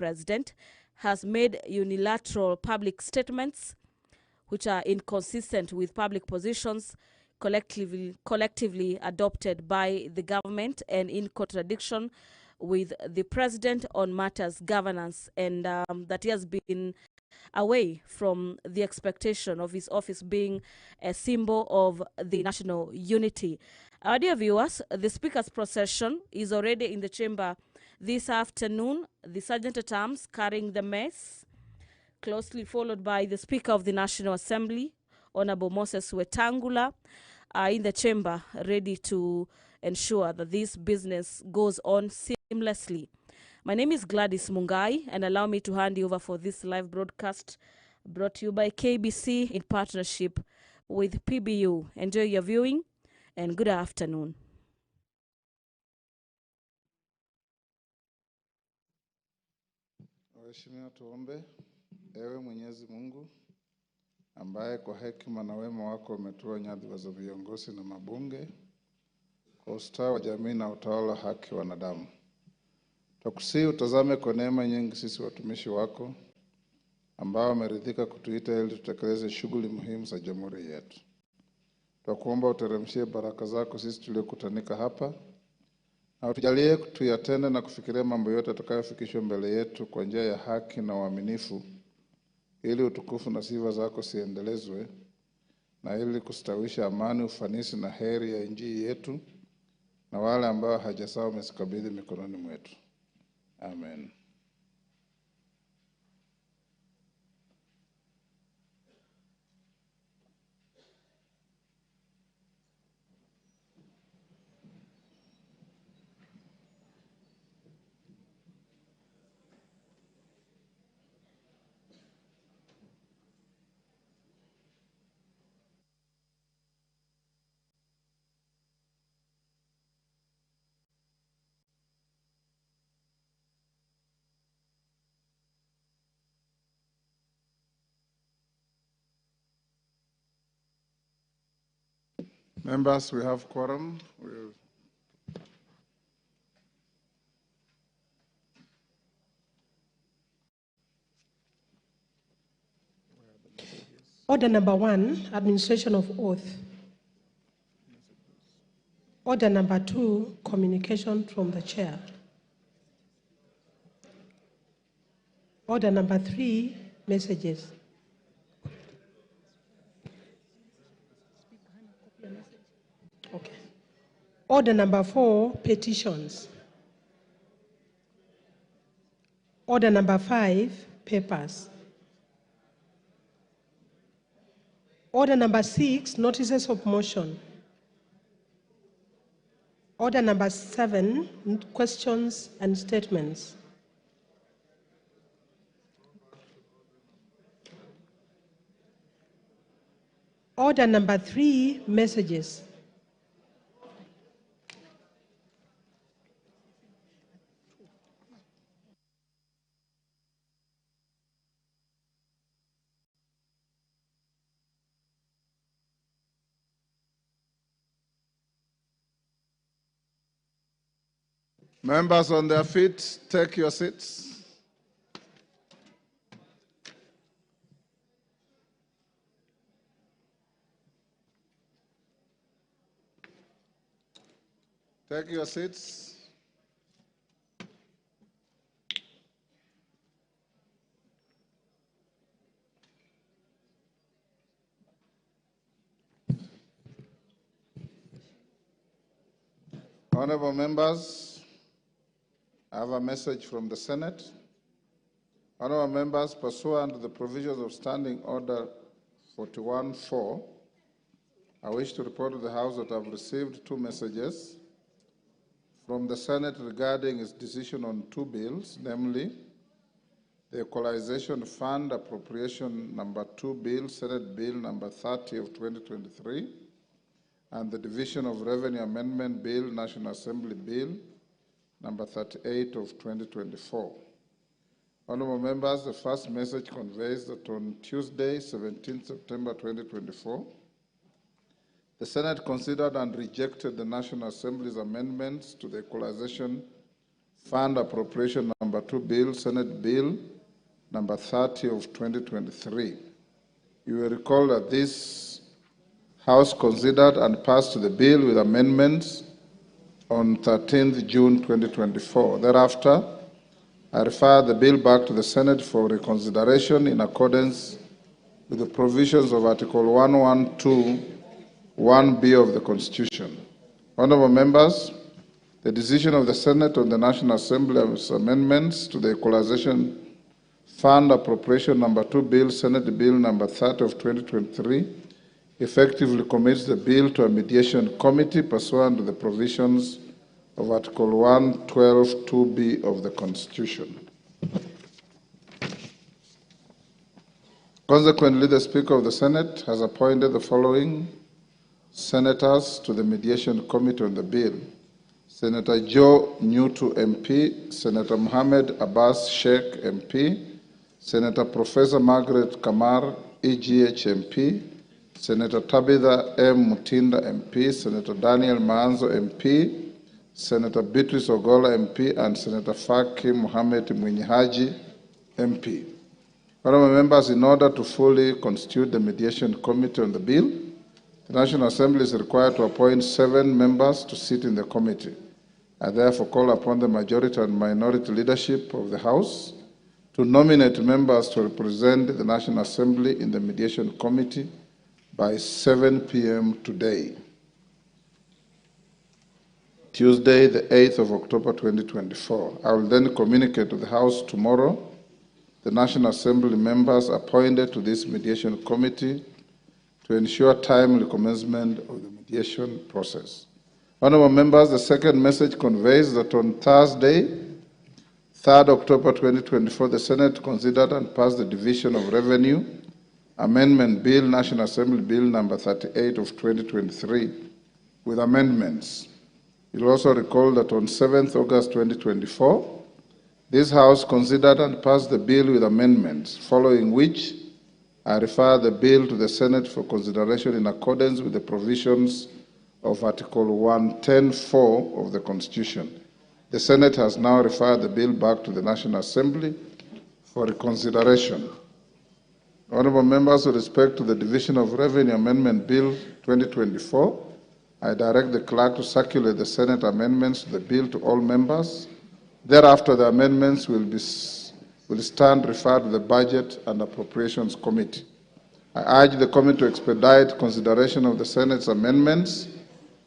president has made unilateral public statements which are inconsistent with public positions collectively adopted by the government and in contradiction with the president on matters governance, and that he has been away from the expectation of his office being a symbol of the national unity. Our dear viewers, the Speaker's procession is already in the chamber this afternoon. The Sergeant at Arms carrying the mace, closely followed by the Speaker of the National Assembly, Honorable Moses Wetangula, are in the chamber ready to ensure that this business goes on seamlessly. My name is Gladys Mungai, and allow me to hand you over for this live broadcast brought to you by KBC in partnership with PBU. Enjoy your viewing and good afternoon. Waheshimiwa, tuombe. Ewe Mwenyezi Mungu ambaye kwa hekima na wema wako umetoa nyadhifa za viongozi na mabunge kwa ustawi wa jamii na utawala haki wa wanadamu, tukusihi utazame kwa neema nyingi sisi watumishi wako ambao wameridhika kutuita ili tutekeleze shughuli muhimu za jamhuri yetu. Tunakuomba uteremshie baraka zako sisi tuliokutanika hapa, na utujalie tuyatende na kufikiria mambo yote atakayofikishwa mbele yetu kwa njia ya haki na uaminifu, ili utukufu na sifa zako siendelezwe, na ili kustawisha amani, ufanisi na heri ya nchi yetu na wale ambao hajasahau umesikabidhi mikononi mwetu. Amen. Members, we have quorum. Order number 1, administration of oath. Order number 2, communication from the chair. Order number 3, messages. Okay. Order number 4, petitions. Order number 5, papers. Order number 6, notices of motion. Order number 7, questions and statements. Order number 3, messages. Members on their feet, take your seats. Take your seats. Honorable members, I have a message from the Senate. Honorable members, pursuant to the provisions of Standing Order 41-4, I wish to report to the House that I have received 2 messages from the Senate regarding its decision on 2 bills, namely the Equalization Fund Appropriation Number 2 Bill, Senate Bill Number 30 of 2023, and the Division of Revenue Amendment Bill, National Assembly Bill Number 38 of 2024. Honorable members, the first message conveys that on Tuesday, 17 September 2024, the Senate considered and rejected the National Assembly's amendments to the Equalization Fund Appropriation Number 2 Bill, Senate Bill Number 30 of 2023. You will recall that this House considered and passed the bill with amendments on 13th June 2024. Thereafter, I refer the bill back to the Senate for reconsideration in accordance with the provisions of Article 112, 1B of the Constitution. Honorable members, the decision of the Senate on the National Assembly's amendments to the Equalization Fund Appropriation Number 2 Bill, Senate Bill Number 30 of 2023, effectively commits the bill to a mediation committee pursuant to the provisions of Article 112, 2B of the Constitution. Consequently, the Speaker of the Senate has appointed the following senators to the mediation committee on the bill: Senator Joe Nyutu MP, Senator Mohammed Abbas Sheikh MP, Senator Professor Margaret Kamar EGH MP, Senator Tabitha M. Mutinda MP, Senator Daniel Maanzo MP, Senator Beatrice Ogola MP, and Senator Faki Mohamed Mwinyihaji MP. Honorable members, in order to fully constitute the mediation committee on the bill, the National Assembly is required to appoint 7 members to sit in the committee. I therefore call upon the majority and minority leadership of the House to nominate members to represent the National Assembly in the mediation committee by 7 p.m. today, Tuesday, the 8th of October 2024. I will then communicate to the House tomorrow the National Assembly members appointed to this mediation committee to ensure timely commencement of the mediation process. Honorable members, the second message conveys that on Thursday, 3rd October 2024, the Senate considered and passed the Division of Revenue Amendment Bill, National Assembly Bill Number 38 of 2023, with amendments. You'll also recall that on 7th August 2024, this House considered and passed the bill with amendments, following which I refer the bill to the Senate for consideration in accordance with the provisions of Article 110(4) of the Constitution. The Senate has now referred the bill back to the National Assembly for reconsideration. Honorable members, with respect to the Division of Revenue Amendment Bill 2024, I direct the clerk to circulate the Senate amendments to the bill to all members. Thereafter, the amendments will stand referred to the Budget and Appropriations Committee. I urge the committee to expedite consideration of the Senate's amendments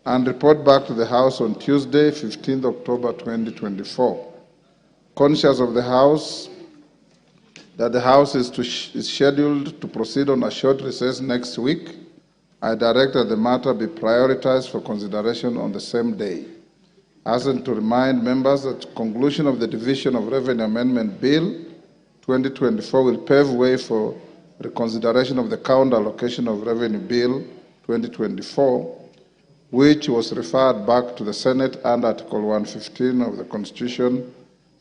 and report back to the House on Tuesday, 15th October 2024. Conscious of the House that the House is scheduled to proceed on a short recess next week, I direct that the matter be prioritized for consideration on the same day. As and to remind members that the conclusion of the Division of Revenue Amendment Bill 2024 will pave way for reconsideration of the Counter Allocation of Revenue Bill 2024, which was referred back to the Senate under Article 115 of the Constitution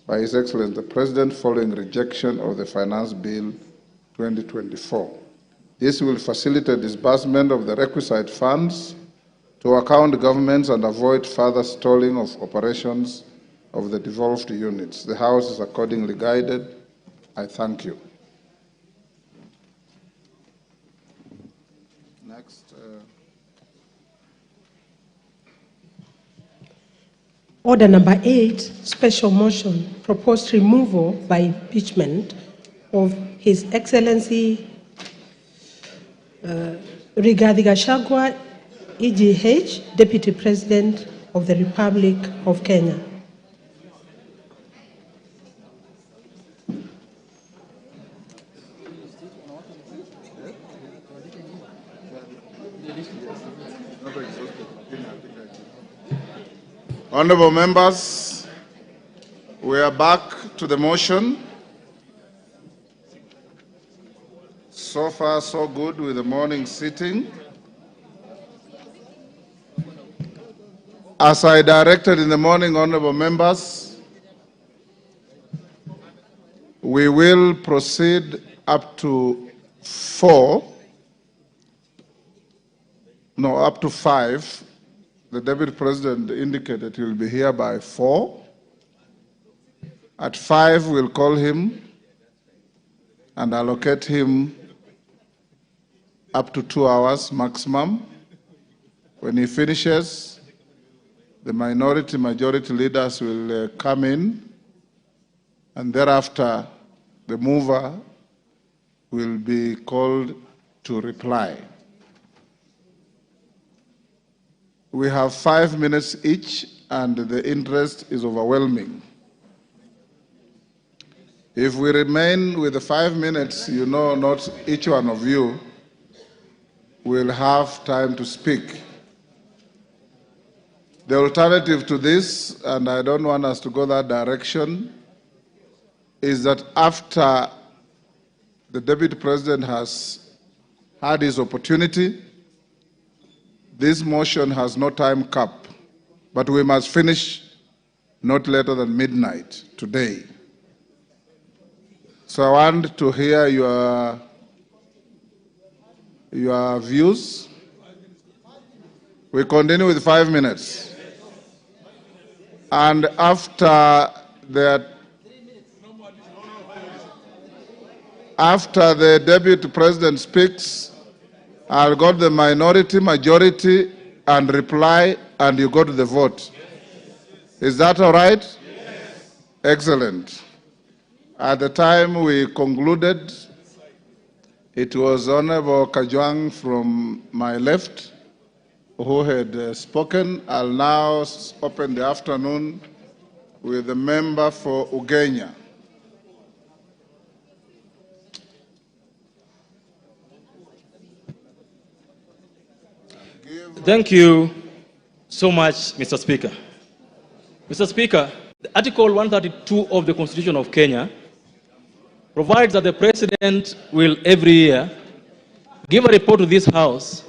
by His Excellency the President following rejection of the Finance Bill 2024. This will facilitate disbursement of the requisite funds to account governments and avoid further stalling of operations of the devolved units. The House is accordingly guided. I thank you. Next. Order number 8, special motion, proposed removal by impeachment of His Excellency Rigathi Gachagua, EGH, Deputy President of the Republic of Kenya. Honorable members, we are back to the motion. So far, so good with the morning sitting. As I directed in the morning, honorable members, we will proceed up to 5. The Deputy President indicated he will be here by 4. At 5, we'll call him and allocate him up to 2 hours maximum. When he finishes, the majority leaders will come in, and thereafter the mover will be called to reply. We have 5 minutes each, and the interest is overwhelming. If we remain with the 5 minutes, you know, not each one of you will have time to speak. The alternative to this, and I don't want us to go that direction, is that after the Deputy President has had his opportunity, this motion has no time cap, but we must finish not later than midnight today. So I want to hear your views. We continue with 5 minutes. And after the Deputy President speaks, I'll go to the minority, majority, and reply, and you go to the vote. Is that all right? Yes. Excellent. At the time we concluded, it was Honorable Kajwang from my left who had spoken. I'll now open the afternoon with the member for Ugenya. Thank you so much, Mr. Speaker. Mr. Speaker, Article 132 of the Constitution of Kenya provides that the President will every year give a report to this House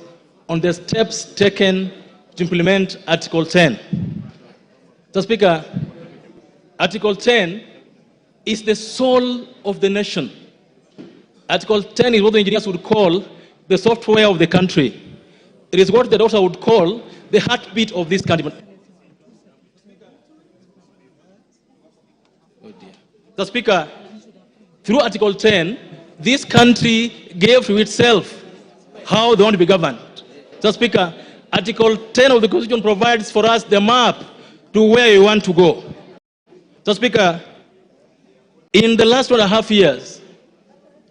on the steps taken to implement Article 10. Mr. Speaker, Article 10 is the soul of the nation. Article 10 is what the engineers would call the software of the country. It is what the doctor would call the heartbeat of this country. Oh dear. Mr. Speaker, through Article 10, this country gave to itself how they want to be governed. Mr. Speaker, Article 10 of the Constitution provides for us the map to where we want to go. Mr. Speaker, in the last 1.5 years,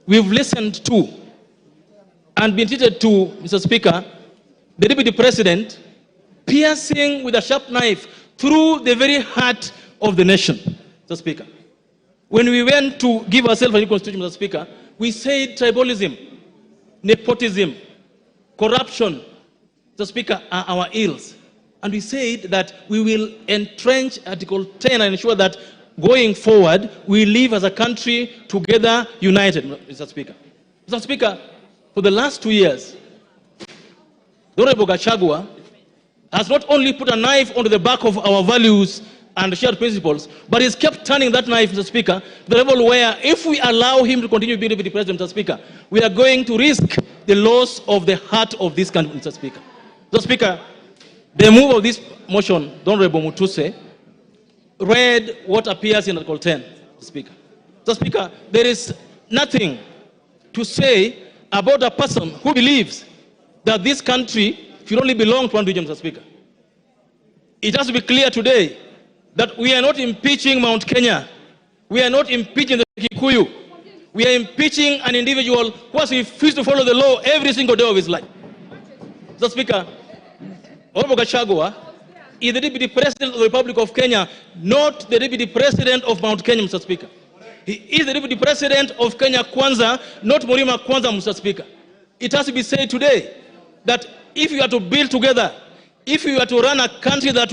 we've listened to and been treated to, Mr. Speaker, the Deputy President piercing with a sharp knife through the very heart of the nation, Mr. Speaker. When we went to give ourselves a new constitution, Mr. Speaker, we said tribalism, nepotism, corruption, Mr. Speaker, are our ills. And we said that we will entrench Article 10 and ensure that going forward, we live as a country together, united, Mr. Speaker. Mr. Speaker, for the last 2 years, the Honorable Gachagua has not only put a knife onto the back of our values and shared principles, but he's kept turning that knife, Mr. Speaker, to the level where if we allow him to continue being Deputy President, Mr. Speaker, we are going to risk the loss of the heart of this country, Mr. Speaker. Mr. Speaker, the move of this motion, the Honorable Mutuse, read what appears in Article 10, Mr. Speaker. Mr. Speaker, there is nothing to say about a person who believes that this country should only belong to one region, Mr. Speaker. It has to be clear today that we are not impeaching Mount Kenya. We are not impeaching the Kikuyu. We are impeaching an individual who has refused to follow the law every single day of his life. Mr. Speaker, Honorable Gachagua is the Deputy President of the Republic of Kenya, not the Deputy President of Mount Kenya, Mr. Speaker. He is the Deputy President of Kenya Kwanza, not Murima Kwanza, Mr. Speaker. It has to be said today that if we are to build together, if we are to run a country that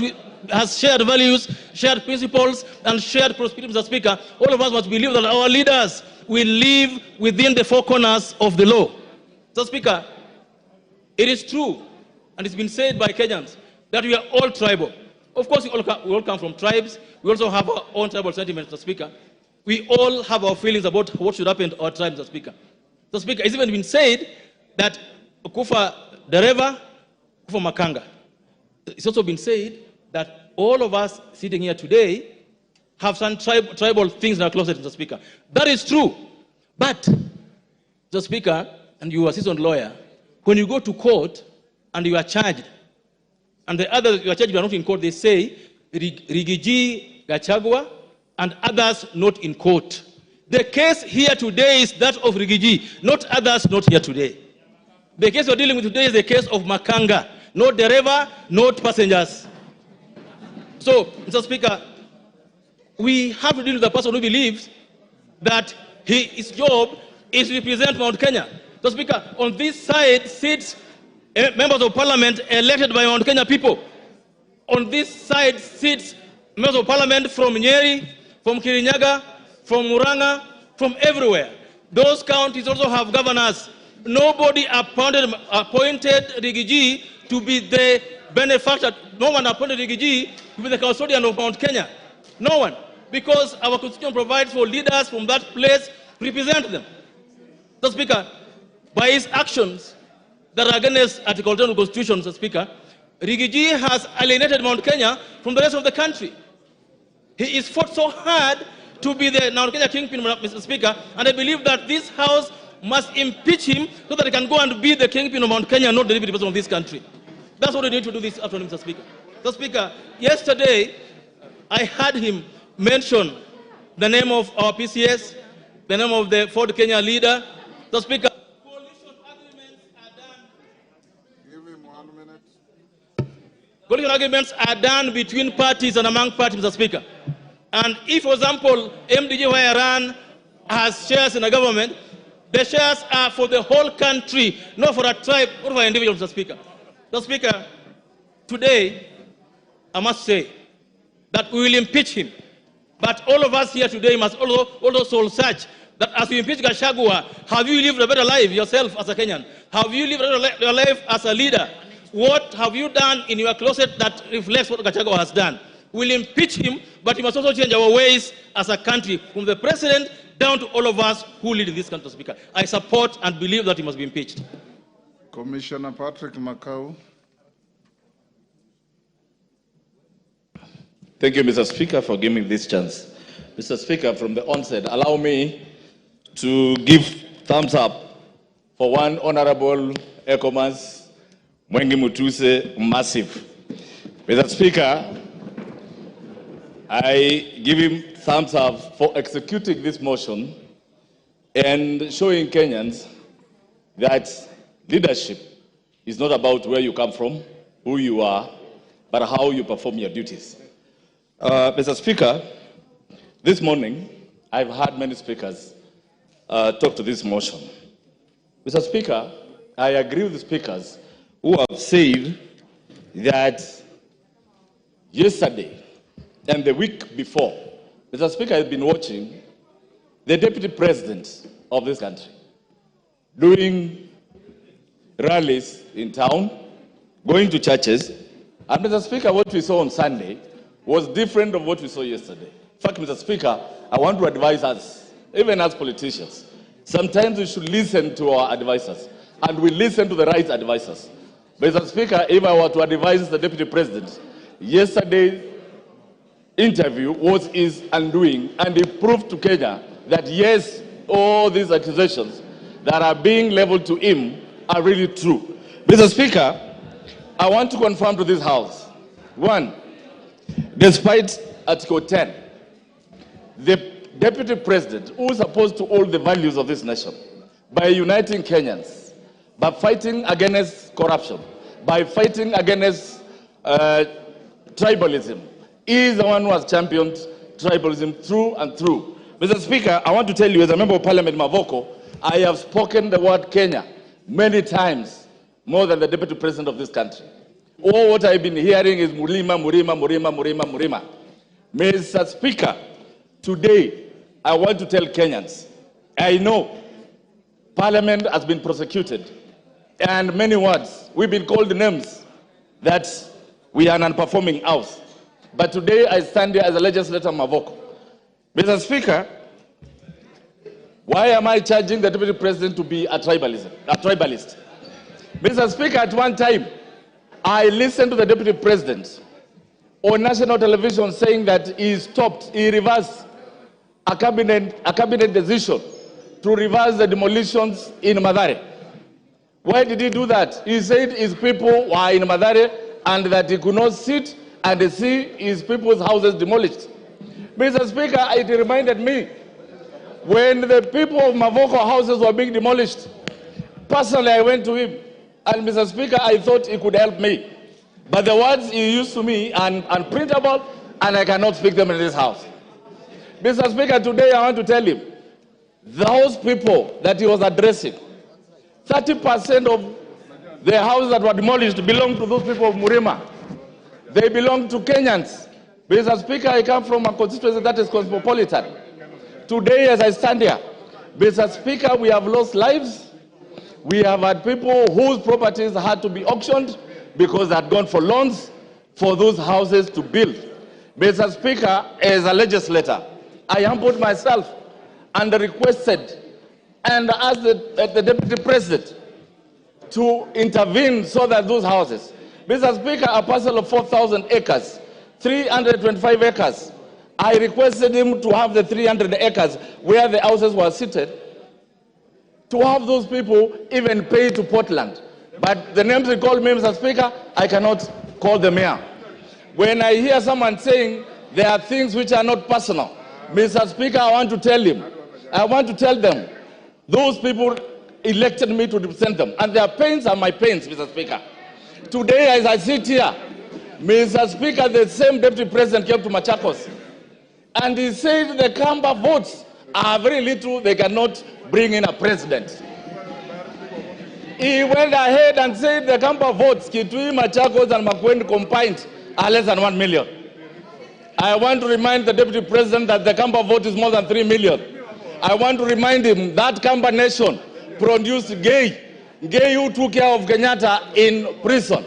has shared values, shared principles, and shared prosperity, Mr. Speaker, all of us must believe that our leaders will live within the four corners of the law. Mr. Speaker, it is true, and it's been said by Kenyans, that we are all tribal. Of course, we all come from tribes. We also have our own tribal sentiments, Mr. Speaker. We all have our feelings about what should happen to our tribe, Mr. Speaker. Mr. Speaker, it's even been said that Kufa Dereva, Kufa Makanga. It's also been said that all of us sitting here today have some tribal things in our closet, Mr. Speaker. That is true. But, Mr. Speaker, and you are a seasoned lawyer, when you go to court and you are charged, and the others you are charged are not in court, they say, Rigathi, Gachagua, and others not in court. The case here today is that of Rigathi, not others not here today. The case we're dealing with today is the case of Makanga, not driver, not passengers. So, Mr. Speaker, we have to deal with the person who believes that his job is to represent Mount Kenya. Mr. Speaker, on this side sits members of parliament elected by Mount Kenya people. On this side sits members of parliament from Nyeri, from Kirinyaga, from Muranga, from everywhere. Those counties also have governors. Nobody appointed Rigathi to be the benefactor. No one appointed Rigathi to be the custodian of Mount Kenya. No one. Because our constitution provides for leaders from that place to represent them. Mr. Speaker, by his actions that are against Article 10 of the Constitution, Mr. Speaker, Rigathi has alienated Mount Kenya from the rest of the country. He is fought so hard to be the Mount Kenya kingpin, Mr. Speaker, and I believe that this House must impeach him so that he can go and be the kingpin of Mount Kenya, not the deputy president of this country. That's what we need to do this afternoon, Mr. Speaker. Mr. Speaker, yesterday I heard him mention the name of our PCS, the name of the Ford Kenya leader. Mr. Speaker, coalition agreements are done. Give him 1 minute. Coalition agreements are done between parties and among parties, Mr. Speaker. And if, for example, MDG Wayaran has shares in the government, the shares are for the whole country, not for a tribe or for an individual, Mr. Speaker. Mr. Speaker, today, I must say that we will impeach him. But all of us here today must also soul search that as you impeach Gachagua, have you lived a better life yourself as a Kenyan? Have you lived a better life as a leader? What have you done in your closet that reflects what Gachagua has done? We'll impeach him, but we must also change our ways as a country, from the president down to all of us who lead in this country, Speaker. I support and believe that he must be impeached. Commissioner Patrick Makau. Thank you, Mr. Speaker, for giving me this chance. Mr. Speaker, from the onset, allow me to give thumbs up for one Honorable Ecomas Mwengi Mutuse Massive. Mr. Speaker, I give him thumbs up for executing this motion and showing Kenyans that leadership is not about where you come from, who you are, but how you perform your duties. Mr. Speaker, this morning, I've heard many speakers talk to this motion. Mr. Speaker, I agree with the speakers who have said that yesterday and the week before, Mr. Speaker, I've been watching the deputy president of this country doing rallies in town, going to churches, and Mr. Speaker, what we saw on Sunday was different from what we saw yesterday. In fact, Mr. Speaker, I want to advise us, even as politicians, sometimes we should listen to our advisors, and we listen to the right advisors. Mr. Speaker, if I were to advise the deputy president, yesterday's interview was his undoing, and he proved to Kenya that yes, all these accusations that are being leveled to him are really true. Mr. Speaker, I want to confirm to this House, one, despite Article 10, the deputy president, who is supposed to hold the values of this nation, by uniting Kenyans, by fighting against corruption, by fighting against tribalism, he is the one who has championed tribalism through and through. Mr. Speaker, I want to tell you, as a member of Parliament Mavoko, I have spoken the word Kenya many times, more than the deputy president of this country. All what I've been hearing is Murima, Murima, Murima, Murima, Murima. Mr. Speaker, today I want to tell Kenyans, I know Parliament has been prosecuted, and many words, we've been called names that we are an unperforming house. But today I stand here as a legislator Mavoko. Mr. Speaker, why am I charging the deputy president to be a tribalist? Mr. Speaker, at one time, I listened to the deputy president on national television saying that he reversed a cabinet decision to reverse the demolitions in Mathare. Why did he do that? He said his people were in Mathare and that he could not sit and see his people's houses demolished. Mr. Speaker, it reminded me when the people of Mavoko houses were being demolished. Personally, I went to him, and Mr. Speaker, I thought he could help me. But the words he used to me are unprintable, and I cannot speak them in this house. Mr. Speaker, today I want to tell him, those people that he was addressing, 30% of the houses that were demolished belong to those people of Murima. They belong to Kenyans. Mr. Speaker, I come from a constituency that is cosmopolitan. Today, as I stand here, Mr. Speaker, we have lost lives. We have had people whose properties had to be auctioned because they had gone for loans for those houses to build. Mr. Speaker, as a legislator, I humbled myself and requested and asked the Deputy President to intervene so that those houses, Mr. Speaker, a parcel of 4,000 acres, 325 acres, I requested him to have the 300 acres where the houses were seated, to have those people even pay to Portland. But the names he called me, Mr. Speaker, I cannot call them here. When I hear someone saying there are things which are not personal, Mr. Speaker, I want to tell them, those people elected me to represent them, and their pains are my pains, Mr. Speaker. Today, as I sit here, Mr. Speaker, the same Deputy President came to Machakos, and he said the Kamba votes are very little, they cannot bring in a president. He went ahead and said the Kamba votes, Kitui, Machakos, and Makueni combined are less than 1 million. I want to remind the Deputy President that the Kamba vote is more than 3 million. I want to remind him that Kamba nation produced Gay who took care of Kenyatta in prison.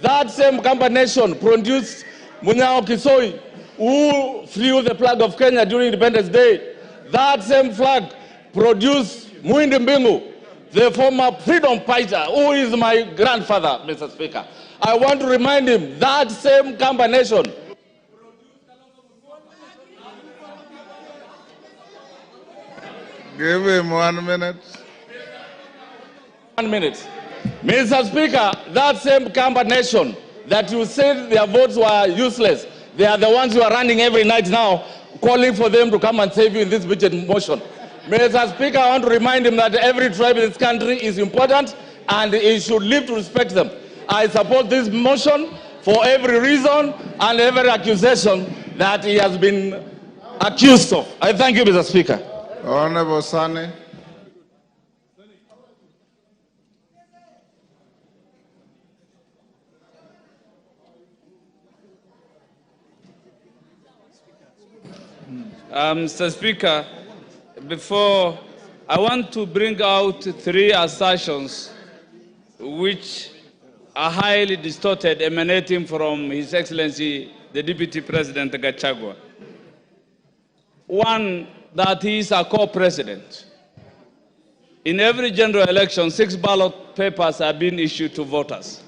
That same Kamba nation produced Munyao Kisoi, who flew the flag of Kenya during Independence Day. That same flag produced Muindi Mbingu, the former freedom fighter, who is my grandfather, Mr. Speaker. I want to remind him that same Kamba nation Give him 1 minute. 1 minute. Mr. Speaker, that same Kamba nation that you said their votes were useless, they are the ones who are running every night now, calling for them to come and save you in this budget motion. Mr. Speaker, I want to remind him that every tribe in this country is important and he should live to respect them. I support this motion for every reason and every accusation that he has been accused of. I thank you, Mr. Speaker. Honorable Sane. Mr. Speaker, before I want to bring out 3 assertions which are highly distorted, emanating from His Excellency the Deputy President Gachagua. One, that he is a co-president. In every general election, 6 ballot papers are being issued to voters.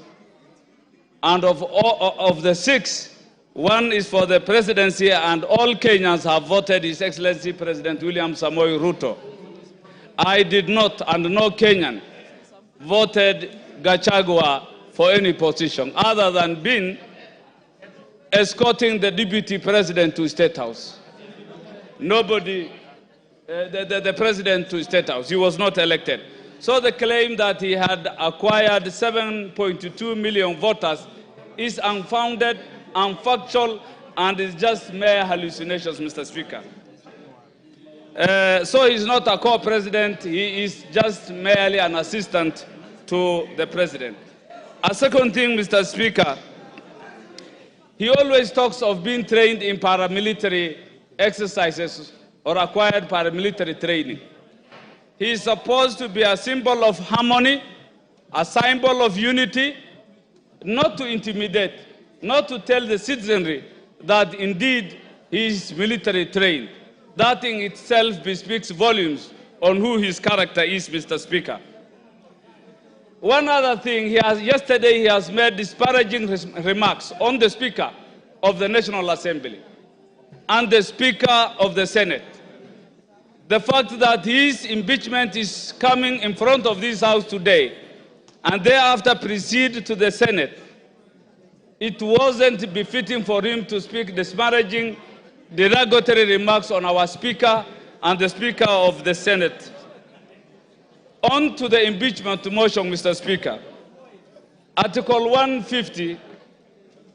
And of the 6, 1 is for the presidency, and all Kenyans have voted His Excellency President William Samoei Ruto. I did not, and no Kenyan, voted Gachagua for any position other than being escorting the deputy president to State House. Nobody, the president to State House. He was not elected. So the claim that he had acquired 7.2 million voters is unfounded, unfactual, and is just mere hallucinations, Mr. Speaker. So he's not a co-president, he is just merely an assistant to the president. A second thing, Mr. Speaker, he always talks of being trained in paramilitary exercises or acquired paramilitary training. He is supposed to be a symbol of harmony, a symbol of unity, not to intimidate, not to tell the citizenry that indeed he is military trained. That in itself bespeaks volumes on who his character is, Mr. Speaker. One other thing, yesterday he has made disparaging remarks on the Speaker of the National Assembly and the Speaker of the Senate. The fact that his impeachment is coming in front of this House today and thereafter proceed to the Senate, it wasn't befitting for him to speak disparaging, derogatory remarks on our Speaker and the Speaker of the Senate. On to the impeachment motion, Mr. Speaker. Article 150,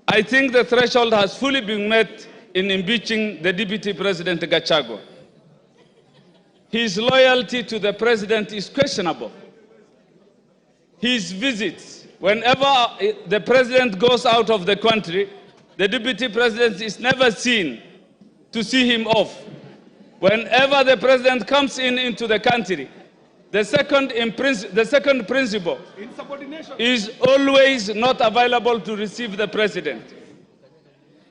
I think the threshold has fully been met in impeaching the Deputy President Gachagua. His loyalty to the President is questionable. His visits, whenever the President goes out of the country, the Deputy President is never seen to see him off. Whenever the President comes into the country, the second principle is always not available to receive the President.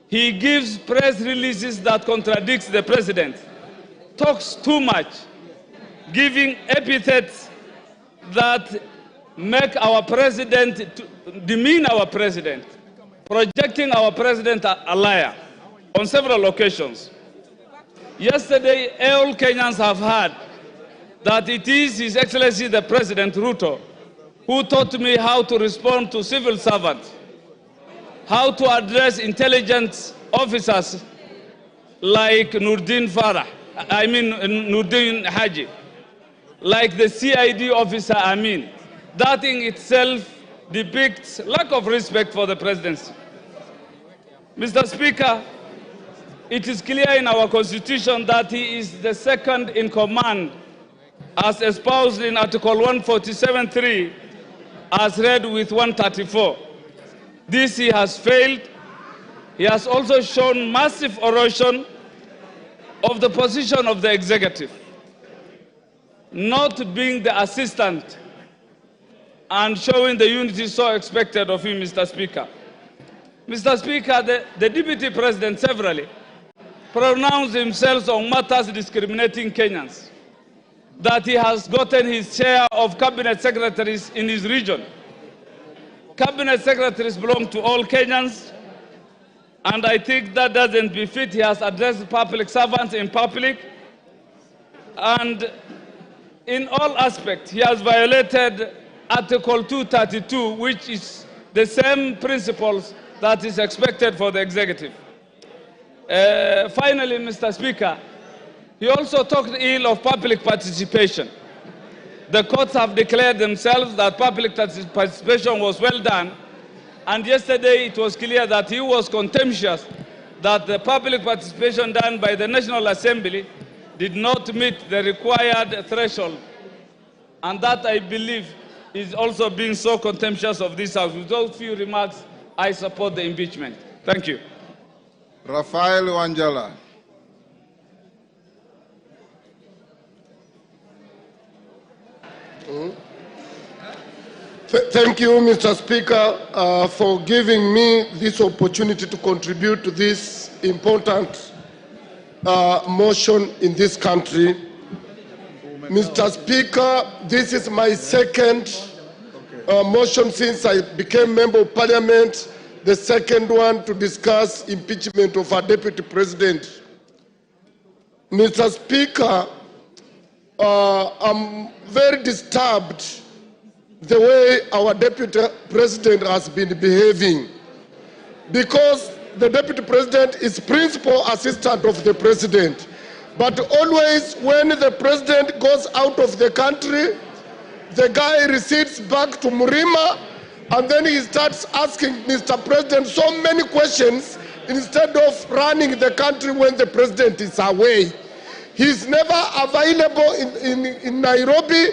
He gives press releases that contradicts the President, talks too much, giving epithets that make our President, demean our President, projecting our President a liar on several occasions. Yesterday, all Kenyans have heard that it is His Excellency the President Ruto who taught me how to respond to civil servants, how to address intelligence officers like Nurdin Haji, like the CID officer Amin. That in itself depicts lack of respect for the presidency. Mr. Speaker, it is clear in our Constitution that he is the second in command, as espoused in Article 147(3), as read with 134. This he has failed. He has also shown massive erosion of the position of the executive, not being the assistant and showing the unity so expected of him, Mr. Speaker. Mr. Speaker, the Deputy President severally pronounced himself on matters discriminating Kenyans, that he has gotten his share of cabinet secretaries in his region. Cabinet secretaries belong to all Kenyans, and I think that doesn't befit. He has addressed public servants in public, and in all aspects, he has violated Article 232, which is the same principles that is expected for the executive. Finally, Mr. Speaker, he also talked ill of public participation. The courts have declared themselves that public participation was well done, and yesterday it was clear that he was contemptuous that the public participation done by the National Assembly did not meet the required threshold, and that, I believe, is also being so contemptuous of this House. With those few remarks, I support the impeachment. Thank you. Rafael Wanjala. Thank you, Mr. Speaker, for giving me this opportunity to contribute to this important motion in this country. Mr. Speaker, this is my second motion since I became Member of Parliament, the second one to discuss impeachment of our Deputy President. Mr. Speaker, I'm very disturbed the way our Deputy President has been behaving, because the Deputy President is principal assistant of the President. But always when the President goes out of the country, the guy recedes back to Murima, and then he starts asking Mr. President so many questions instead of running the country when the President is away. He's never available in Nairobi,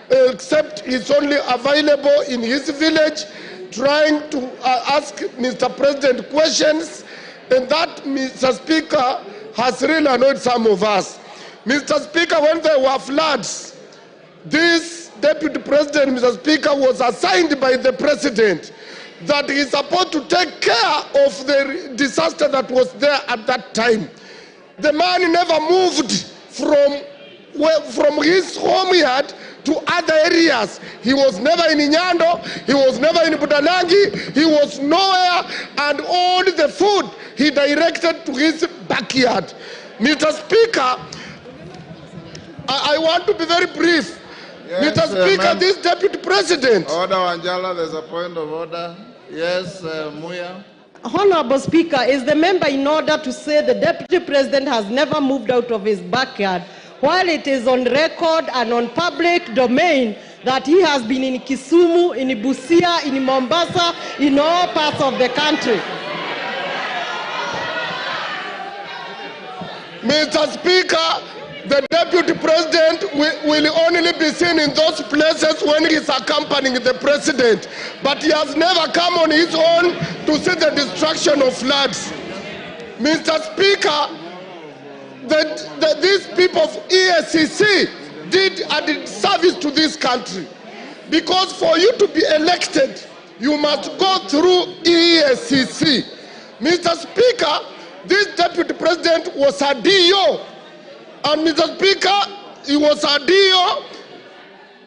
except he's only available in his village, trying to ask Mr. President questions, and that, Mr. Speaker, has really annoyed some of us. Mr. Speaker, when there were floods, this Deputy President, Mr. Speaker, was assigned by the President that he's supposed to take care of the disaster that was there at that time. The man never moved from his home yard to other areas. He was never in Nyando, he was never in Budanagi, he was nowhere, and all the food he directed to his backyard. Mr. Speaker, I want to be very brief. Yes, Mr. Speaker, this Deputy President. Order, Wanjala, there's a point of order. Yes, Muya. Honorable Speaker, is the member in order to say the Deputy President has never moved out of his backyard, while it is on record and on public domain that he has been in Kisumu, in Busia, in Mombasa, in all parts of the country? Mr. Speaker, the Deputy President will only be seen in those places when he is accompanying the President. But he has never come on his own to see the destruction of floods. Mr. Speaker, these people of EACC did a service to this country. Because for you to be elected, you must go through EACC. Mr. Speaker, this Deputy President was a DO. And Mr. Speaker, he was a DO,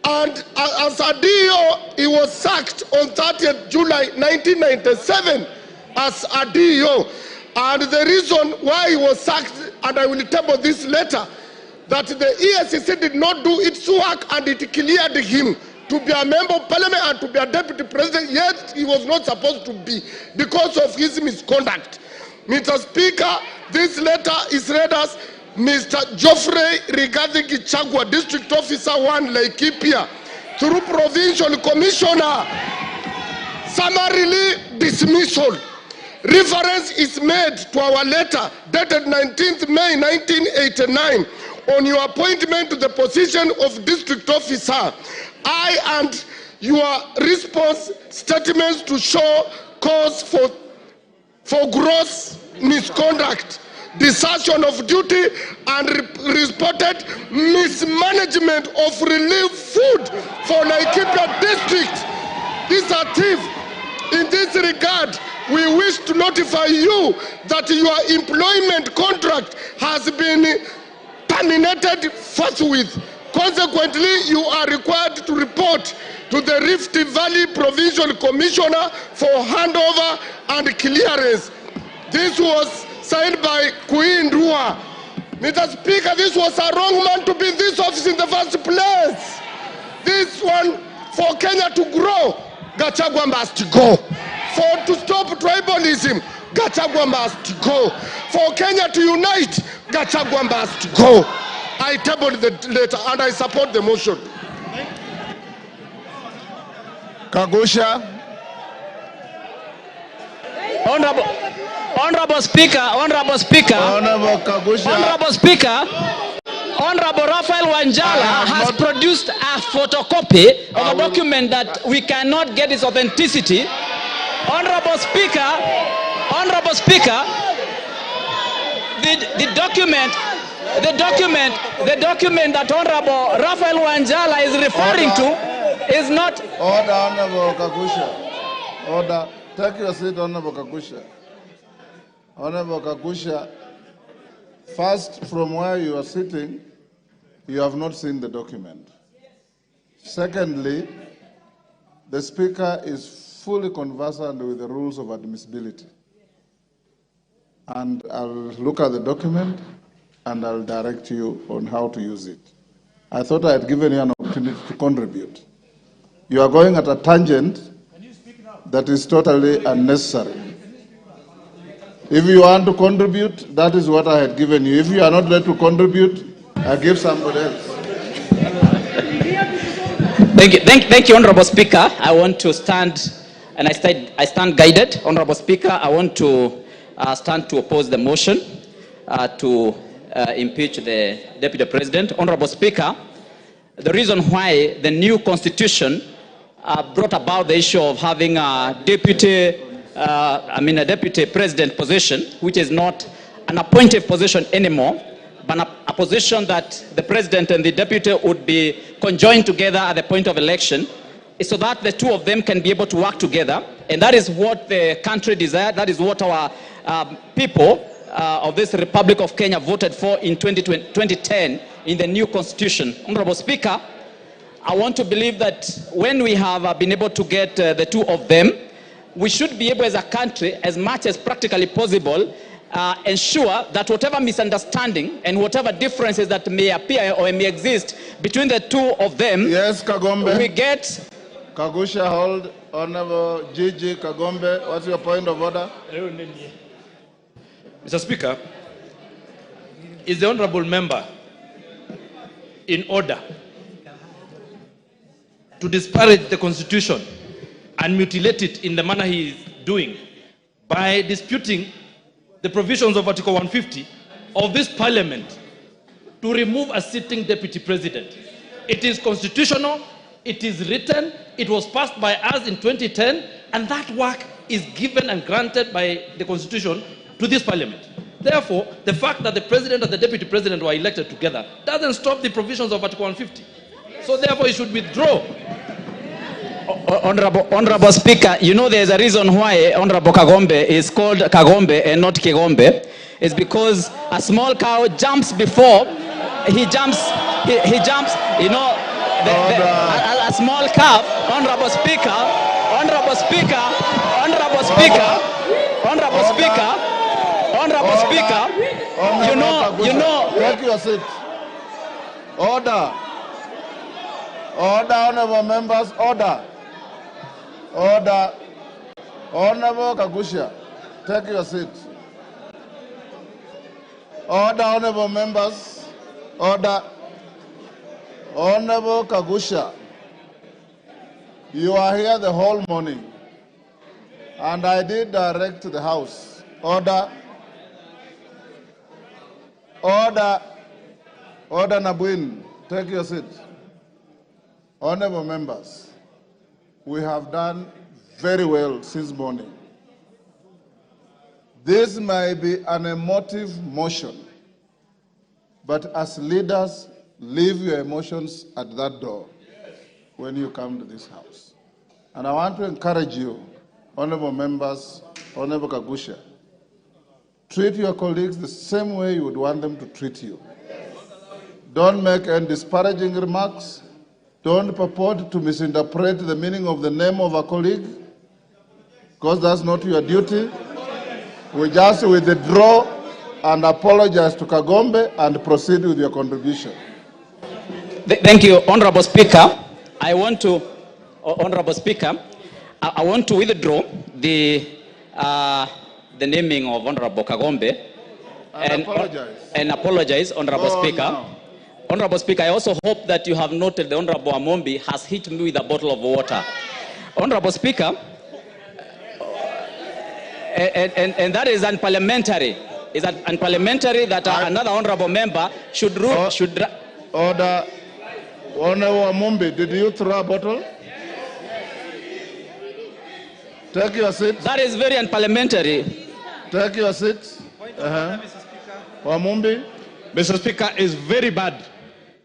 and as a DO, he was sacked on 30th July 1997 as a DO. And the reason why he was sacked, and I will table this later, that the EACC did not do its work and it cleared him to be a member of parliament and to be a deputy president, yet he was not supposed to be because of his misconduct. Mr. Speaker, this letter is read as Mr. Geoffrey Rigathi Gachagua, District Officer 1, Laikipia, through Provincial Commissioner, summarily dismissal. Reference is made to our letter dated 19th May 1989 on your appointment to the position of District Officer. I and your response statements to show cause for gross misconduct, desertion of duty, and reported mismanagement of relief food for Laikipia District. These are thieves. In this regard, we wish to notify you that your employment contract has been terminated forthwith. Consequently, you are required to report to the Rift Valley Provincial Commissioner for handover and clearance. This was signed by Queen Rua. Mr. Speaker, this was a wrong man to be in this office in the first place. This one, for Kenya to grow, Gachagua must go. For to stop tribalism, Gachagua must go. For Kenya to unite, Gachagua must go. I tabled the letter and I support the motion. Kagusha. Honorable Speaker, Honorable Raphael Wanjala has produced a photocopy of a document that we cannot get its authenticity. Honorable Speaker, the document that Honorable Raphael Wanjala is referring to is not. Order, Honorable Kagusha. Order. Take your seat, Honorable Kagusha. Honorable Kagusha, first, from where you are sitting, you have not seen the document. Secondly, the Speaker is fully conversant with the rules of admissibility. And I'll look at the document and I'll direct you on how to use it. I thought I had given you an opportunity to contribute. You are going at a tangent that is totally unnecessary. If you want to contribute, that is what I had given you. If you are not ready to contribute, I give somebody else. Thank you, Honorable Speaker. I want to stand, and I stand guided. Honorable Speaker, I want to stand to oppose the motion to impeach the Deputy President. Honorable Speaker, the reason why the new constitution brought about the issue of having a deputy president position, which is not an appointed position anymore, but a position that the president and the deputy would be conjoined together at the point of election, is so that the two of them can be able to work together. And that is what the country desired. That is what our people of this Republic of Kenya voted for in 2010 in the new constitution. Honorable Speaker, I want to believe that when we have been able to get the two of them, we should be able as a country, as much as practically possible, ensure that whatever misunderstanding and whatever differences that may appear or may exist between the two of them, Yes, Kagombe. we get... Kagusha, hold. Honorable Gigi Kagombe, what's your point of order? Mr. Speaker, is the honorable member in order to disparage the Constitution and mutilate it in the manner he is doing by disputing the provisions of Article 150 of this Parliament to remove a sitting deputy president? It is constitutional, it is written, it was passed by us in 2010, and that work is given and granted by the Constitution to this Parliament. Therefore, the fact that the President and the Deputy President were elected together doesn't stop the provisions of Article 150. So therefore, he should withdraw. Honorable Speaker, you know there's a reason why Honorable Kagombe is called Kagombe and not Kigombe. It's because a small cow jumps before he jumps, you know, a small calf. Honorable Speaker, Honorable Speaker, Honorable Speaker, Honorable Speaker, Honorable Speaker, you know. Take your seat. Order. Order, honorable members, order. Order. Honorable Kagusha, take your seat. Order, honorable members, order. Honorable Kagusha, you are here the whole morning, and I did direct the House. Order. Order. Order, Nabuin, take your seat. Honorable members, we have done very well since morning. This may be an emotive motion, but as leaders, leave your emotions at that door when you come to this House. And I want to encourage you, honorable members, Honorable Kagusha, treat your colleagues the same way you would want them to treat you. Don't make any disparaging remarks. Don't purport to misinterpret the meaning of the name of a colleague, because that's not your duty. We just withdraw and apologize to Kagombe and proceed with your contribution. Thank you, Honorable Speaker. Honorable Speaker, I want to withdraw the naming of Honorable Kagombe and apologize, Honorable Speaker. No. Honorable Speaker, I also hope that you have noted the Honorable Amombi has hit me with a bottle of water. Honorable Speaker, and that is unparliamentary. Is that unparliamentary that another honorable member should rule? Order. Honorable Amombi, did you throw a bottle? Take your seat. That is very unparliamentary. Take your seat. Amombi. Mr. Speaker, it's very bad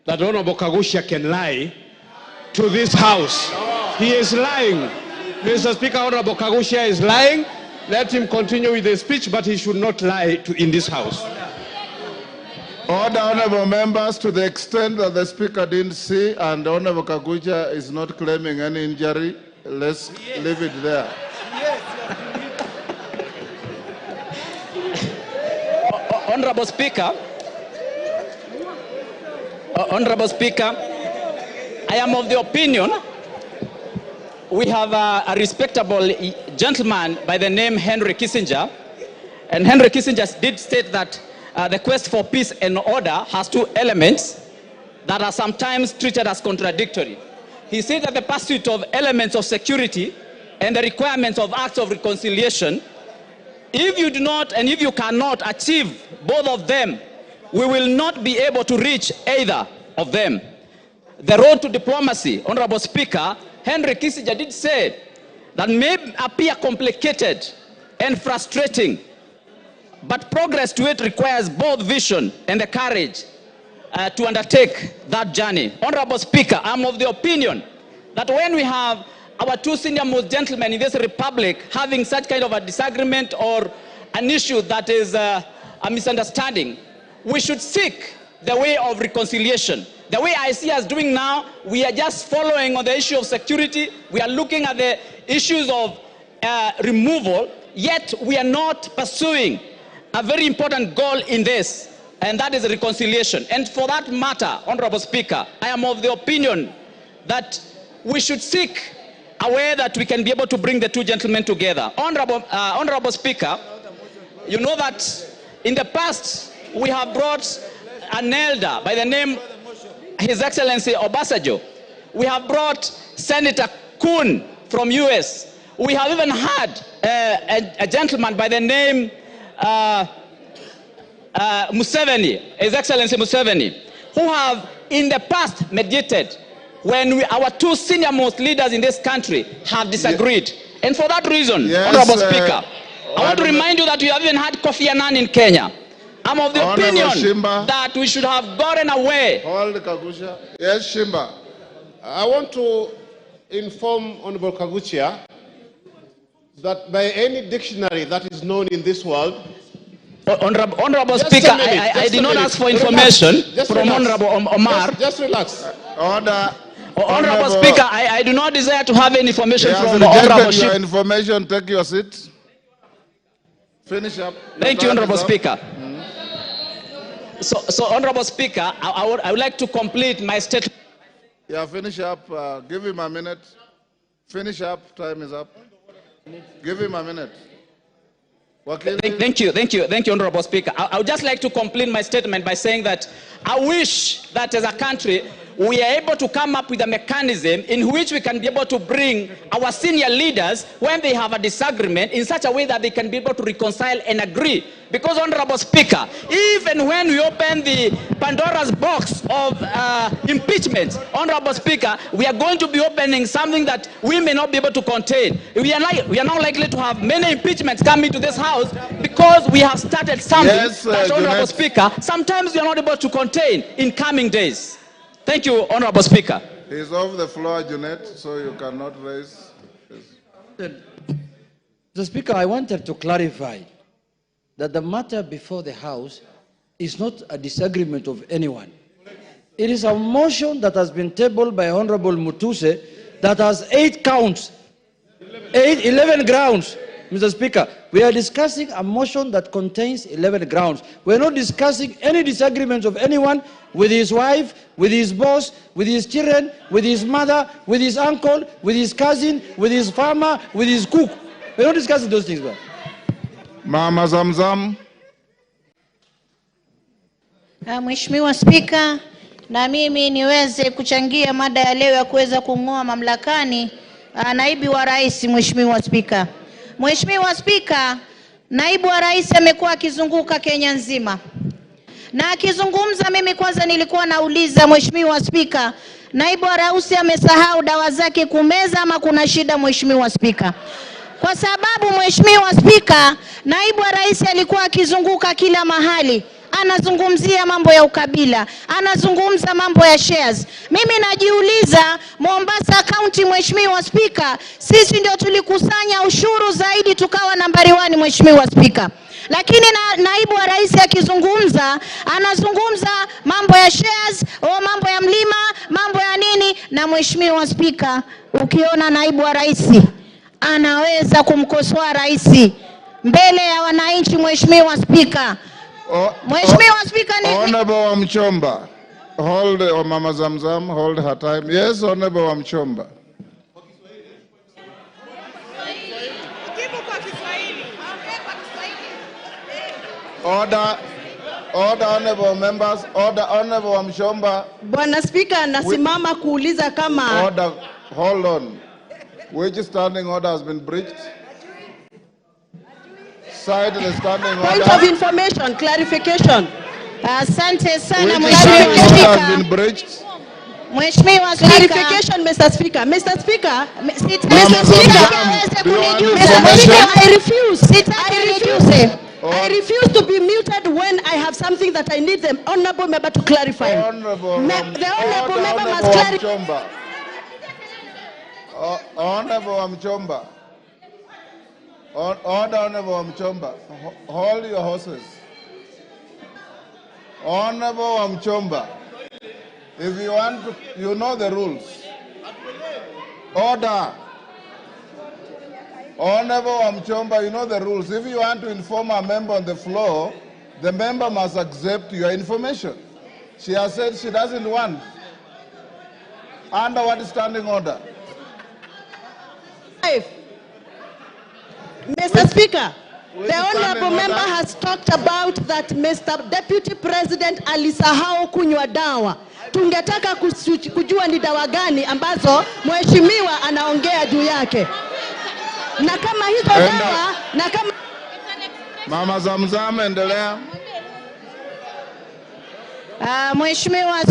that Honorable Kagusha can lie to this House. He is lying. Mr. Speaker, Honorable Kagusha is lying. Let him continue with the speech, but he should not lie in this House. Order, honorable members, to the extent that the Speaker didn't see and Honorable Kagusha is not claiming any injury, let's leave it there. Honorable Speaker, I am of the opinion we have a respectable gentleman by the name Henry Kissinger, and Henry Kissinger did state that the quest for peace and order has two elements that are sometimes treated as contradictory. He said that the pursuit of elements of security and the requirements of acts of reconciliation, if you do not and if you cannot achieve both of them, we will not be able to reach either of them. The road to diplomacy, Honorable Speaker, Henry Kissinger did say that may appear complicated and frustrating, but progress to it requires both vision and the courage to undertake that journey. Honorable Speaker, I'm of the opinion that when we have our two senior most gentlemen in this republic having such kind of a disagreement or an issue that is a misunderstanding, we should seek the way of reconciliation. The way I see us doing now, we are just following on the issue of security. We are looking at the issues of removal, yet we are not pursuing a very important goal in this, and that is reconciliation. And for that matter, Honorable Speaker, I am of the opinion that we should seek a way that we can be able to bring the two gentlemen together. Honorable Speaker, you know that in the past we have brought an elder by the name His Excellency Obasanjo. We have brought Senator Kuhn from US. We have even had a gentleman by the name Museveni, His Excellency Museveni, who have in the past mediated when our two senior most leaders in this country have disagreed. And for that reason, Honorable Speaker, I want to remind you that we have even had Kofi Annan in Kenya. I'm of the opinion that we should have gotten away. Hold Kagusha. Yes, Shimba. I want to inform Honorable Kaguchia that by any dictionary that is known in this world, Honorable Speaker, I did not ask for information from Honorable Omar. Just relax. Order. Honorable Speaker, I do not desire to have any information from Honorable Your information, take your seat. Finish up. Thank you, Honorable Speaker. So, Honorable Speaker, I would like to complete my statement. Yeah, finish up. Give him a minute. Finish up. Time is up. Give him a minute. Thank you, Honorable Speaker. I would just like to complete my statement by saying that I wish that as a country we are able to come up with a mechanism in which we can be able to bring our senior leaders when they have a disagreement in such a way that they can be able to reconcile and agree. Because, Honorable Speaker, even when we open the Pandora's box of impeachment, Honorable Speaker, we are going to be opening something that we may not be able to contain. We are now likely to have many impeachments coming to this House because we have started something that, Honorable Speaker, sometimes we are not able to contain in coming days. Thank you, Honorable Speaker. He's off the floor, Junet, so you cannot raise. Mr. Speaker, I wanted to clarify that the matter before the House is not a disagreement of anyone. It is a motion that has been tabled by Honorable Mutuse that has 8 counts, 11 grounds. Mr. Speaker, we are discussing a motion that contains 11 grounds. We are not discussing any disagreements of anyone with his wife, with his boss, with his children, with his mother, with his uncle, with his cousin, with his farmer, with his cook. We are not discussing those things, bro. Mama Zamzam. Mheshimiwa Spika, na mimi niweze kuchangia mada ya leo ya kuweza kung'oa mamlakani naibu wa rais. Mheshimiwa Spika, Mheshimiwa Spika, naibu wa rais amekuwa akizunguka Kenya nzima. Na akizungumza, mimi kwanza nilikuwa nauliza Mheshimiwa Spika, naibu wa rais amesahau dawa zake kumeza ama kuna shida Mheshimiwa Spika? Kwa sababu Mheshimiwa Spika, naibu wa rais alikuwa akizunguka kila mahali. Anazungumzia mambo ya ukabila, anazungumza mambo ya shares. Mimi najiuliza, Mombasa County Mheshimiwa Spika, sisi ndio tulikusanya ushuru zaidi tukawa nambari 1 Mheshimiwa Spika. Lakini naibu wa rais akizungumza, anazungumza mambo ya shares, mambo ya mlima, mambo ya nini. Na Mheshimiwa Spika, ukiona naibu wa rais anaweza kumkosoa rais mbele ya wananchi Mheshimiwa Spika. Mheshimiwa Spika, Honorable Wamchomba, hold Mama Zamzam, hold her time. Yes, Honorable Wamchomba. Order, honorable members, order, Honorable Wamchomba. Bwana Spika, nasimama kuuliza kama Order, hold on. Which standing order has been breached? Side the standing order. Point of information, clarification. Asante sana Mheshimiwa Spika. Has been breached. Mheshimiwa Spika. Clarification, Mr. Speaker. Mr. Speaker, I refuse. I refuse to be muted when I have something that I need the honorable member to clarify. The honorable member must clarify. Honorable Wamchomba. Order, Honorable Wamchomba. Hold your horses. Honorable Wamchomba. If you want to, you know the rules. Order. Honorable Amchomba, you know the rules. If you want to inform a member on the floor, the member must accept your information. She has said she doesn't want. Under what standing order? Mr. Speaker, the honorable member has talked about that Mr. Deputy President alisahau kunywa dawa. Tungetaka kujua ni dawa gani ambazo mheshimiwa anaongea juu yake. Na kama hizo dawa, na kama Mama Zamzam, endelea. Mheshimiwa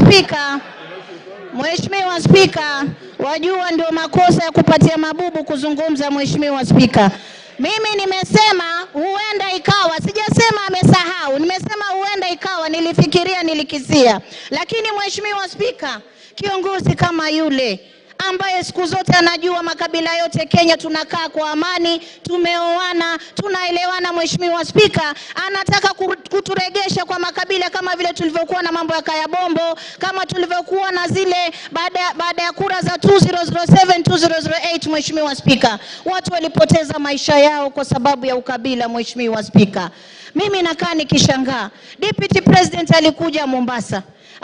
Spika, wajua ndio makosa ya kupatia mabubu kuzungumza. Mheshimiwa Spika, mimi nimesema huenda ikawa, sijasema amesahau, nimesema huenda ikawa, nilifikiria, nilikisia. Lakini Mheshimiwa Spika, kiongozi kama yule ambaye siku zote anajua makabila yote Kenya tunakaa kwa amani, tumeoana, tunaelewana, Mheshimiwa Spika, anataka kuturegesha kwa makabila kama vile tulivyokuwa na mambo ya Kaya Bombo, kama tulivyokuwa na zile baada ya kura za 2007 2008. Mheshimiwa Spika, watu walipoteza maisha yao kwa sababu ya ukabila. Mheshimiwa Spika, mimi nakaa nikishangaa. Deputy President alikuja Mombasa,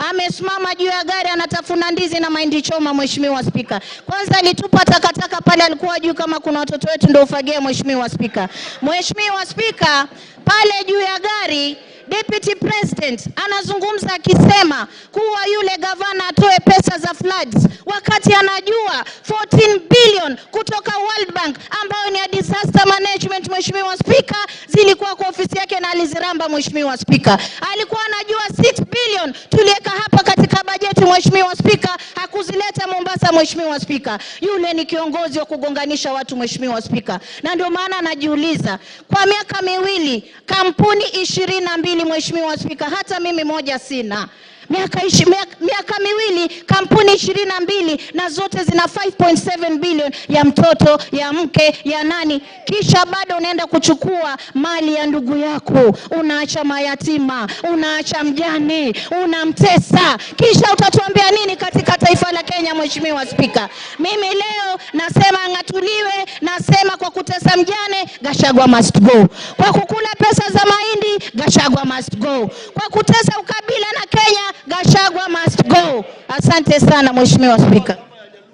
amesimama juu ya gari anatafuna ndizi na mahindi choma. Mheshimiwa Spika, kwanza alitupa takataka pale, alikuwa juu kama kuna watoto wetu ndio ufagia. Mheshimiwa Spika, Mheshimiwa Spika, pale juu ya gari Deputy President anazungumza akisema kuwa yule gavana atoe pesa za floods, wakati anajua 14 billion kutoka World Bank ambayo ni ya disaster management. Mheshimiwa Spika, zilikuwa kwa ofisi yake na aliziramba. Mheshimiwa Spika, alikuwa anajua 6 billion tuliweka hapa katika bajeti. Mheshimiwa Spika, hakuzileta Mombasa. Mheshimiwa Spika, yule ni kiongozi wa kugonganisha watu. Mheshimiwa Spika, na ndio maana anajiuliza kwa miaka miwili kampuni 22. Mheshimiwa Spika, hata mimi moja sina. Miaka miwili kampuni 22 na zote zina 5.7 billion ya mtoto, ya mke, ya nani, kisha bado unaenda kuchukua mali ya ndugu yako, unaacha mayatima, unaacha mjane, unamtesa, kisha utatuambia nini katika taifa la Kenya? Mheshimiwa Spika, mimi leo nasema angatuliwe, nasema kwa kutesa mjane Gachagua must go, kwa kukula pesa za mahindi Gachagua must go, kwa kutesa ukabila na Kenya Gachagua must go. Asante sana Mheshimiwa Spika.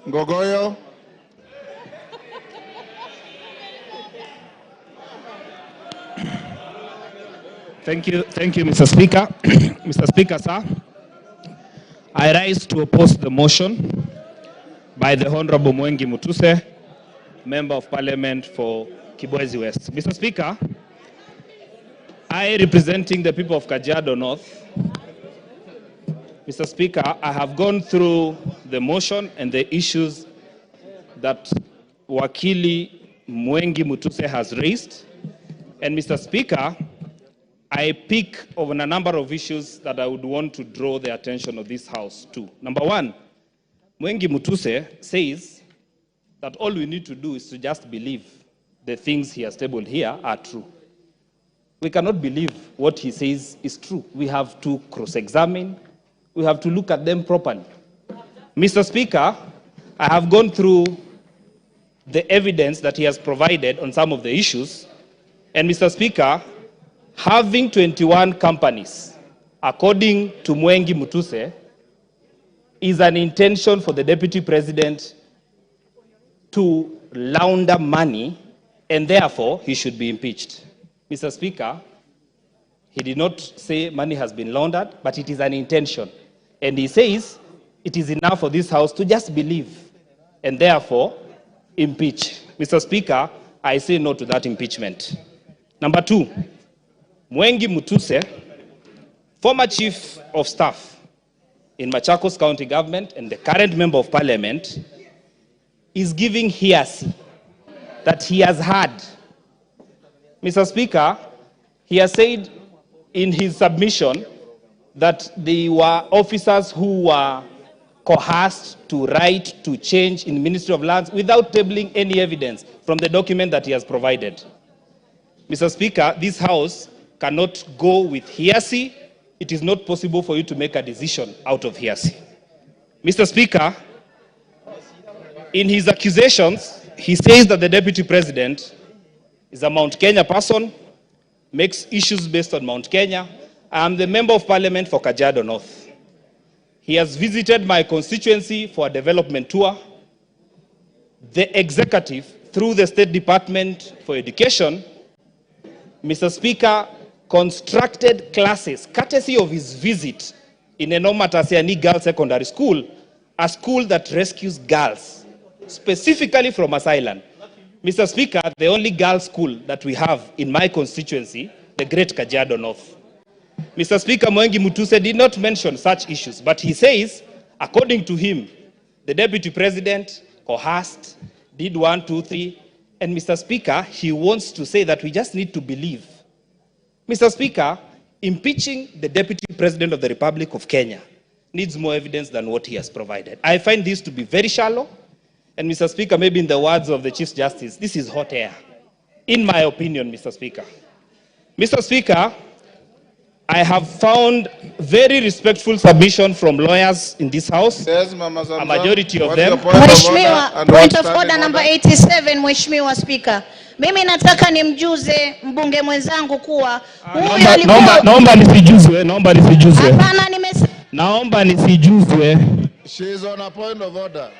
Ngogoyo. Thank you, Mr. Speaker. Mr. Speaker, sir, I rise to oppose the motion by the Honorable Mwengi Mutuse, Member of Parliament for Kibwezi West. Mr. Speaker, I, representing the people of Kajiado North, Mr. Speaker, I have gone through the motion and the issues that Wakili Mwengi Mutuse has raised. And Mr. Speaker, I pick on a number of issues that I would want to draw the attention of this House to. Number one, Mwengi Mutuse says that all we need to do is to just believe the things he has tabled here are true. We cannot believe what he says is true. We have to cross-examine. We have to look at them properly. Mr. Speaker, I have gone through the evidence that he has provided on some of the issues. And Mr. Speaker, having 21 companies, according to Mwengi Mutuse, is an intention for the Deputy President to launder money, and therefore he should be impeached. Mr. Speaker, he did not say money has been laundered, but it is an intention. And he says it is enough for this House to just believe and therefore impeach. Mr. Speaker, I say no to that impeachment. Number two, Mwengi Mutuse, former Chief of Staff in Machakos County Government and the current Member of Parliament, is giving hearsay that he has heard. Mr. Speaker, he has said in his submission that they were officers who were coerced to write to change in the Ministry of Lands without tabling any evidence from the document that he has provided. Mr. Speaker, this House cannot go with hearsay. It is not possible for you to make a decision out of hearsay. Mr. Speaker, in his accusations, he says that the Deputy President is a Mount Kenya person, makes issues based on Mount Kenya. I am the Member of Parliament for Kajiado North. He has visited my constituency for a development tour. The executive, through the State Department for Education, Mr. Speaker, constructed classes, courtesy of his visit in Enoma Tasiani Girls Secondary School, a school that rescues girls, specifically from asylum. Mr. Speaker, the only girls' school that we have in my constituency, the Great Kajiado North. Mr. Speaker, Mwengi Mutuse did not mention such issues, but he says, according to him, the Deputy President coerced, did 1, 2, 3, and Mr. Speaker, he wants to say that we just need to believe. Mr. Speaker, impeaching the Deputy President of the Republic of Kenya needs more evidence than what he has provided. I find this to be very shallow, and Mr. Speaker, maybe in the words of the Chief Justice, this is hot air, in my opinion, Mr. Speaker. Mr. Speaker, I have found very respectful submission from lawyers in this House, Yes, Mama Zamzam, a majority of what's them. your point of order and Point what's of order standing number order? 87, Mheshimiwa Spika. Mimi nataka nimjuze mbunge mwenzangu kuwa huyu alikuwa... Naomba nisijuzwe, naomba nisijuzwe. Hapana, nimesema... Naomba nisijuzwe. She is on a point of order.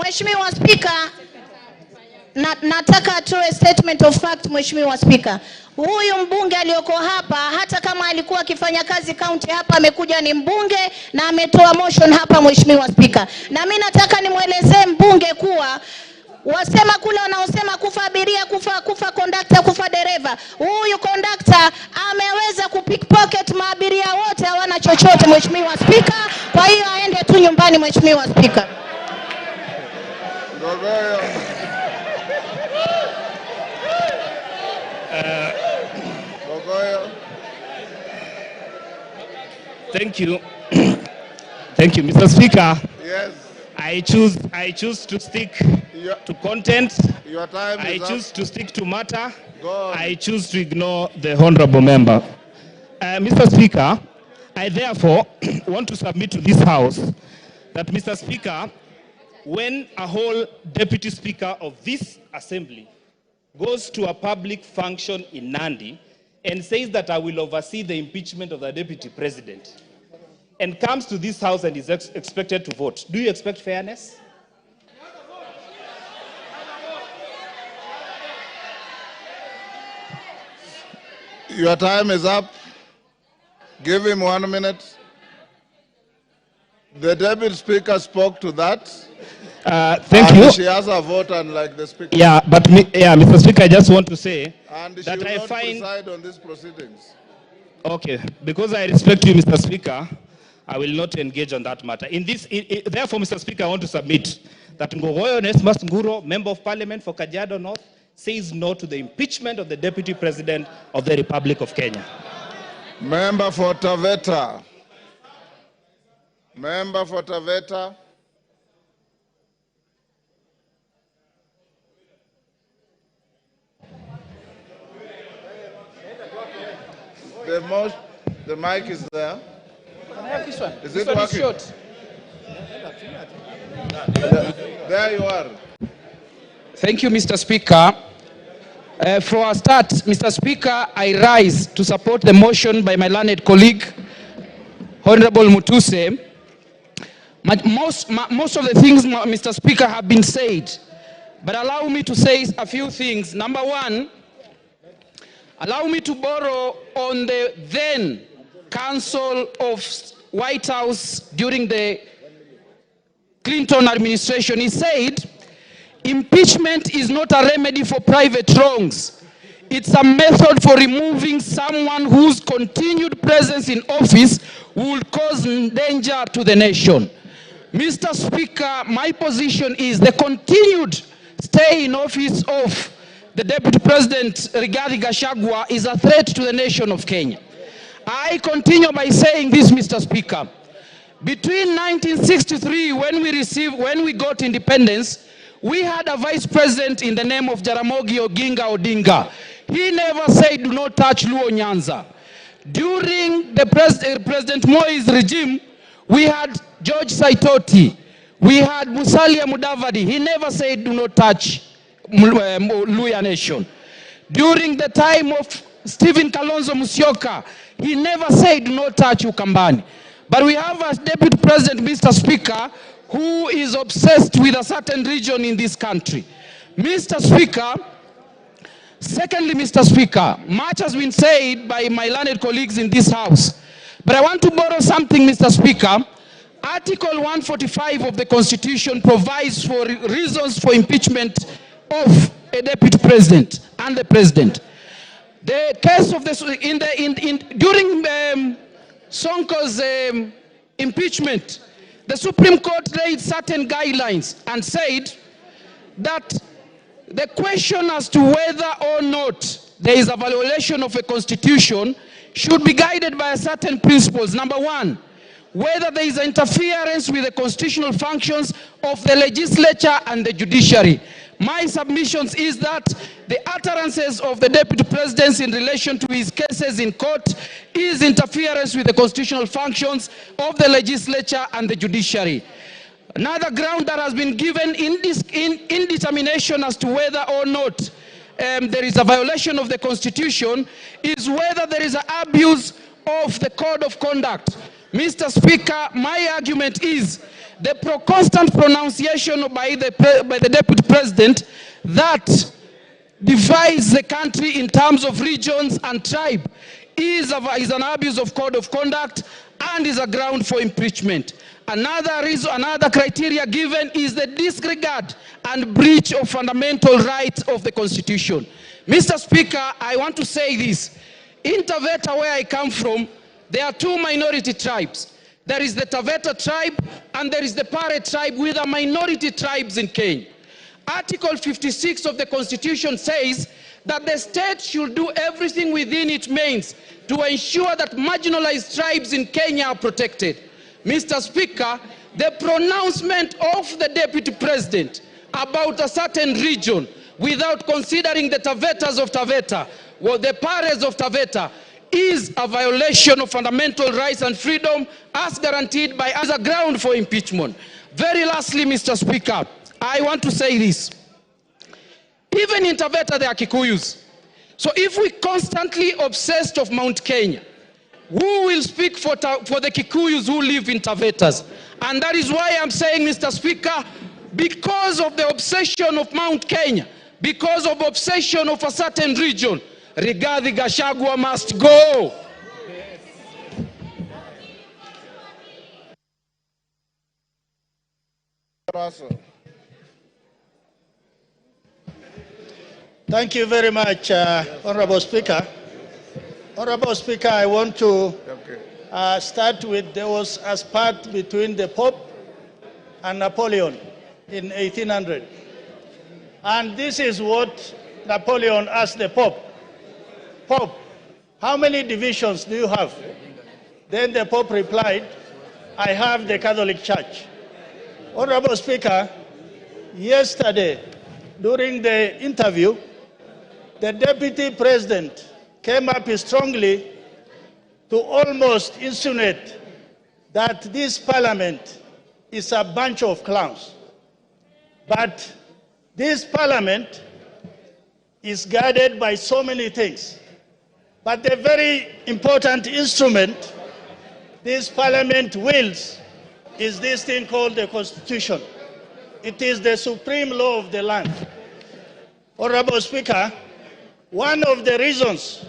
Mheshimiwa Spika, nataka atoe statement of fact, Mheshimiwa Spika. Huyu mbunge aliyoko hapa, hata kama alikuwa akifanya kazi county hapa, amekuja ni mbunge na ametoa motion hapa, Mheshimiwa Spika. Na mimi nataka nimwelezee mbunge kuwa wasema kule wanaosema kufa abiria, kufa conductor, kufa dereva. Huyu conductor ameweza kupickpocket maabiria wote, hawana chochote, Mheshimiwa Spika. Kwa hiyo aende tu nyumbani, Mheshimiwa Spika. Thank you. Thank you, Mr. Speaker. Yes. I choose to stick to content. Your time is I up. choose to stick to matter. Go on. I choose to ignore the honorable member. Mr. Speaker, I therefore want to submit to this House that, Mr. Speaker, when a whole deputy speaker of this assembly goes to a public function in Nandi and says that I will oversee the impeachment of the deputy president, and comes to this House and is expected to vote, do you expect fairness? Your time is up. Give him 1 minute. The deputy speaker spoke to that. Thank you. She has a vote, unlike the speaker. Yeah, but Mr. Speaker, I just want to say And she that will I not find... preside on these proceedings. Okay, because I respect you, Mr. Speaker, I will not engage on that matter. Therefore, Mr. Speaker, I want to submit that Ngogoyo Onesmus Nguro, Member of Parliament for Kajiado North, says no to the impeachment of the Deputy President of the Republic of Kenya. Member for Taveta. Member for Taveta. The mic is there. Can I have this one? Is This it one working? is short. There you are. Thank you, Mr. Speaker. For a start, Mr. Speaker, I rise to support the motion by my learned colleague, Honorable Mutuse. Most of the things, Mr. Speaker, have been said, but allow me to say a few things. Number one, allow me to borrow on the then Council of White House during the Clinton administration. He said, impeachment is not a remedy for private wrongs. It's a method for removing someone whose continued presence in office would cause danger to the nation. Mr. Speaker, my position is the continued stay in office of the Deputy President Rigathi Gachagua is a threat to the nation of Kenya. I continue by saying this, Mr. Speaker. Between 1963, when we got independence, we had a vice president in the name of Jaramogi Oginga Odinga. He never said, do not touch Luo Nyanza. During the President Moi's regime, we had George Saitoti, we had Musalia Mudavadi. He never said do not touch Luya Nation. During the time of Stephen Kalonzo Musyoka, he never said do not touch Ukambani. But we have a Deputy President, Mr. Speaker, who is obsessed with a certain region in this country. Mr. Speaker, secondly, Mr. Speaker, much has been said by my learned colleagues in this House. But I want to borrow something, Mr. Speaker. Article 145 of the Constitution provides for reasons for impeachment of a Deputy President and the President. The case of this, during Sonko's impeachment, the Supreme Court laid certain guidelines and said that the question as to whether or not there is a violation of a constitution should be guided by certain principles. Number one, whether there is interference with the constitutional functions of the legislature and the judiciary. My submissions is that the utterances of the Deputy President in relation to his cases in court is interference with the constitutional functions of the legislature and the judiciary. Another ground that has been given in determination as to whether or not there is a violation of the Constitution is whether there is an abuse of the code of conduct. Mr. Speaker, my argument is the constant pronunciation by the Deputy President that divides the country in terms of regions and tribe is an abuse of code of conduct and is a ground for impeachment. Another reason, another criteria given is the disregard and breach of fundamental rights of the Constitution. Mr. Speaker, I want to say this. In Taveta, where I come from, there are two minority tribes. There is the Taveta tribe and there is the Pare tribe, with the minority tribes in Kenya. Article 56 of the Constitution says that the state should do everything within its means to ensure that marginalized tribes in Kenya are protected. Mr. Speaker, the pronouncement of the Deputy President about a certain region without considering the Tavetas of Taveta or the Pares of Taveta is a violation of fundamental rights and freedom as guaranteed by as a ground for impeachment. Very lastly, Mr. Speaker, I want to say this. Even in Taveta, there are Kikuyus. So if we constantly obsessed of Mount Kenya, who will speak for the Kikuyus who live in Tavetas? And that is why I'm saying, Mr. Speaker, because of the obsession of Mount Kenya, because of obsession of a certain region, Rigathi Gachagua must go. Thank you very much, Honorable Speaker. Honorable Speaker, I want to start with, there was a spat between the Pope and Napoleon in 1800. And this is what Napoleon asked the Pope. Pope, how many divisions do you have? Then the Pope replied, I have the Catholic Church. Honorable Speaker, yesterday, during the interview, the Deputy President came up strongly to almost insinuate that this Parliament is a bunch of clowns. But this Parliament is guided by so many things. But the very important instrument this Parliament wields is this thing called the Constitution. It is the supreme law of the land. Honorable Speaker, one of the reasons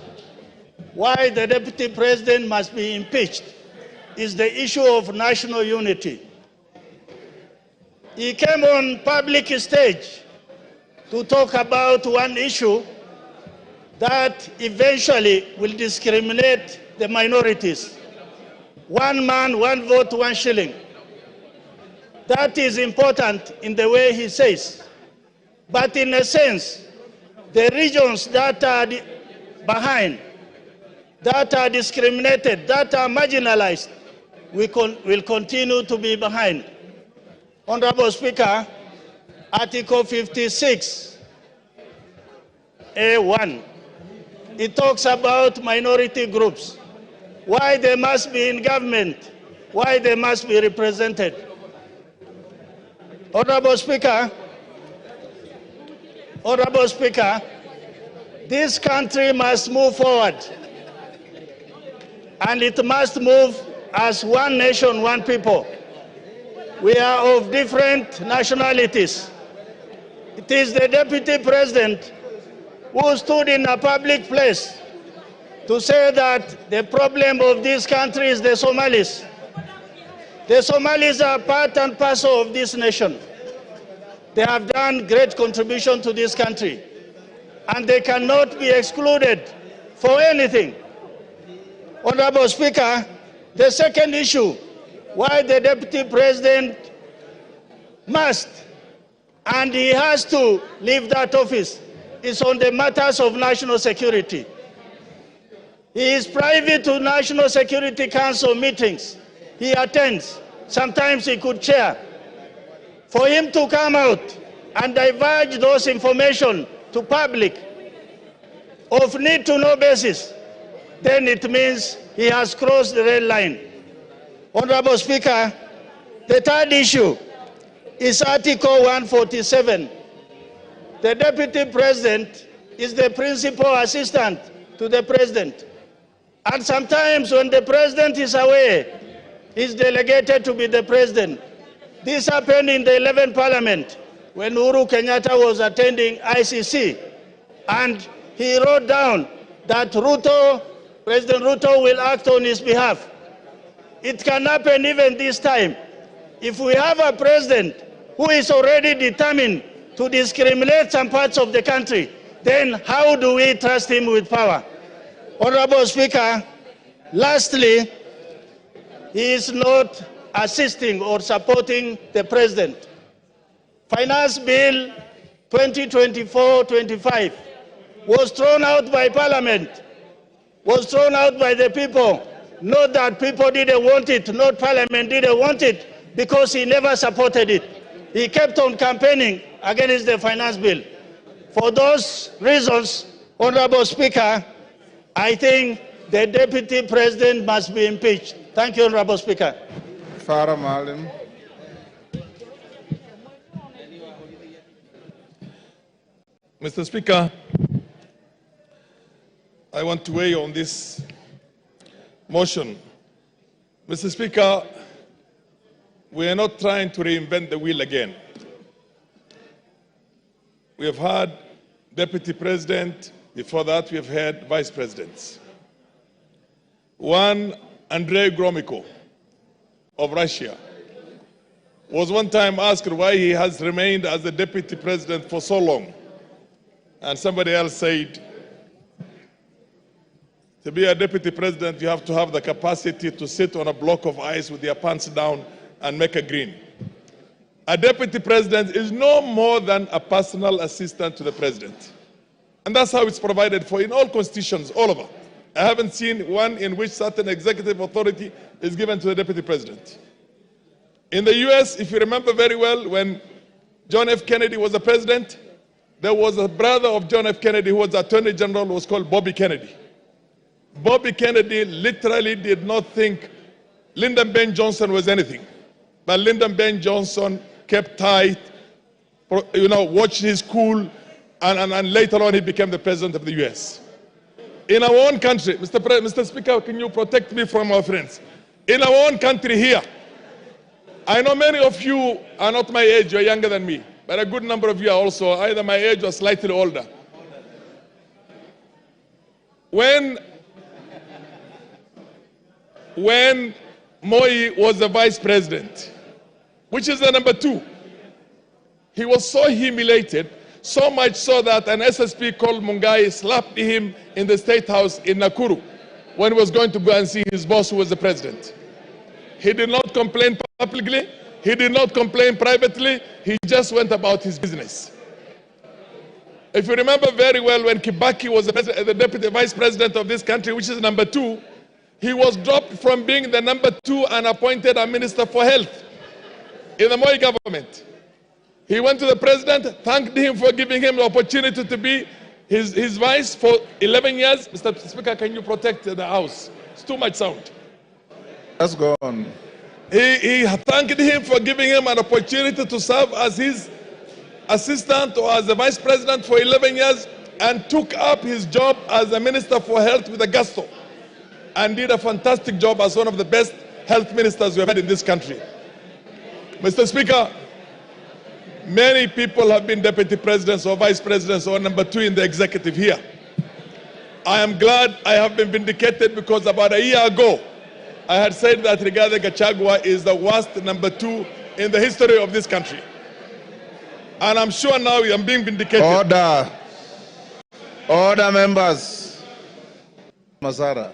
why the Deputy President must be impeached is the issue of national unity. He came on public stage to talk about one issue that eventually will discriminate the minorities. One man, one vote, one shilling. That is important in the way he says. But in a sense, the regions that are behind, that are discriminated, that are marginalized, will continue to be behind. Honorable Speaker, Article 56, A1, it talks about minority groups. why they must be in government, why they must be represented. Honorable Speaker, this country must move forward, and it must move as one nation, one people. We are of different nationalities. It is the Deputy President who stood in a public place to say that the problem of this country is the Somalis. The Somalis are part and parcel of this nation. They have done great contribution to this country, and they cannot be excluded for anything. Honorable Speaker, the second issue, why the Deputy President must and he has to leave that office, is on the matters of national security. He is privy to National Security Council meetings. He attends. Sometimes he could chair. For him to come out and divulge those information to public of need-to-know basis, then it means he has crossed the red line. Honorable Speaker, the third issue is Article 147. The Deputy President is the principal assistant to the President. And sometimes when the President is away, he's delegated to be the President. This happened in the 11th Parliament when Uhuru Kenyatta was attending ICC. And he wrote down that President Ruto will act on his behalf. It can happen even this time. If we have a president who is already determined to discriminate some parts of the country, then how do we trust him with power? Honorable Speaker, lastly, he is not assisting or supporting the president. Finance Bill 2024-25 was thrown out by Parliament, was thrown out by the people. Not that people didn't want it, not Parliament didn't want it, because he never supported it. He kept on campaigning against the finance bill. For those reasons, Honorable Speaker, I think the Deputy President must be impeached. Thank you, Honorable Speaker. Farah Maalim. Mr. Speaker, I want to weigh on this motion. Mr. Speaker, we are not trying to reinvent the wheel again. We have had Deputy President, before that we have had Vice Presidents. One, Andrei Gromyko of Russia, was one time asked why he has remained as the Deputy President for so long. And somebody else said, to be a Deputy President, you have to have the capacity to sit on a block of ice with your pants down and make a green. A Deputy President is no more than a personal assistant to the President. And that's how it's provided for in all constitutions, all over. I haven't seen one in which certain executive authority is given to the Deputy President. In the US, if you remember very well, when John F. Kennedy was the President, there was a brother of John F. Kennedy who was Attorney General, who was called Bobby Kennedy. Bobby Kennedy literally did not think Lyndon B. Johnson was anything. But Lyndon B. Johnson kept tight, watched his cool, and later on he became the President of the US. In our own country, Mr. Speaker, can you protect me from our friends? In our own country here, I know many of you are not my age, you're younger than me, but a good number of you are also either my age or slightly older. When Moi was the Vice President, which is the number 2, he was so humiliated, so much so that an SSP called Mungai slapped him in the State House in Nakuru when he was going to go and see his boss, who was the President. He did not complain publicly, he did not complain privately, he just went about his business. If you remember very well, when Kibaki was the Deputy Vice President of this country, which is number 2, he was dropped from being the number 2 and appointed a Minister for Health in the Moi government. He went to the President, thanked him for giving him the opportunity to be his vice for 11 years. Mr. Speaker, can you protect the House? It's too much sound. Let's go on. He thanked him for giving him an opportunity to serve as his assistant or as the vice president for 11 years and took up his job as the Minister for Health with a gusto and did a fantastic job as one of the best health ministers we have had in this country. Mr. Speaker, many people have been deputy presidents or vice presidents or number 2 in the executive here. I am glad I have been vindicated because about a year ago, I had said that Rigathi Gachagua is the worst number 2 in the history of this country. And I'm sure now I'm being vindicated. Order. Order, members. Masara,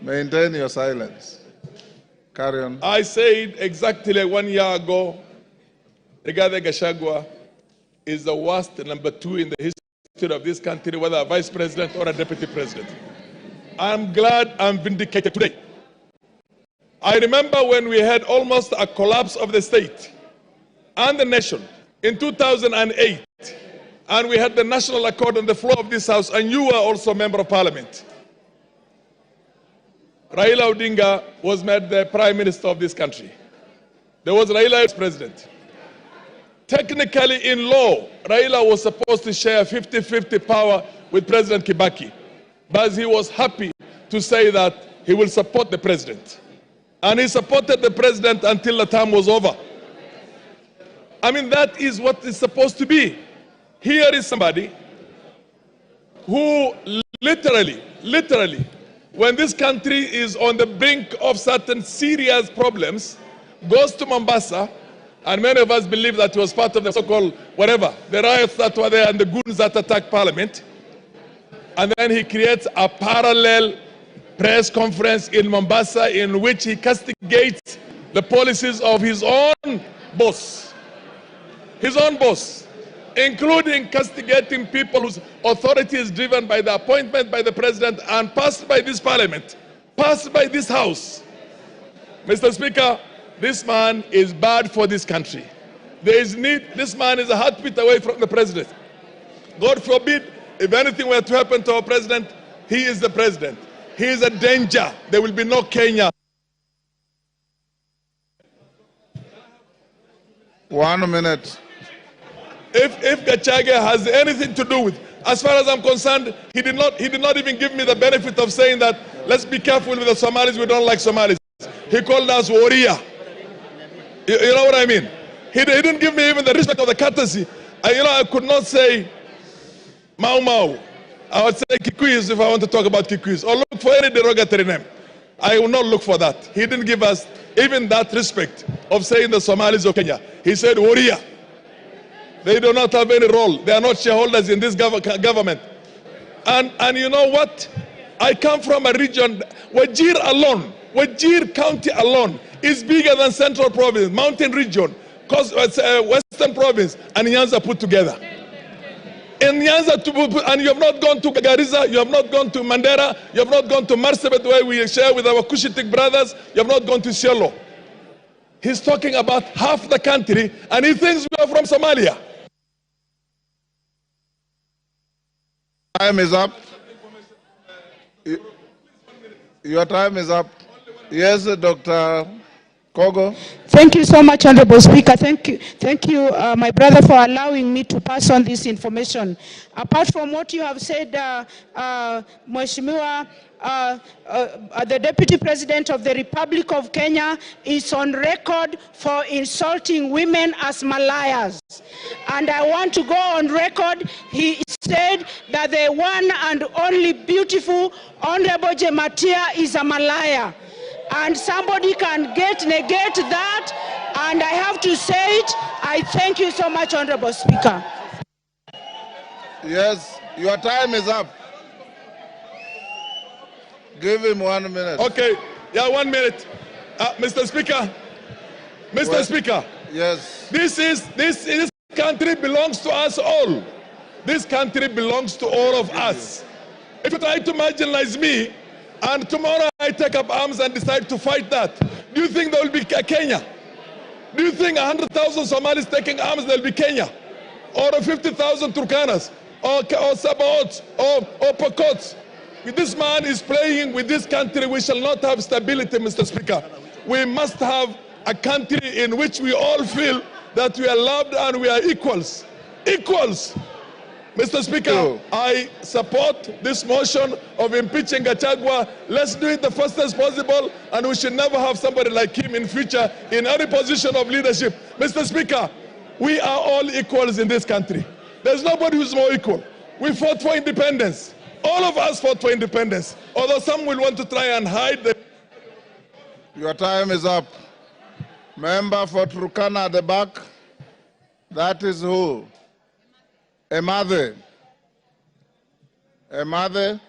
maintain your silence. Carry on. I said exactly 1 year ago, Rigathi Gachagua is the worst number 2 in the history of this country, whether a vice president or a deputy president. I'm glad I'm vindicated today. I remember when we had almost a collapse of the state and the nation in 2008, and we had the national accord on the floor of this house, and you were also a member of parliament. Raila Odinga was made the prime minister of this country. There was Raila as president. Technically, in law, Raila was supposed to share 50-50 power with President Kibaki, but he was happy to say that he will support the president. And he supported the president until the term was over. I mean, that is what it's supposed to be. Here is somebody who literally, when this country is on the brink of certain serious problems, goes to Mombasa, and many of us believe that he was part of the so-called whatever, the riots that were there and the goons that attacked Parliament. And then he creates a parallel press conference in Mombasa in which he castigates the policies of his own boss. His own boss, including castigating people whose authority is driven by the appointment by the president and passed by this parliament, passed by this house. Mr. Speaker, this man is bad for this country. There is need, this man is a heartbeat away from the president. God forbid, if anything were to happen to our president, he is the president. He is a danger. There will be no Kenya. 1 minute. If Gachagua has anything to do with, as far as I'm concerned, he did not even give me the benefit of saying that, let's be careful with the Somalis, we don't like Somalis. He called us warrior. You know what I mean? He didn't give me even the respect of the courtesy. I could not say Mau Mau. I would say Kikuyus if I want to talk about Kikuyus, or look for any derogatory name. I will not look for that. He didn't give us even that respect of saying the Somalis of Kenya. He said warrior. They do not have any role. They are not shareholders in this government. And you know what? I come from a region, Wajir alone, Wajir County alone is bigger than Central Province, Mountain Region, Western Province, and Nyanza put together. In Nyanza, and you have not gone to Garissa, you have not gone to Mandera, you have not gone to Marsabit, where we share with our Cushitic brothers, you have not gone to Shiloh. He's talking about half the country, and he thinks we are from Somalia. Time is up. Your time is up. Yes, Dr. Kogo. Thank you so much, Honorable Speaker. Thank you, my brother, for allowing me to pass on this information. Apart from what you have said, Mheshimiwa, the Deputy President of the Republic of Kenya is on record for insulting women as Malayas. And I want to go on record. He said that the one and only beautiful Honorable Jematia is a Malaya. And somebody can negate that, and I have to say it. I thank you so much, Honorable Speaker. Yes, your time is up. Give him 1 minute. Okay, yeah, 1 minute. Mr. Speaker, Speaker. Yes. This country belongs to us all. This country belongs to all of us. If you try to marginalize me, and tomorrow I take up arms and decide to fight that, do you think there will be Kenya? Do you think 100,000 Somalis taking arms, there will be Kenya? Or 50,000 Turkanas? Or Sabaots? Or Pokots? this man is playing with this country, we shall not have stability, Mr. Speaker. We must have a country in which we all feel that we are loved and we are equals. Equals. Mr. Speaker, I support this motion of impeaching Gachagua. Let's do it the fastest possible, and we should never have somebody like him in future in any position of leadership. Mr. Speaker, we are all equals in this country. There's nobody who's more equal. We fought for independence. All of us fought for independence, although some will want to try and hide the... Your time is up. Member for Turkana at the back. That is who? Emathe. Emathe.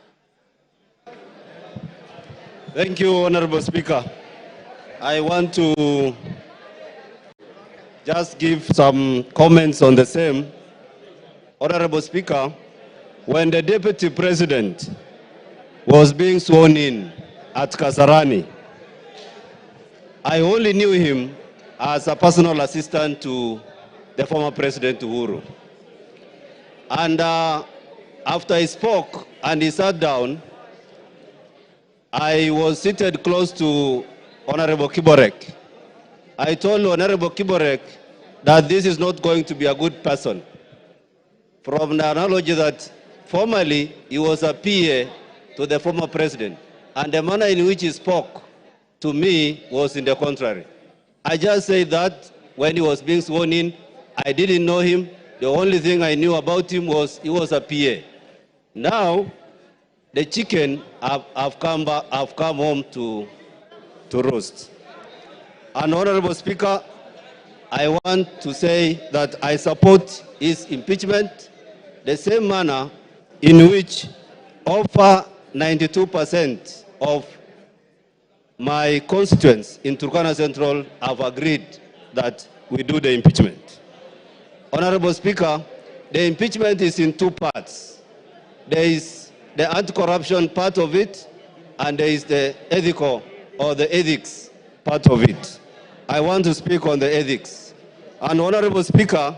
Thank you, Honorable Speaker. I want to just give some comments on the same. Honorable Speaker, when the Deputy President was being sworn in at Kasarani, I only knew him as a personal assistant to the former President Uhuru. And after he spoke and he sat down, I was seated close to Honorable Kiborek. I told Honorable Kiborek that this is not going to be a good person. From the analogy that formerly he was a PA to the former president, and the manner in which he spoke to me was in the contrary. I just said that when he was being sworn in, I didn't know him. The only thing I knew about him was he was a PA. Now, the chicken have come home to roast. And Honorable Speaker, I want to say that I support his impeachment the same manner in which over 92% of my constituents in Turkana Central have agreed that we do the impeachment. Honorable Speaker, the impeachment is in two parts. There is the anti-corruption part of it, and there is the ethical or the ethics part of it. I want to speak on the ethics. And Honorable Speaker,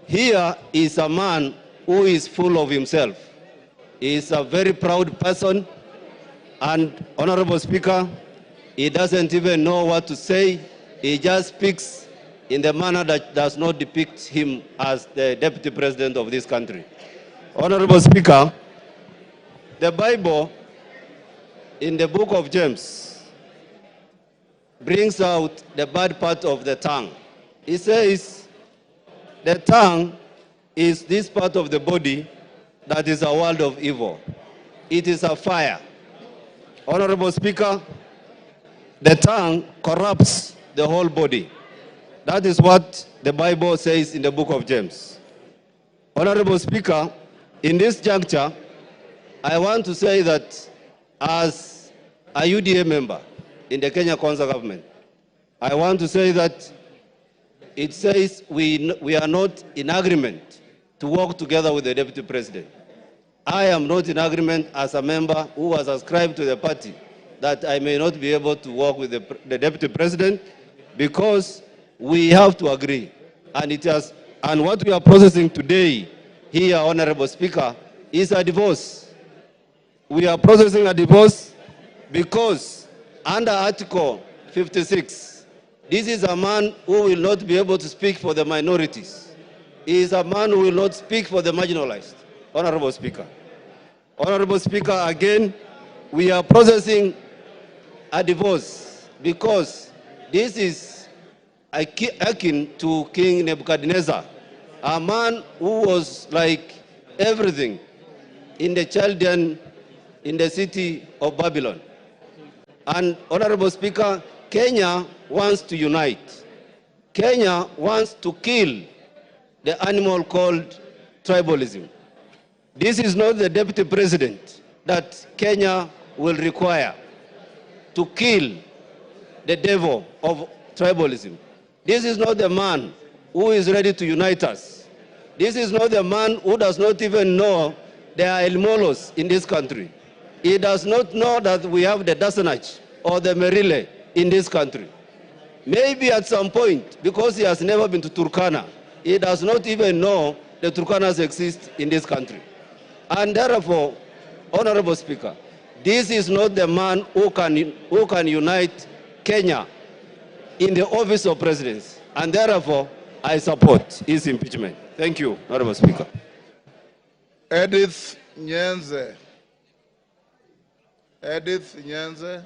here is a man who is full of himself. He is a very proud person, and Honorable Speaker, he doesn't even know what to say. He just speaks in the manner that does not depict him as the Deputy President of this country. Honorable Speaker, the Bible in the book of James brings out the bad part of the tongue. It says the tongue is this part of the body that is a world of evil. It is a fire. Honorable Speaker, the tongue corrupts the whole body. That is what the Bible says in the book of James. Honorable Speaker, in this juncture, I want to say that as a UDA member in the Kenya Kwanza government, I want to say that it says we are not in agreement to work together with the Deputy President. I am not in agreement as a member who was ascribed to the party that I may not be able to work with the Deputy President because we have to agree. And what we are processing today here, Honorable Speaker, is a divorce. We are processing a divorce because under Article 56, this is a man who will not be able to speak for the minorities. He is a man who will not speak for the marginalized. Honorable Speaker. Honorable Speaker, again, we are processing a divorce because this is akin to King Nebuchadnezzar, a man who was like everything in the Chaldean, in the city of Babylon. And Honorable Speaker, Kenya wants to unite. Kenya wants to kill the animal called tribalism. This is not the Deputy President that Kenya will require to kill the devil of tribalism. This is not the man who is ready to unite us. This is not the man who does not even know there are Elmolos in this country. He does not know that we have the Dasanach or the Merile in this country. Maybe at some point, because he has never been to Turkana, he does not even know the Turkanas exist in this country. And therefore, Honorable Speaker, This is not the man who can unite Kenya in the office of presidency. And therefore, I support his impeachment. Thank you, Honorable Speaker. Edith Nyenze. Edith Nyenze.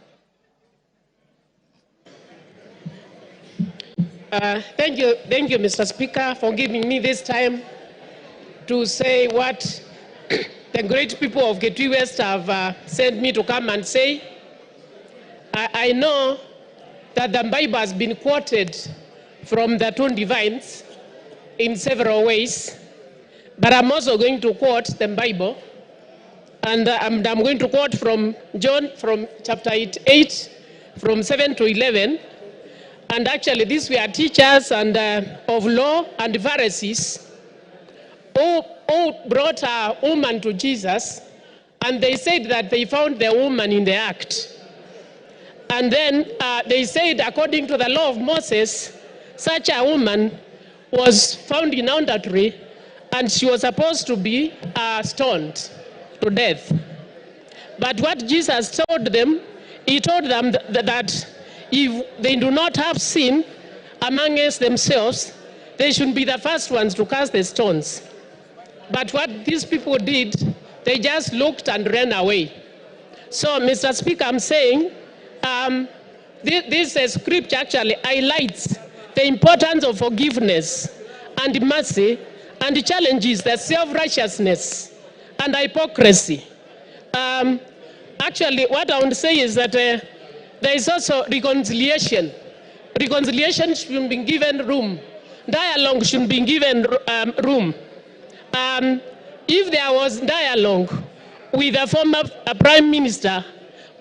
Thank you, Mr. Speaker, for giving me this time to say what the great people of Gachagua West have sent me to come and say. I know that the Bible has been quoted from the two divines in several ways, but I'm also going to quote the Bible, and I'm going to quote from John, from chapter 8, from 7 to 11. And actually, these were teachers and of law and Pharisees who brought a woman to Jesus, and they said that they found the woman in the act. And then they said, according to the law of Moses, such a woman was found in adultery, and she was supposed to be stoned to death. But what Jesus told them, he told them that if they do not have sin amongst themselves, they should be the first ones to cast the stones. But what these people did, they just looked and ran away. So, Mr. Speaker, I'm saying this scripture actually highlights the importance of forgiveness and mercy, and challenges the self-righteousness and hypocrisy. Actually, what I want to say is that there is also reconciliation. Reconciliation should be given room. Dialogue should be given room. If there was dialogue with a former prime minister,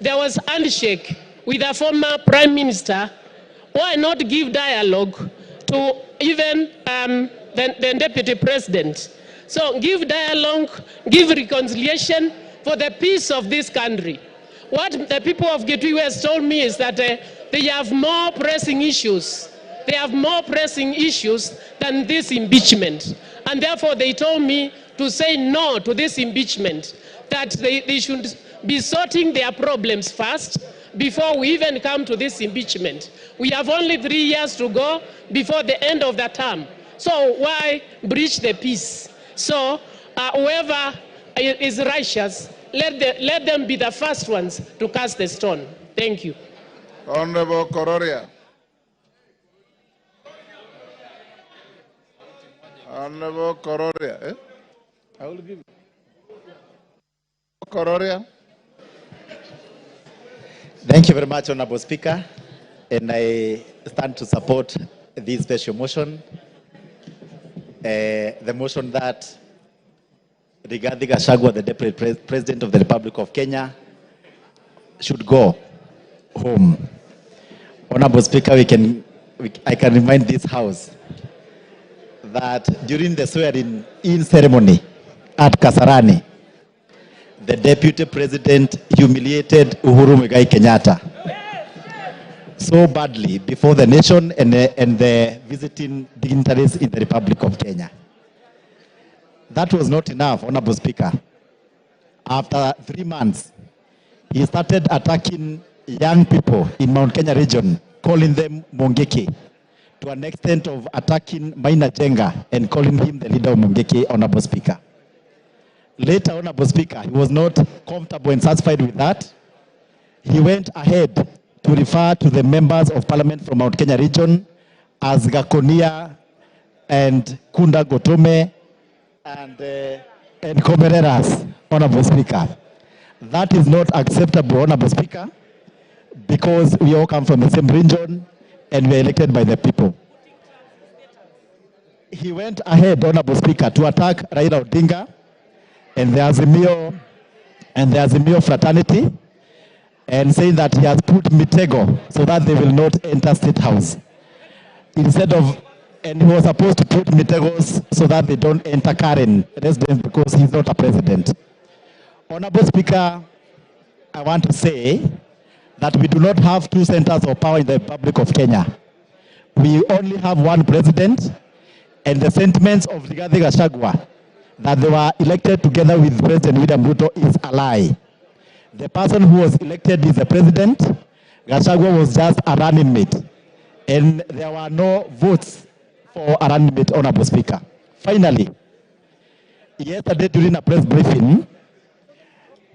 there was handshake with a former prime minister, why not give dialogue to even the deputy president? So give dialogue, give reconciliation for the peace of this country. What the people of Gachagua West told me is that they have more pressing issues. They have more pressing issues than this impeachment. And therefore they told me to say no to this impeachment, that they should be sorting their problems first before we even come to this impeachment. We have only 3 years to go before the end of the term. So why breach the peace? So whoever is righteous, let them be the first ones to cast the stone. Thank you. Honorable Kororia. Honorable Kororia. Eh? I will give you. Kororia. Thank you very much, Honorable Speaker. And I stand to support this special motion. The motion that Rigathi Gachagua, the Deputy President of the Republic of Kenya, should go home. Honorable Speaker, I can remind this House that during the swearing-in ceremony at Kasarani, the Deputy President humiliated Uhuru Muigai Kenyatta so badly before the nation and the visiting dignitaries in the Republic of Kenya. That was not enough, Honorable Speaker. After 3 months, he started attacking young people in Mount Kenya region, calling them Mongeki, to an extent of attacking Maina Jenga and calling him the leader of Mongeki, Honorable Speaker. Later, Honorable Speaker, he was not comfortable and satisfied with that. He went ahead to refer to the members of parliament from Mount Kenya region as Gakonia and Kunda Gotome and Komereras, Honorable Speaker. That is not acceptable, Honorable Speaker, because we all come from the same region and we are elected by the people. He went ahead, Honorable Speaker, to attack Raila Odinga and the Azimio fraternity, and saying that he has put Mitego so that they will not enter State House. And he was supposed to put Mitegos so that they don't enter Karen residence because he's not a president. Honorable Speaker, I want to say that we do not have two centers of power in the Republic of Kenya. We only have one president, and the sentiments of Rigathi Gachagua that they were elected together with President William Ruto is a lie. The person who was elected is the president. Gachagua was just a running mate. And there were no votes for a running mate, Honorable Speaker. Finally, yesterday during a press briefing,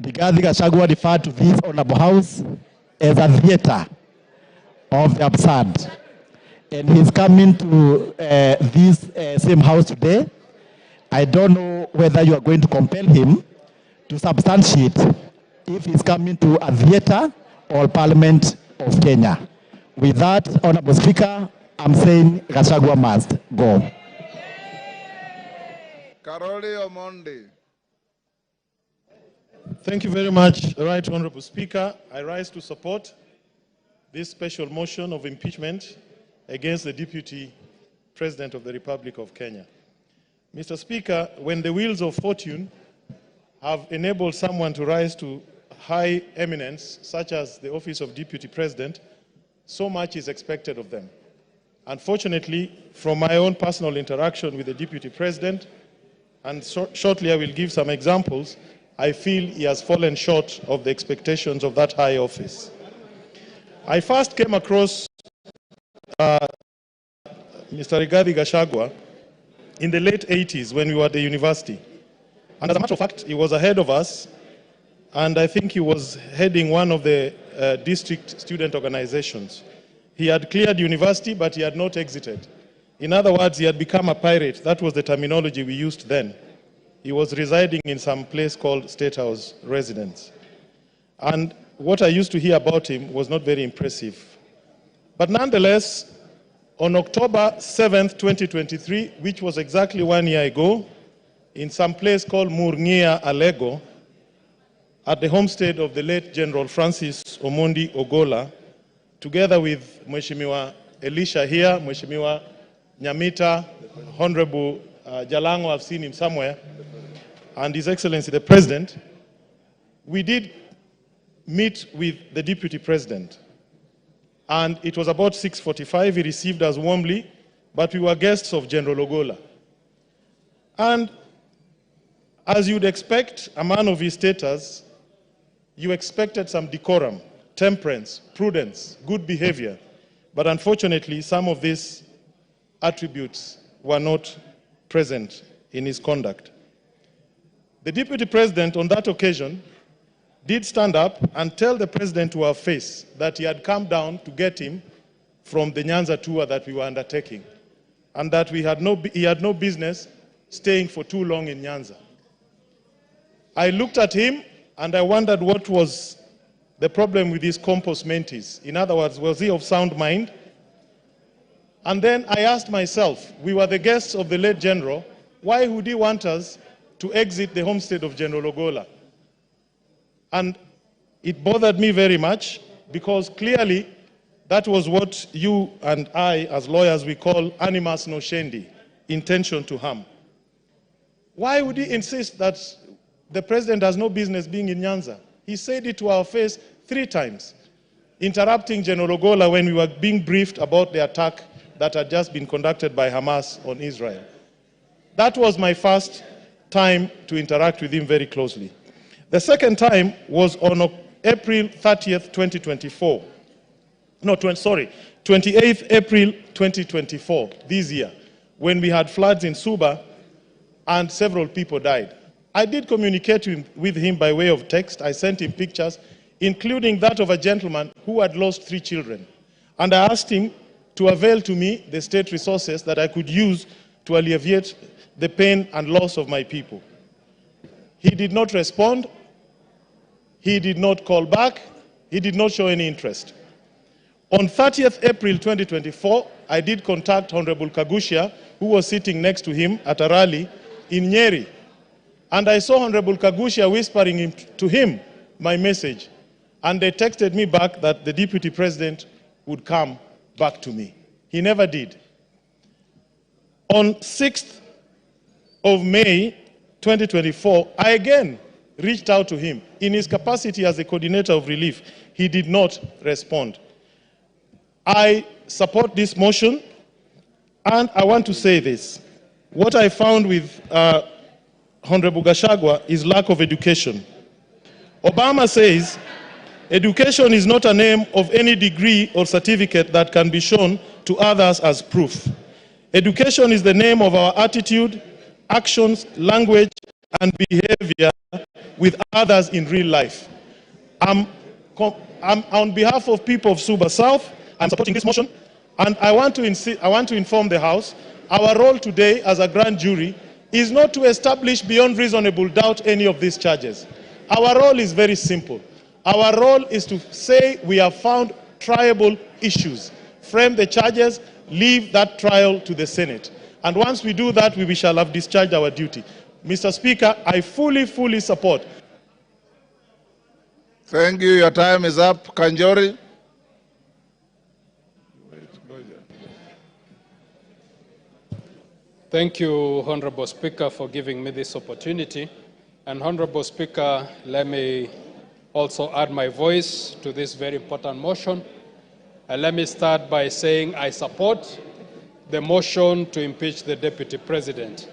Rigathi Gachagua referred to this Honorable House as a theater of the absurd. And he's coming to this same house today. I don't know whether you are going to compel him to substantiate if he's coming to a theater or Parliament of Kenya. With that, Honorable Speaker, I'm saying Gachagua must go. Karoli Omondi. Thank you very much, Right Honorable Speaker. I rise to support this special motion of impeachment against the Deputy President of the Republic of Kenya. Mr. Speaker, when the wheels of fortune have enabled someone to rise to high eminence, such as the office of Deputy President, so much is expected of them. Unfortunately, from my own personal interaction with the Deputy President, and shortly I will give some examples, I feel he has fallen short of the expectations of that high office. I first came across Mr. Rigathi Gachagua in the late 80s when we were at the university. And as a matter of fact, he was ahead of us, and I think he was heading one of the district student organizations. He had cleared university, but he had not exited. In other words, he had become a pirate. That was the terminology we used then. He was residing in some place called State House Residence. And what I used to hear about him was not very impressive. But nonetheless, on October 7th, 2023, which was exactly 1 year ago, in some place called Murngia, Alego, at the homestead of the late General Francis Omondi Ogola, together with Mheshimiwa Elisha here, Mheshimiwa Nyamita, Honorable Jalango, I've seen him somewhere, and His Excellency the President, we did meet with the Deputy President. And it was about 6:45. He received us warmly, but we were guests of General Ogola. And as you'd expect, a man of his status, you expected some decorum, temperance, prudence, good behavior. But unfortunately, some of these attributes were not present in his conduct. The Deputy President on that occasion did stand up and tell the President to our face that he had come down to get him from the Nyanza tour that we were undertaking, and that he had no business staying for too long in Nyanza. I looked at him and I wondered what was the problem with his compos mentis. In other words, was he of sound mind? And then I asked myself, we were the guests of the late General, why would he want us to exit the homestead of General Ogola? And it bothered me very much, because clearly that was what you and I, as lawyers, we call animus nocendi, intention to harm. Why would he insist that the President has no business being in Nyanza? He said it to our face 3 times, interrupting General Ogola when we were being briefed about the attack that had just been conducted by Hamas on Israel. That was my first time to interact with him very closely. The second time was on April 30th, 2024. No, 28th April 2024, this year, when we had floods in Suba and several people died. I did communicate with him by way of text. I sent him pictures, including that of a gentleman who had lost 3 children. And I asked him to avail to me the state resources that I could use to alleviate the pain and loss of my people. He did not respond. He did not call back. He did not show any interest. On 30th April 2024, I did contact Honorable Kagushia, who was sitting next to him at a rally in Nyeri. And I saw Honorable Kagushia whispering to him my message. And they texted me back that the Deputy President would come back to me. He never did. On 6th of May 2024, I again reached out to him in his capacity as the coordinator of relief. He did not respond. I support this motion, and I want to say this. What I found with Honorable Gachagua is lack of education. Obama says, education is not a name of any degree or certificate that can be shown to others as proof. Education is the name of our attitude, actions, language, and behavior with others in real life. I'm on behalf of people of Suba South, I'm supporting this motion, and I want to inform the House, our role today as a grand jury is not to establish beyond reasonable doubt any of these charges. Our role is very simple. Our role is to say we have found triable issues, frame the charges, leave that trial to the Senate. And once we do that, we shall have discharged our duty. Mr. Speaker, I fully support. Thank you. Your time is up. Kanjori. Thank you, Honorable Speaker, for giving me this opportunity. And Honorable Speaker, let me also add my voice to this very important motion. And let me start by saying I support the motion to impeach the Deputy President.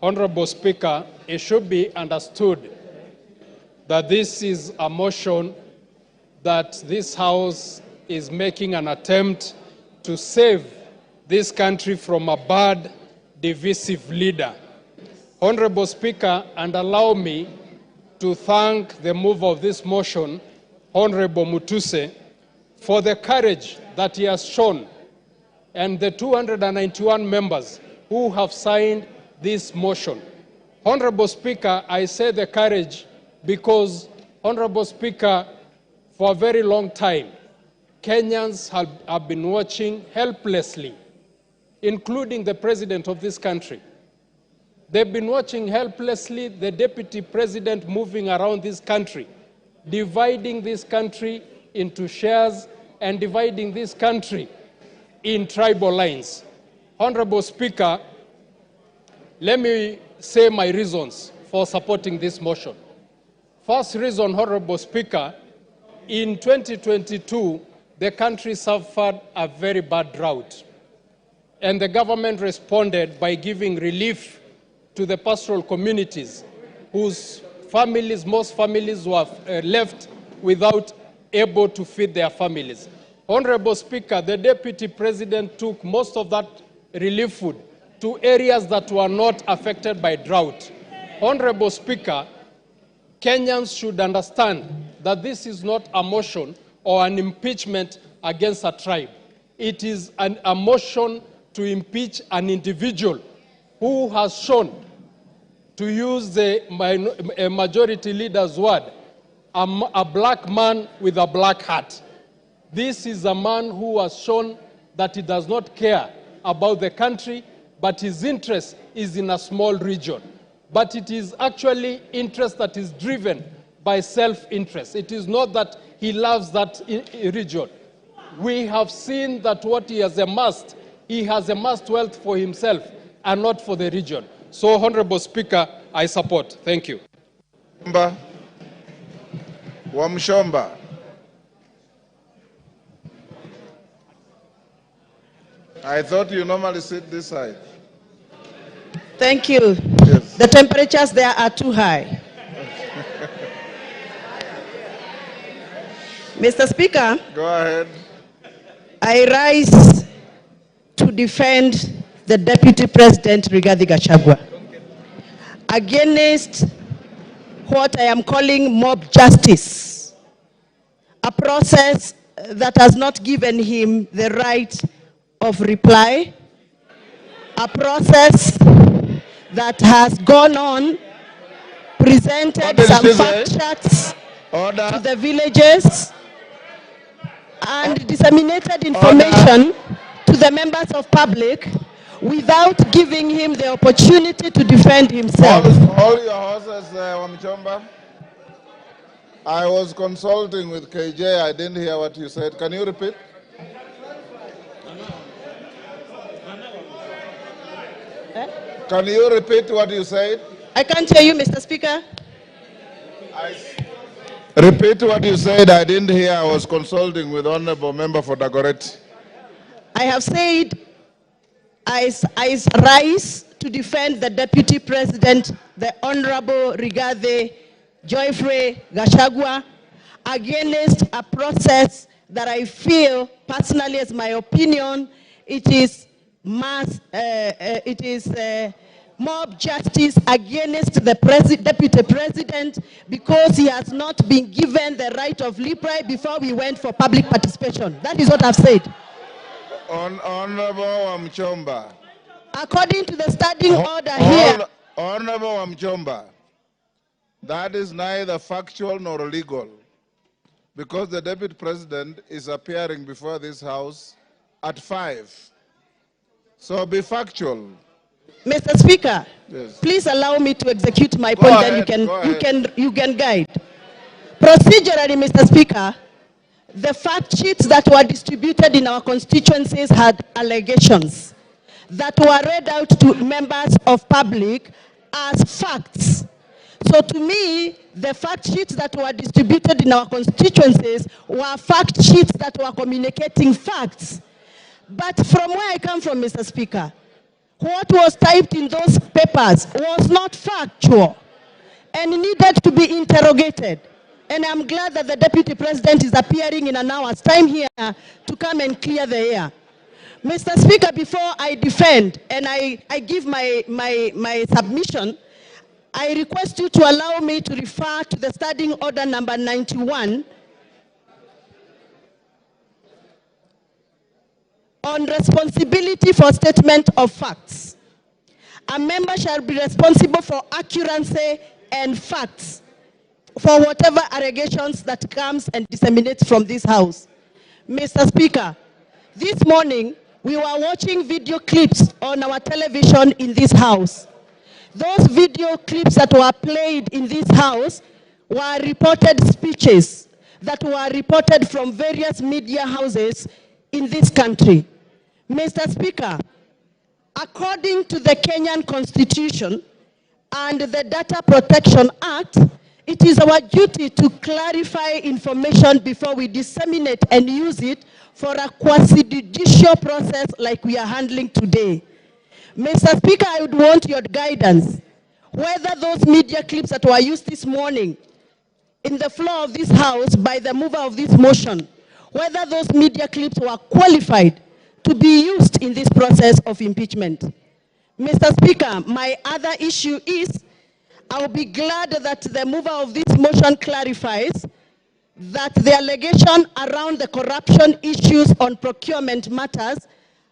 Honorable Speaker, it should be understood that this is a motion that this House is making an attempt to save this country from a bad, divisive leader. Honorable Speaker, and allow me to thank the mover of this motion, Honorable Mutuse, for the courage that he has shown and the 291 members who have signed this motion. Honorable Speaker, I say the courage because, Honorable Speaker, for a very long time, Kenyans have been watching helplessly, including the President of this country. They've been watching helplessly the Deputy President moving around this country, dividing this country into shares and dividing this country in tribal lines. Honorable Speaker, let me say my reasons for supporting this motion. First reason, Honorable Speaker, in 2022, the country suffered a very bad drought. And the government responded by giving relief to the pastoral communities whose families, most families were left without able to feed their families. Honorable Speaker, the Deputy President took most of that relief food to areas that were not affected by drought. Honorable Speaker, Kenyans should understand that this is not a motion or an impeachment against a tribe. It is a motion to impeach an individual who has shown, to use the majority leader's word, a black man with a black hat. This is a man who has shown that he does not care about the country, but his interest is in a small region. But it is actually interest that is driven by self-interest. It is not that he loves that region. We have seen that what he has amassed wealth for himself and not for the region. So, Honorable Speaker, I support. Thank you. Wamshomba. I thought you normally sit this side. Thank you. Yes. The temperatures there are too high. Mr. Speaker. Go ahead. I rise to defend the Deputy President, Rigathi Gachagua, against what I am calling mob justice, a process that has not given him the right of reply, a process that has gone on, presented some fact charts to the villages, and disseminated information to the members of public without giving him the opportunity to defend himself. Hold your horses, Wamchomba. I was consulting with KJ. I didn't hear what you said. Can you repeat? Can you repeat what you said? I can't hear you, Mr. Speaker. Repeat what you said. I didn't hear. I was consulting with Honorable Member for Dagoretti. I have said I rise to defend the Deputy President, the Honorable Rigathi Joyfrey Gachagua against a process that I feel personally, as my opinion, it is mob justice against the deputy president, because he has not been given the right of reply before we went for public participation. That is what I've said. Honorable Wamchomba. According to the standing order here. Honorable Wamchomba, that is neither factual nor legal, because the deputy president is appearing before this house at 5. So be factual. Mr. Speaker, yes. Please allow me to execute my point, and you can guide. Procedurally, Mr. Speaker, the fact sheets that were distributed in our constituencies had allegations that were read out to members of public as facts. So to me, the fact sheets that were distributed in our constituencies were fact sheets that were communicating facts. But from where I come from, Mr. Speaker, what was typed in those papers was not factual and needed to be interrogated. And I'm glad that the Deputy President is appearing in an hour's time here to come and clear the air. Mr. Speaker, before I defend and I give my submission, I request you to allow me to refer to the standing order number 91 on responsibility for statement of facts. A member shall be responsible for accuracy and facts for whatever allegations that comes and disseminates from this house. Mr. Speaker, this morning we were watching video clips on our television in this house. Those video clips that were played in this house were reported speeches that were reported from various media houses in this country. Mr. Speaker, according to the Kenyan Constitution and the Data Protection Act, it is our duty to clarify information before we disseminate and use it for a quasi-judicial process like we are handling today. Mr. Speaker, I would want your guidance whether those media clips that were used this morning in the floor of this house by the mover of this motion, whether those media clips were qualified to be used in this process of impeachment. Mr. Speaker, my other issue is, I will be glad that the mover of this motion clarifies that the allegation around the corruption issues on procurement matters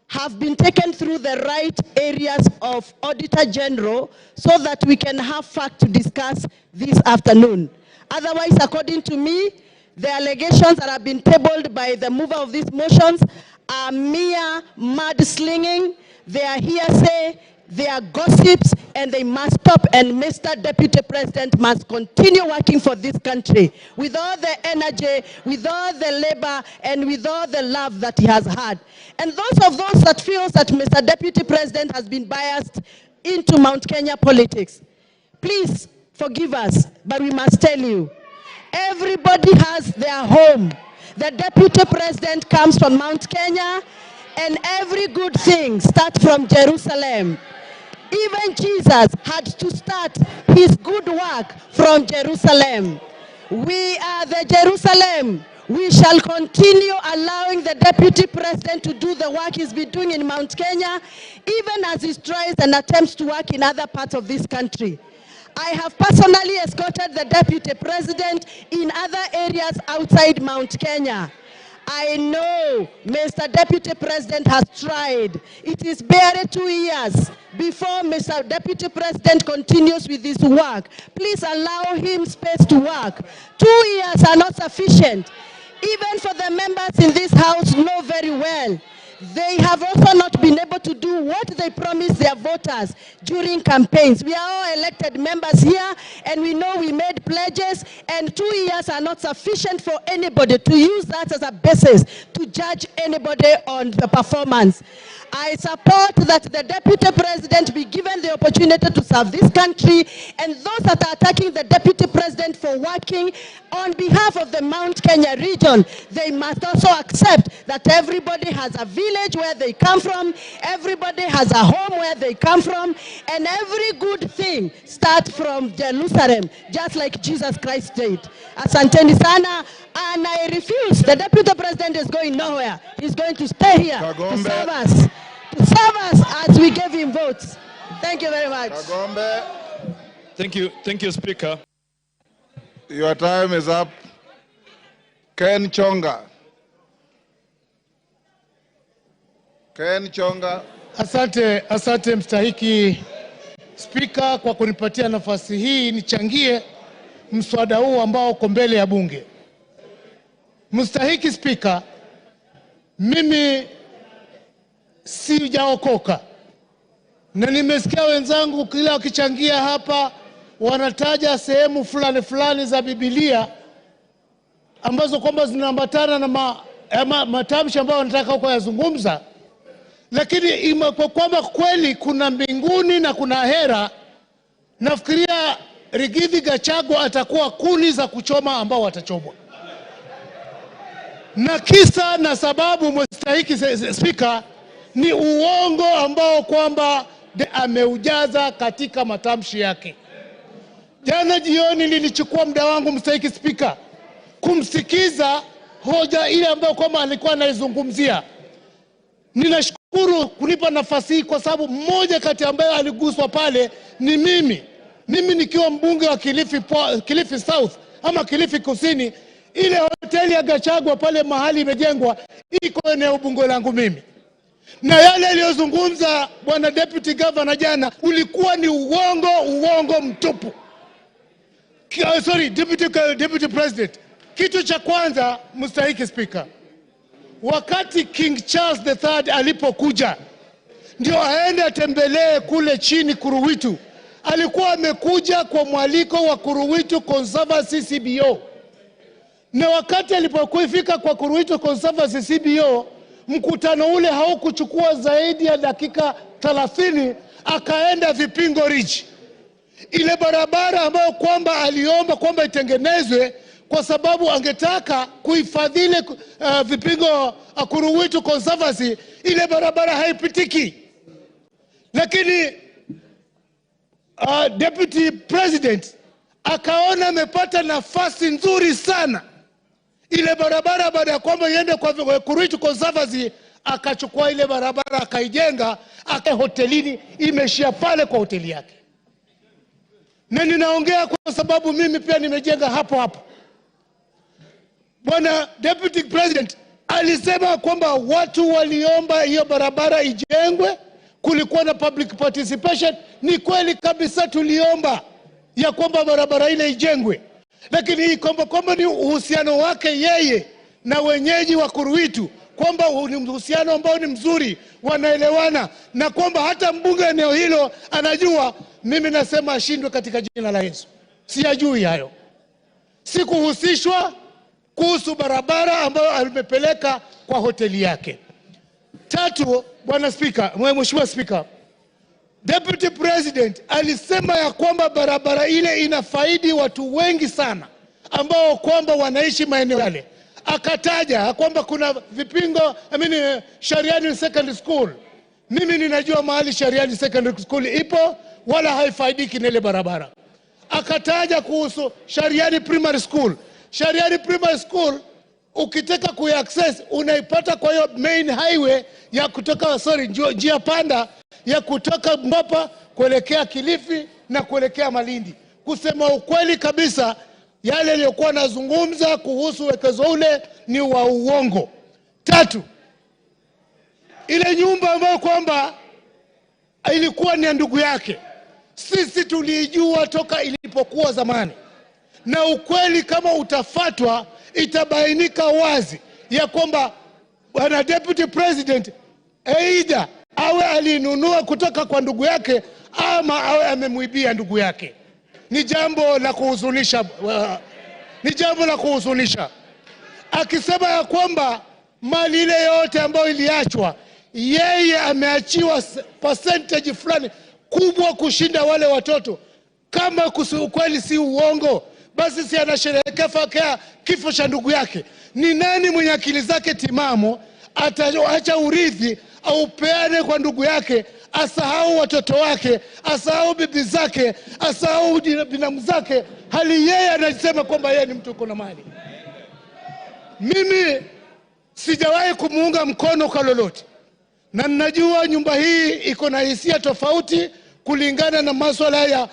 have been taken through the right areas of Auditor General so that we can have fact to discuss this afternoon. Otherwise, according to me, the allegations that have been tabled by the mover of these motions are mere mudslinging, they are hearsay, they are gossips, and they must stop. And Mr. Deputy President must continue working for this country with all the energy, with all the labor, and with all the love that he has had. And those that feel that Mr. Deputy President has been biased into Mount Kenya politics, please forgive us, but we must tell you, everybody has their home. The Deputy President comes from Mount Kenya, and every good thing starts from Jerusalem. Even Jesus had to start his good work from Jerusalem. We are the Jerusalem. We shall continue allowing the Deputy President to do the work he's been doing in Mount Kenya, even as he tries and attempts to work in other parts of this country. I have personally escorted the Deputy President in other areas outside Mount Kenya. I know Mr. Deputy President has tried. It is barely 2 years before Mr. Deputy President continues with his work. Please allow him space to work. 2 years are not sufficient. Even for the members in this house know very well, they have also not been able to do what they promised their voters during campaigns. We are all elected members here, and we know we made pledges, and 2 years are not sufficient for anybody to use that as a basis to judge anybody on the performance. I support that the Deputy President be given the opportunity to serve this country, and those that are attacking the Deputy President for working on behalf of the Mount Kenya region, they must also accept that everybody has a village where they come from, everybody has a home where they come from, and every good thing starts from Jerusalem, just like Jesus Christ did. Asanteni sana, and I refuse. The Deputy President is going nowhere. He's going to stay here to serve us as we gave him votes. Thank you very much. Thank you, Speaker. Your time is up. Ken Chonga. Asante mstahiki Spika kwa kunipatia nafasi hii nichangie mswada huu ambao uko mbele ya bunge. Mstahiki Spika, mimi sijaokoka na nimesikia wenzangu kila wakichangia hapa wanataja sehemu fulani za Biblia ambazo kwamba zinaambatana na matamshi ambayo wanataka huko yazungumza, lakini kwa kwamba kweli kuna mbinguni na kuna hera, nafikiria Rigathi Gachagua atakuwa kuni za kuchoma ambao watachomwa. Na kisa na sababu mstahiki Spika ni uongo ambao kwamba ameujaza katika matamshi yake. Jana jioni nilichukua muda wangu mstahiki Spika kumsikiza hoja ile ambayo kwamba alikuwa anaizungumzia. Ninashukuru kunipa nafasi hii kwa sababu mmoja kati ambaye aliguswa pale ni mimi. Mimi nikiwa mbunge wa Kilifi South ama Kilifi Kusini, ile hoteli ya Gachagua pale mahali imejengwa iko eneo bunge langu mimi. Na yale aliyozungumza bwana Deputy Governor jana ulikuwa ni uongo mtupu. Sorry, Deputy President. Kitu cha kwanza mstahiki Spika, wakati King Charles III alipokuja ndio aende atembelee kule chini Kuruwitu, alikuwa amekuja kwa mwaliko wa Kuruwitu Conservancy CBO. Na wakati alipofika kwa Kuruwitu Conservancy CBO, mkutano ule haukuchukua zaidi ya dakika 30, akaenda Vipingo Ridge. Ile barabara ambayo kwamba aliomba kwamba itengenezwe kwa sababu angetaka kuhifadhili Vipingo Kuruwitu Conservancy, ile barabara haipitiki. Lakini Deputy President akaona amepata nafasi nzuri sana. Ile barabara baada ya kwamba iende kwa Kuruwitu Conservancy, akachukua ile barabara akaijenga, hotelini imeshia pale kwa hoteli yake. Na ninaongea kwa sababu mimi pia nimejenga hapo. Bwana Deputy President alisema kwamba watu waliomba hiyo barabara ijengwe, kulikuwa na public participation. Ni kweli kabisa tuliomba ya kwamba barabara ile ijengwe, lakini hii kwamba ni uhusiano wake yeye na wenyeji wa Kuruwitu, kwamba ni uhusiano ambao ni mzuri, wanaelewana, na kwamba hata mbunge eneo hilo anajua. Mimi nasema ashindwe katika jina la Yesu. Siyajui hayo. Sikuhusishwa kuhusu barabara ambayo alimepeleka kwa hoteli yake. Tatu, bwana Spika, Mheshimiwa Spika, Deputy President alisema ya kwamba barabara ile inafaidi watu wengi sana ambao kwamba wanaishi maeneo yale. Akataja kwamba kuna Vipingo, Shariani Secondary School. Mimi ninajua mahali Shariani Secondary School ipo, wala haifaidiki na ile barabara. Akataja kuhusu Shariani Primary School. Shariani Primary School ukitaka kuaccess unaipata kwa hiyo main highway ya kutoka njia panda ya kutoka Mbapa kuelekea Kilifi na kuelekea Malindi. Kusema ukweli kabisa, yale aliyokuwa nazungumza kuhusu wekezo ule ni wa uongo. Tatu, ile nyumba ambayo kwamba ilikuwa ni ndugu yake, sisi tulijua toka ilipokuwa zamani. Na ukweli kama utafatwa, itabainika wazi ya kwamba bwana Deputy President aidha awe alinunua kutoka kwa ndugu yake ama awe amemuibia ndugu yake. Ni jambo la kuhuzunisha. Akisema ya kwamba mali ile yote ambayo iliachwa, yeye ameachiwa percentage fulani kubwa kushinda wale watoto. Kama ukweli si uongo, basi si anasherehekea kifo cha ndugu yake. Ni nani mwenye akili zake timamo ataacha urithi au peane kwa ndugu yake, asahau watoto wake, asahau bibi zake, asahau binamu zake, hali yeye anasema kwamba yeye ni mtu uko na mali? Mimi sijawahi kumuunga mkono kwa lolote, na ninajua nyumba hii iko na hisia tofauti kulingana na masuala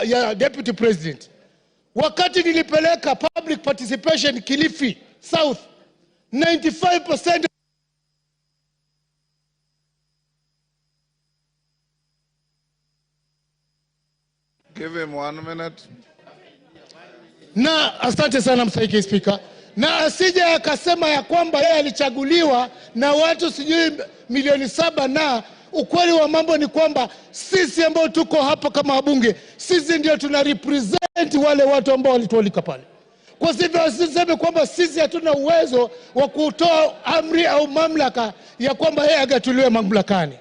ya deputy president. Wakati nilipeleka public participation Kilifi South, 95% Give him 1 minute. Na asante sana Mstahiki Speaker. Na asije akasema ya kwamba yeye alichaguliwa na watu sijui milioni 7, na ukweli wa mambo ni kwamba sisi ambao tuko hapa kama wabunge, sisi ndio tuna represent wale watu ambao walitualika pale. Kwa hivyo asiseme kwamba sisi hatuna uwezo wa kutoa amri au mamlaka ya kwamba yeye agatuliwe mamlakani.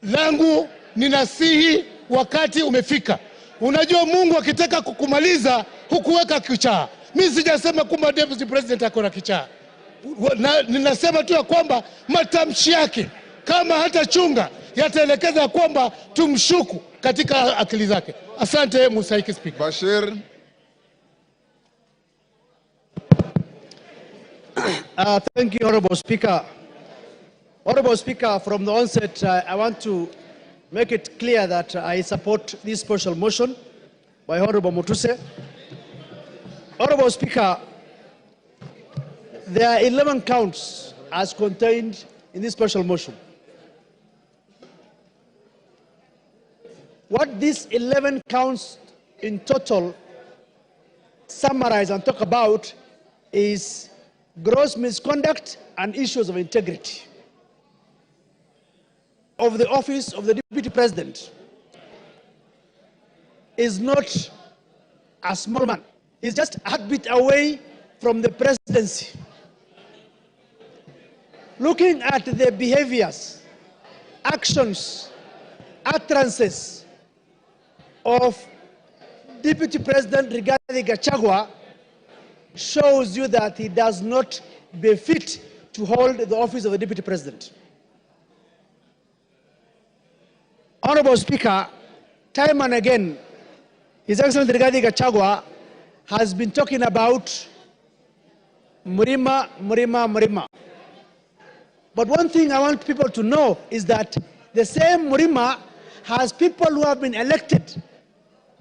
Langu ninasihi, wakati umefika. Unajua Mungu akitaka kukumaliza hukuweka kichaa. Mimi sijasema kwamba deputy president akona kichaa. Ninasema tu ya kwamba matamshi yake kama hata chunga yataelekeza kwamba tumshuku katika akili zake. Asante Mstahiki Speaker. Bashir. Thank you, Honorable Speaker. Honorable Speaker, from the onset, I want to make it clear that I support this special motion by Honorable Mutuse. Honorable Speaker, there are 11 counts as contained in this special motion. What these 11 counts in total summarize and talk about is gross misconduct and issues of integrity of the office of the Deputy President. Is not a small man. He's just a heartbeat away from the presidency. Looking at the behaviors, actions, utterances of Deputy President Rigathi Gachagua shows you that he does not befit to hold the office of the Deputy President. Honorable Speaker, time and again, His Excellency Rigathi Gachagua has been talking about Murima, Murima, Murima. But one thing I want people to know is that the same Murima has people who have been elected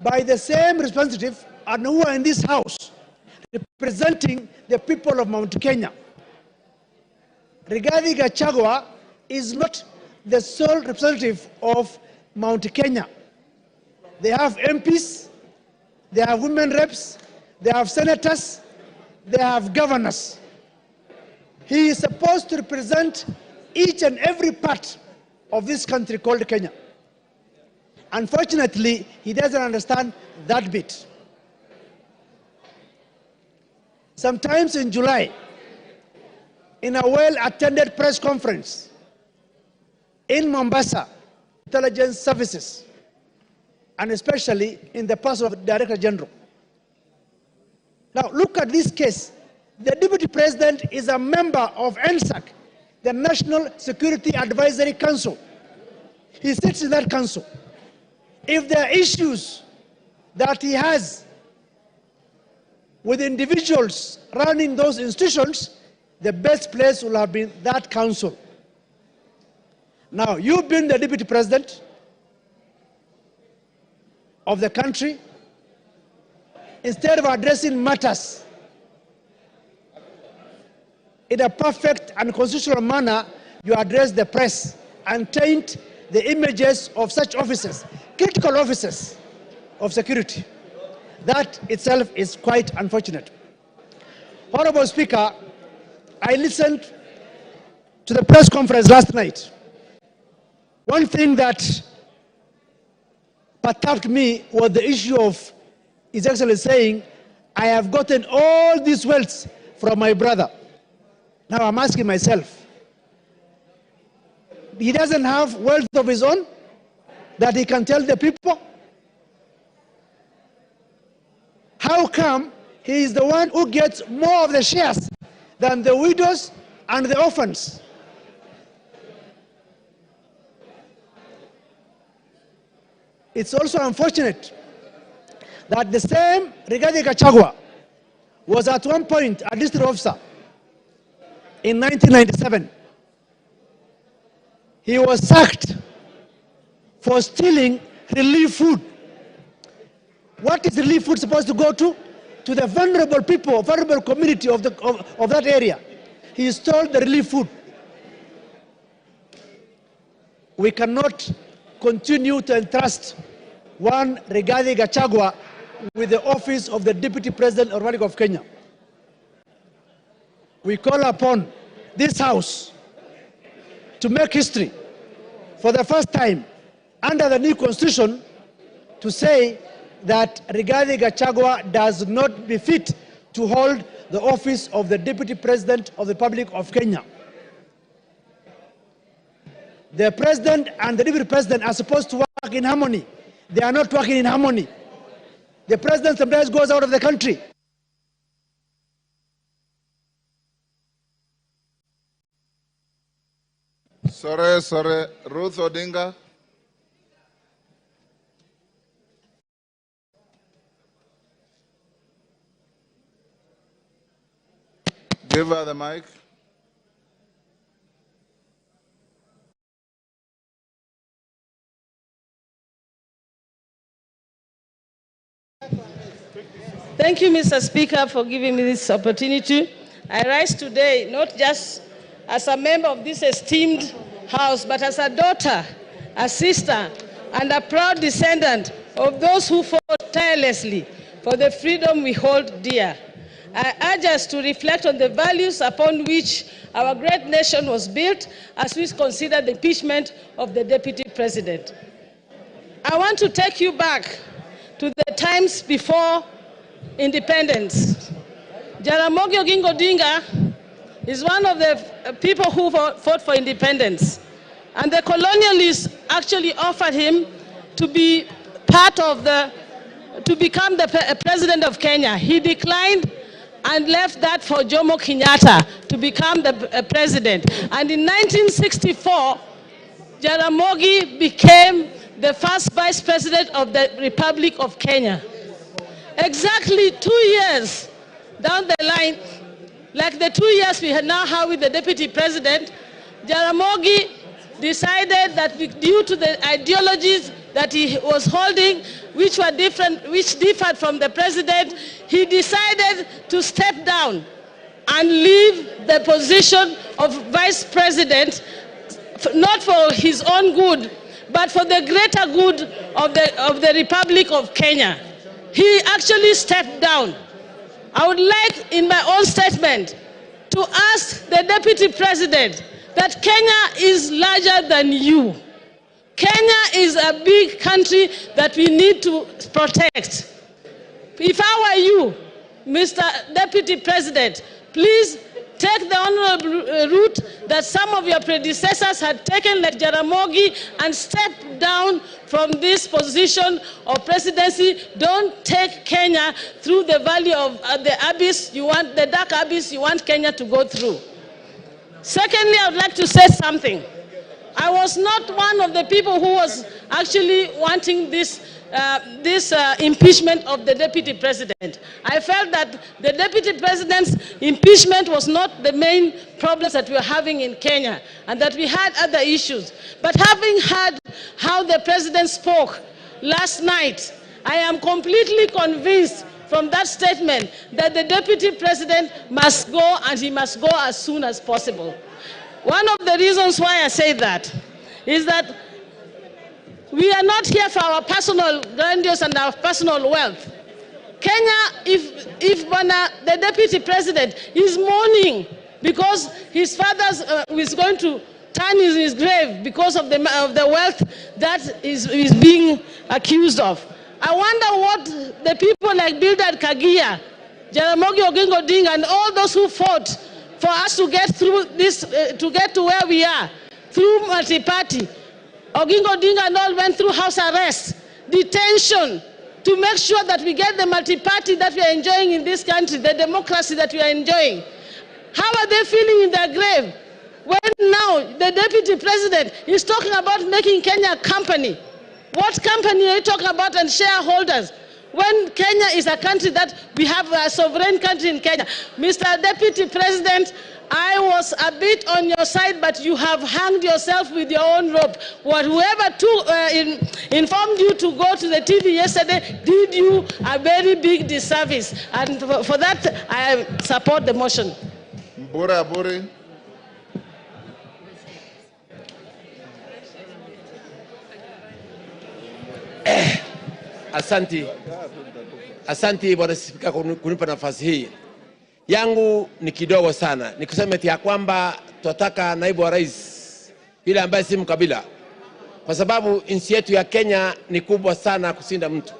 by the same representative and who are in this house representing the people of Mount Kenya. Rigathi Gachagua is not the sole representative of Mount Kenya. They have MPs, they have women reps, they have senators, they have governors. He is supposed to represent each and every part of this country called Kenya. Unfortunately, he doesn't understand that bit. Sometimes in July, in a well-attended press conference in Mombasa, intelligence services, and especially in the person of the Director General. Now, look at this case. The Deputy President is a member of NSAC, the National Security Advisory Council. He sits in that council. If there are issues that he has with individuals running those institutions, the best place will have been that council. Now, you've been the Deputy President of the country. Instead of addressing matters in a perfect and constitutional manner, you address the press and taint the images of such officers, critical officers of security. That itself is quite unfortunate. Honorable Speaker, I listened to the press conference last night. One thing that perturbed me was the issue of His Excellency saying, I have gotten all these wealth from my brother. Now I'm asking myself, he doesn't have wealth of his own that he can tell the people? how come he is the one who gets more of the shares than the widows and the orphans? It's also unfortunate that the same Rigathi Gachagua was at one point a district officer in 1997. He was sacked for stealing relief food. What is relief food supposed to go to? To the vulnerable people, vulnerable community of that area. He stole the relief food. We cannot continue to entrust one Rigathi Gachagua with the office of the Deputy President of the Republic of Kenya. We call upon this House to make history for the first time under the new Constitution to say that Rigathi Gachagua does not befit to hold the office of the Deputy President of the Republic of Kenya. The President and the Deputy President are supposed to work in harmony. They are not working in harmony. The President sometimes goes out of the country. Sorry. Ruth Odinga. Give her the mic. Thank you, Mr. Speaker, for giving me this opportunity. I rise today not just as a member of this esteemed House, but as a daughter, a sister, and a proud descendant of those who fought tirelessly for the freedom we hold dear. I urge us to reflect on the values upon which our great nation was built as we consider the impeachment of the Deputy President. I want to take you back to the times before independence. Jaramogi Oginga Odinga is one of the people who fought for independence. And the colonialists actually offered him to be to become the president of Kenya. He declined and left that for Jomo Kenyatta to become the president. And in 1964, Jaramogi became the first vice president of the Republic of Kenya. Exactly 2 years down the line, like the 2 years we now have with the deputy president, Jaramogi decided that due to the ideologies that he was holding, which differed from the president, he decided to step down and leave the position of vice president, not for his own good, but for the greater good of the Republic of Kenya. He actually stepped down. I would like, in my own statement, to ask the Deputy President that Kenya is larger than you. Kenya is a big country that we need to protect. If I were you, Mr. Deputy President, please take the honorable route that some of your predecessors had taken, like Jaramogi, and step down from this position of presidency. Don't take Kenya through the valley of the abyss the dark abyss you want Kenya to go through. Secondly, I would like to say something. I was not one of the people who was actually wanting this impeachment of the deputy president. I felt that the deputy president's impeachment was not the main problems that we were having in Kenya, and that we had other issues. But having heard how the president spoke last night, I am completely convinced from that statement that the deputy president must go, and he must go as soon as possible. One of the reasons why I say that is that we are not here for our personal grandiose and our personal wealth. Kenya, if the deputy president is mourning because his father is going to turn in his grave because of the wealth that is being accused of. I wonder what the people like Bildad Kagia, Jaramogi Oginga Odinga, and all those who fought for us to get through this, to get to where we are, through multi-party. Oginga Odinga and all went through house arrest, detention, to make sure that we get the multi-party that we are enjoying in this country, the democracy that we are enjoying. How are they feeling in their grave when now the deputy president is talking about making Kenya a company? What company are you talking about, and shareholders? When Kenya is a country that we have a sovereign country in Kenya. Mr. Deputy President, I was a bit on your side, but you have hanged yourself with your own rope. Whoever informed you to go to the TV yesterday did you a very big disservice. And for that, I support the motion. Mbura Aburi. Asanti Bwana Spika kunipa nafasi hii. Yangu ni kidogo sana. Nikuseme ya kwamba tunataka naibu wa rais yule ambaye si mkabila. Kwa sababu nchi yetu ya Kenya ni kubwa sana kusinda mtu.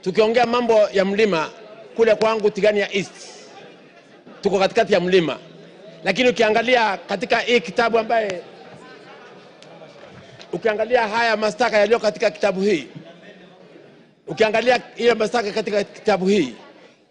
Tukiongea mambo ya mlima kule kwangu Tigania East, tuko katikati ya mlima. Lakini ukiangalia katika hii kitabu ambaye ukiangalia haya mashtaka yaliyo katika kitabu hii, ukiangalia ile mashtaka katika kitabu hii,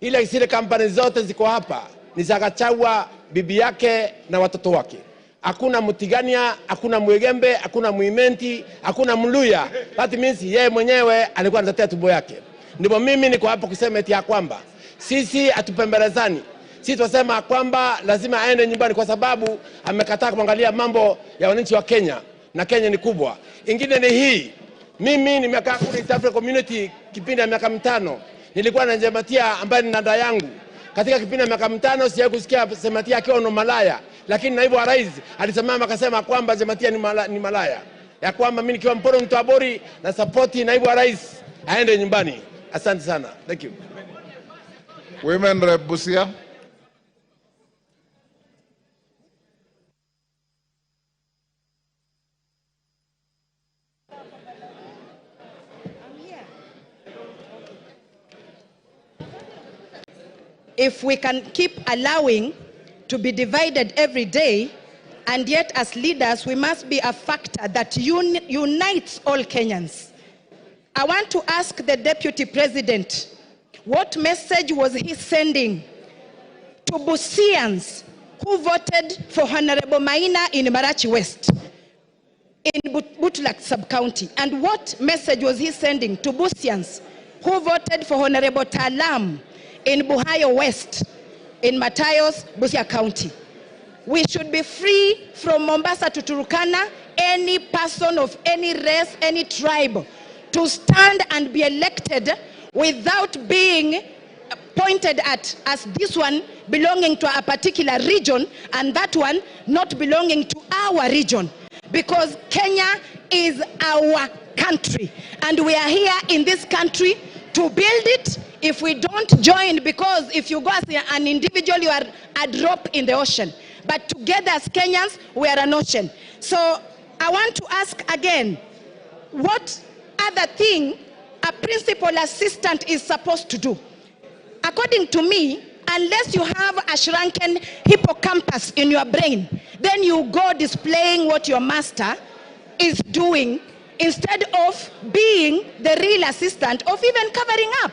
ile zile kampani zote ziko hapa ni za Gachagua, bibi yake na watoto wake. Hakuna Mutigania, hakuna Mwegembe, hakuna Muimenti, hakuna Mluya. That means yeye mwenyewe alikuwa anatetea tumbo yake. Ndipo mimi niko hapa kusema eti ya kwamba sisi hatupembelezani. Sisi tunasema kwamba lazima aende nyumbani kwa sababu amekataa kuangalia mambo ya wananchi wa Kenya, na Kenya ni kubwa. Ingine ni hii. Mimi nimekaa kule East Africa Community kipindi ya miaka 5. Nilikuwa na Jematia ambaye ni dada yangu. Katika kipindi ya miaka 5 sijawahi kusikia Jematia akiwa ni malaya, lakini naibu wa rais alisimama akasema kwamba Jematia ni malaya. Ya kwamba mimi nikiwa Mporo Mtwabori na support naibu wa rais aende nyumbani. Asante sana. Thank you. Women Rep Busia. If we can keep allowing to be divided every day, and yet as leaders we must be a factor that unites all Kenyans. I want to ask the Deputy President, what message was he sending to Busians who voted for Honorable Maina in Marachi West, in Butlak sub-county? And what message was he sending to Busians who voted for Honorable Talam in Buhayo West, in Matayos, Busia County? We should be free from Mombasa to Turkana, any person of any race, any tribe, to stand and be elected without being pointed at as this one belonging to a particular region and that one not belonging to our region. Because Kenya is our country and we are here in this country to build it. If we don't join, because if you go as an individual, you are a drop in the ocean. But together as Kenyans, we are an ocean. So I want to ask again, what other thing a principal assistant is supposed to do? According to me, unless you have a shrunken hippocampus in your brain, then you go displaying what your master is doing instead of being the real assistant of even covering up.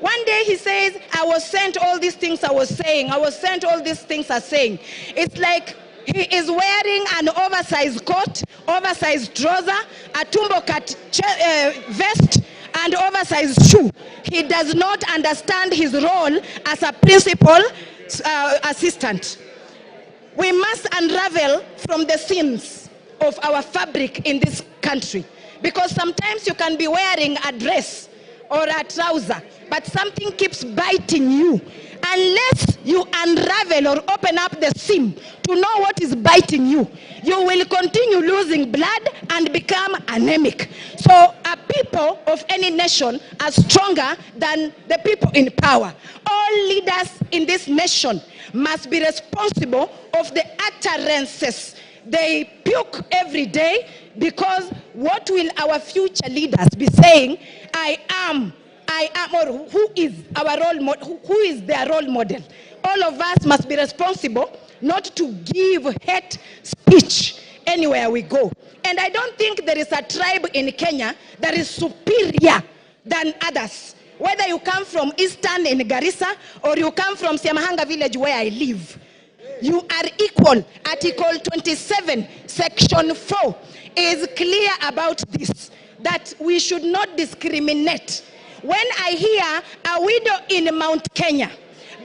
One day he says, I was sent all these things I was saying. I was sent all these things I'm saying. It's like he is wearing an oversized coat, oversized trouser, a tumbo cut vest, and oversized shoe. He does not understand his role as a principal assistant. We must unravel from the seams of our fabric in this country. Because sometimes you can be wearing a dress or a trouser, but something keeps biting you. Unless you unravel or open up the seam to know what is biting you, you will continue losing blood and become anemic. So a people of any nation are stronger than the people in power. All leaders in this nation must be responsible of the utterances they puke every day, because what will our future leaders be saying? I am, or who is our role model? Who is their role model? All of us must be responsible not to give hate speech anywhere we go. And I don't think there is a tribe in Kenya that is superior than others. Whether you come from Eastern in Garissa or you come from Siamahanga village where I live, you are equal. Article 27, Section 4 is clear about this, that we should not discriminate. When I hear a widow in Mount Kenya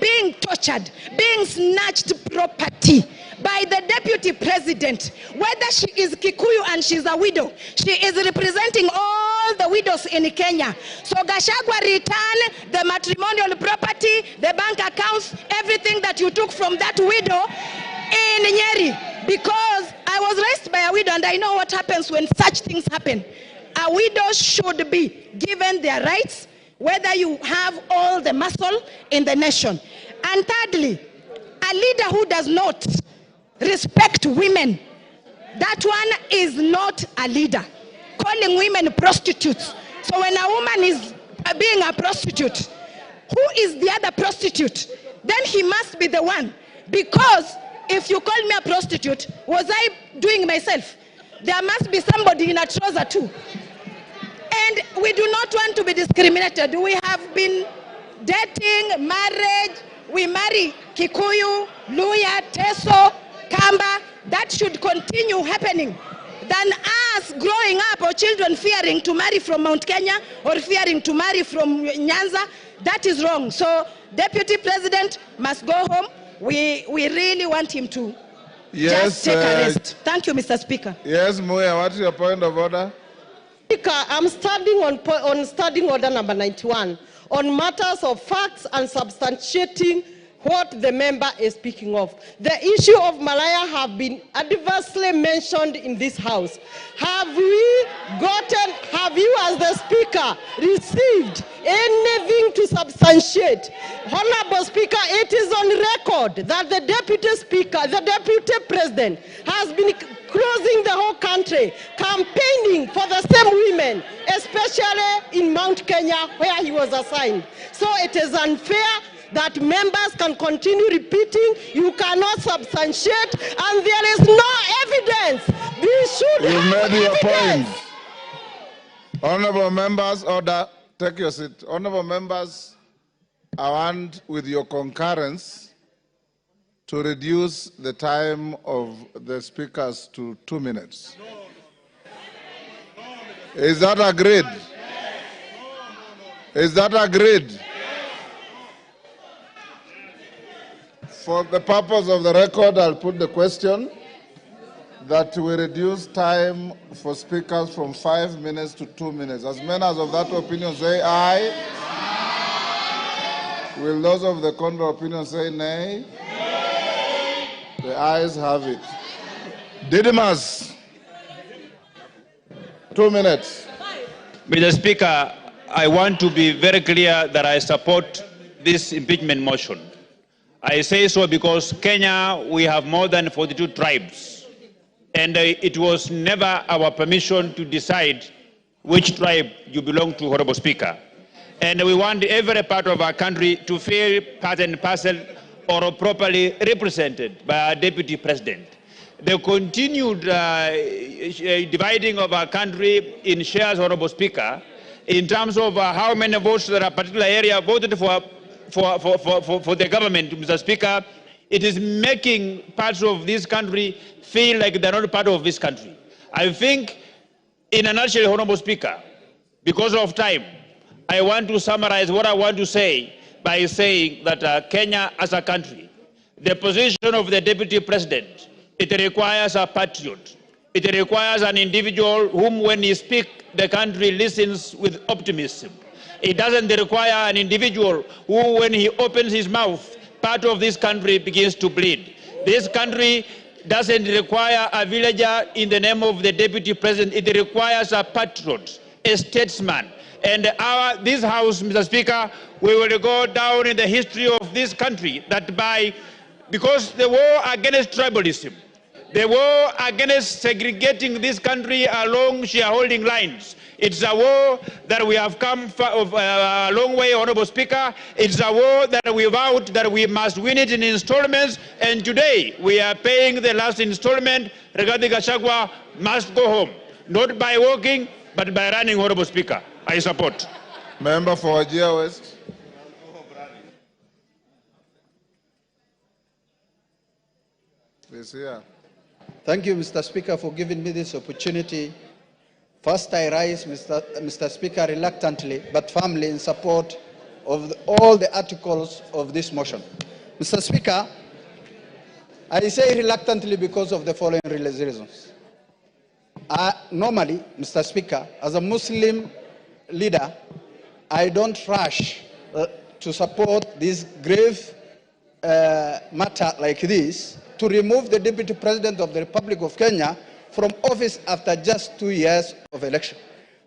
being tortured, being snatched property by the deputy president, whether she is Kikuyu and she's a widow, she is representing all the widows in Kenya. So Gachagua return the matrimonial property, the bank accounts, everything that you took from that widow in Nyeri. Because I was raised by a widow and I know what happens when such things happen. A widow should be given their rights, whether you have all the muscle in the nation. And thirdly, a leader who does not respect women, that one is not a leader. Calling women prostitutes. So when a woman is being a prostitute, who is the other prostitute? Then he must be the one. Because if you call me a prostitute, was I doing myself? There must be somebody in a trouser too. And we do not want to be discriminated. We have been dating, marriage, we marry Kikuyu, Luya, Teso, Kamba. That should continue happening than us growing up or children fearing to marry from Mount Kenya or fearing to marry from Nyanza. That is wrong. So Deputy President must go home. We really want him to just take a rest. Thank you, Mr. Speaker. Yes, Muya, what's your point of order? Speaker, I'm standing on standing order number 91 on matters of facts and substantiating what the member is speaking of. The issue of Malaya have been adversely mentioned in this house. Have you as the speaker received anything to substantiate? Honorable Speaker, it is on record that the deputy speaker, the deputy president has been closing the whole country, campaigning for the same women, especially in Mount Kenya where he was assigned. So it is unfair that members can continue repeating, you cannot substantiate, and there is no evidence. We should You've have made your evidence. point. Honorable members, order. Take your seat. Honorable members, I want, with your concurrence, to reduce the time of the speakers to 2 minutes. Is that agreed? Is that agreed? For the purpose of the record, I'll put the question that we reduce time for speakers from 5 minutes to 2 minutes. As many as of that opinion say aye. Will those of the contrary opinion say nay? The ayes have it. Didymus, 2 minutes. Mr. Speaker, I want to be very clear that I support this impeachment motion. I say so because Kenya, we have more than 42 tribes. And it was never our permission to decide which tribe you belong to, Honorable Speaker. And we want every part of our country to feel part and parcel or properly represented by our Deputy President. The continued dividing of our country in shares, Honorable Speaker, in terms of how many votes that a particular area voted for the government, Mr. Speaker, it is making parts of this country feel like they're not part of this country. I think, in a nutshell, Honorable Speaker, because of time, I want to summarize what I want to say by saying that Kenya as a country, the position of the Deputy President, it requires a patriot. It requires an individual whom, when he speaks, the country listens with optimism. It doesn't require an individual who, when he opens his mouth, part of this country begins to bleed. This country doesn't require a villager in the name of the Deputy President. It requires a patriot, a statesman. And this House, Mr. Speaker, we will go down in the history of this country because the war against tribalism, the war against segregating this country along shareholding lines, it's a war that we have come a long way, Honorable Speaker. It's a war that we vowed that we must win it in installments, and today we are paying the last installment. Rigathi Gachagua must go home, not by walking, but by running, Honorable Speaker. I support. Member for Wajir West. Please here. Thank you, Mr. Speaker, for giving me this opportunity. First, I rise, Mr. Speaker, reluctantly but firmly in support of all the articles of this motion. Mr. Speaker, I say reluctantly because of the following reasons. Normally, Mr. Speaker, as a Muslim leader, I don't rush to support this grave matter like this, to remove the Deputy President of the Republic of Kenya from office after just 2 years of election.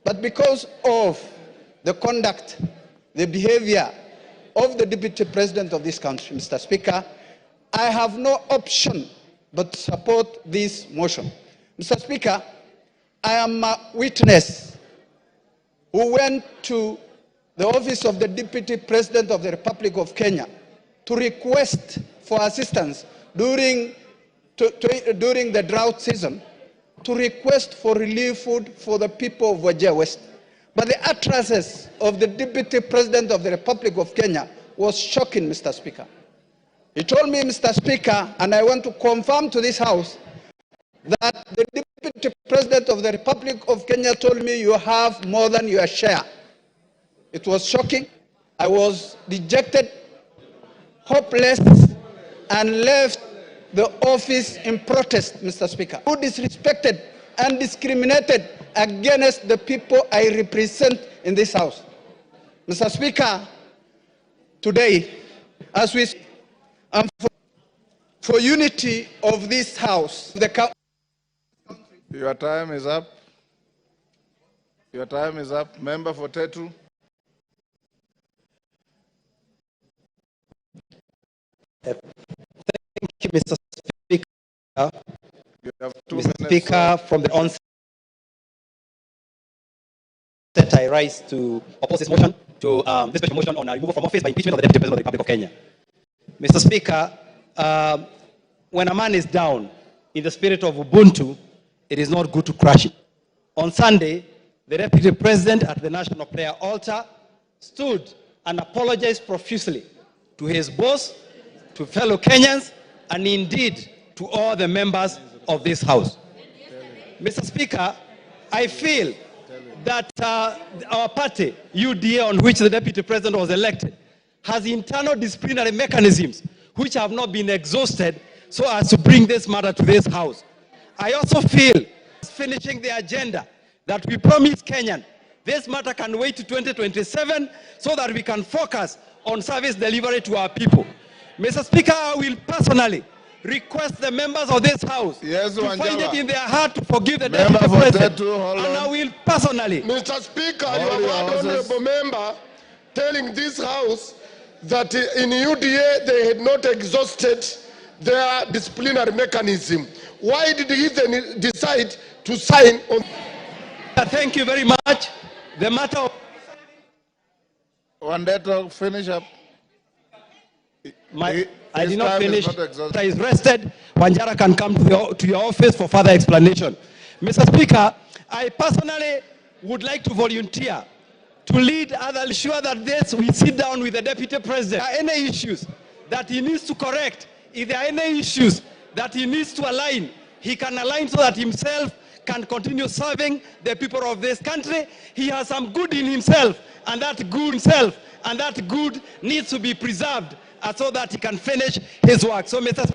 But because of the conduct, the behavior of the Deputy President of this country, Mr. Speaker, I have no option but to support this motion. Mr. Speaker, I am a witness who went to the office of the Deputy President of the Republic of Kenya to request for assistance during the drought season, to request for relief food for the people of Wajir West. But the utterances of the Deputy President of the Republic of Kenya was shocking, Mr. Speaker. He told me, Mr. Speaker, and I want to confirm to this House, that the Deputy President of the Republic of Kenya told me you have more than your share. It was shocking. I was dejected, hopeless, and left the office in protest, Mr. Speaker. Who disrespected and discriminated against the people I represent in this House. Mr. Speaker, today, as we speak, and for unity of this House, Your time is up. Your time is up. Member for Tetu. Thank you, Mr. Speaker. You have 2 Mr. minutes. Speaker, from the onset, I rise to oppose this motion, to this special motion on removal from office by impeachment of the Deputy President of the Republic of Kenya. Mr. Speaker, when a man is down in the spirit of Ubuntu, it is not good to crush it. On Sunday, the Deputy President at the National Prayer Altar stood and apologized profusely to his boss, to fellow Kenyans, and indeed to all the members of this House. Mr. Speaker, I feel that our party, UDA, on which the Deputy President was elected, has internal disciplinary mechanisms which have not been exhausted so as to bring this matter to this House. I also feel, finishing the agenda, that we promise Kenyan, this matter can wait to 2027 so that we can focus on service delivery to our people. Mr. Speaker, I will personally request the members of this House to find it in their heart to forgive the Deputy President. And I will personally. Mr. Speaker, you have had honorable member telling this House that in UDA they had not exhausted their disciplinary mechanism. Why did he then decide to sign on? Thank you very much. The matter of... One day to finish up. I did not finish. It is rested. Wanjara can come to your office for further explanation. Mr. Speaker, I personally would like to volunteer to lead others, ensure that we sit down with the Deputy President. If there are any issues that he needs to correct, if there are any issues that he needs to align, he can align so that himself can continue serving the people of this country. He has some good in himself, and that good needs to be preserved so that he can finish his work. So, Mr.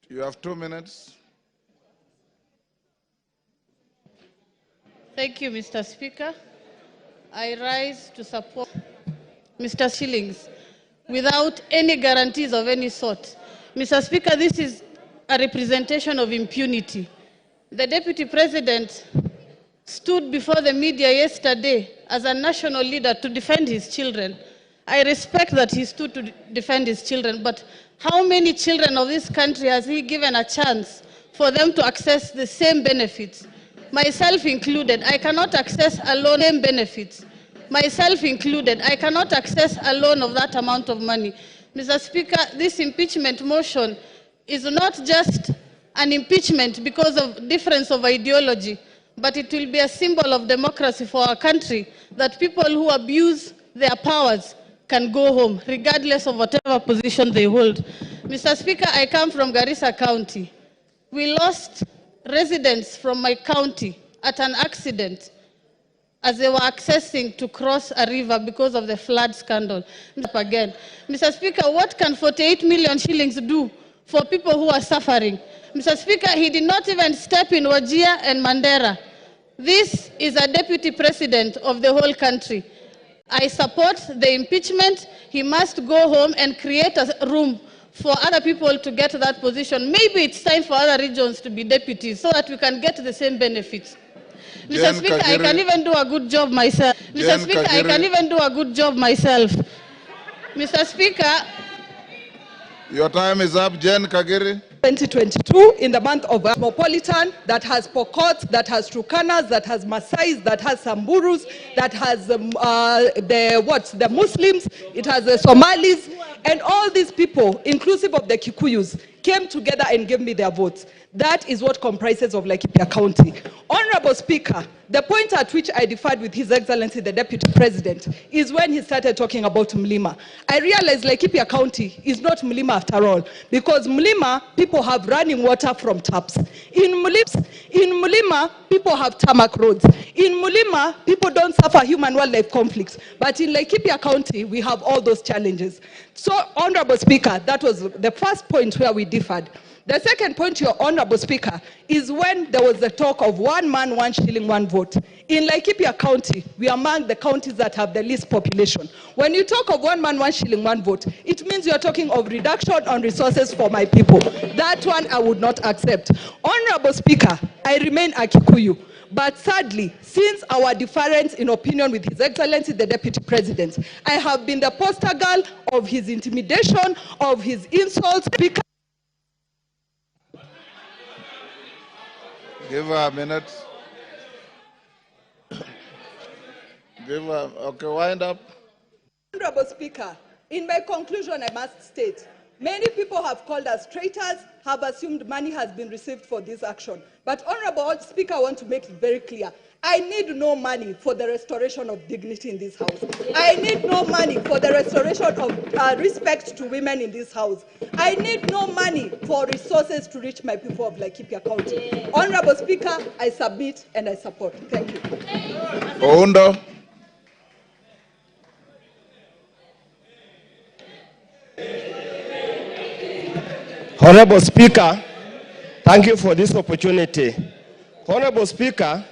You have 2 minutes. Thank you, Mr. Speaker. I rise to support Mr. Shillings without any guarantees of any sort. Mr. Speaker, this is a representation of impunity. The Deputy President stood before the media yesterday as a national leader to defend his children. I respect that he stood to defend his children, but how many children of this country has he given a chance for them to access the same benefits? Myself included, I cannot access a loan and benefits. Myself included, I cannot access a loan of that amount of money. Mr. Speaker, this impeachment motion is not just an impeachment because of difference of ideology, but it will be a symbol of democracy for our country that people who abuse their powers can go home, regardless of whatever position they hold. Mr. Speaker, I come from Garissa County. We lost residents from my county at an accident as they were accessing to cross a river because of the flood scandal. Again, Mr. Speaker, what can 48 million shillings do for people who are suffering? Mr. Speaker, he did not even step in Wajir and Mandera. This is a deputy president of the whole country. I support the impeachment. He must go home and create a room for other people to get to that position. Maybe it's time for other regions to be deputies so that we can get the same benefits. Mr. Speaker, I can even do a good job myself. Mr. Speaker, I can even do a good job myself. Mr. Speaker. Your time is up, Jen Kagiri. 2022 in the month of Cosmopolitan, that has Pokot, that has Turkanas, that has Masais, that has Samburus, that has the Muslims, it has the Somalis, and all these people, inclusive of the Kikuyus, came together and gave me their votes. That is what comprises of Laikipia County. Honorable Speaker, the point at which I differed with His Excellency the Deputy President is when he started talking about Mlima. I realized Laikipia County is not Mlima after all, because Mlima, people have running water from taps. In Mlima, people have tarmac roads. In Mlima, people don't suffer human-wildlife conflicts. But in Laikipia County, we have all those challenges. So, Honorable Speaker, that was the first point where we differed. The second point, Your Honorable Speaker, is when there was the talk of 1 man, 1 shilling, 1 vote. In Laikipia County, we are among the counties that have the least population. When you talk of 1 man, 1 shilling, 1 vote, it means you are talking of reduction on resources for my people. That one I would not accept. Honorable Speaker, I remain a Kikuyu. But sadly, since our difference in opinion with His Excellency the Deputy President, I have been the poster girl of his intimidation, of his insults. Give her a minute. Give her, okay, wind up. Honorable Speaker, in my conclusion, I must state, many people have called us traitors, have assumed money has been received for this action. But Honorable Speaker, I want to make it very clear. I need no money for the restoration of dignity in this house. I need no money for the restoration of respect to women in this house. I need no money for resources to reach my people of Laikipia County. Honorable Speaker, I submit and I support. Thank you. Oundo. Honorable Speaker, thank you for this opportunity. Honorable Speaker,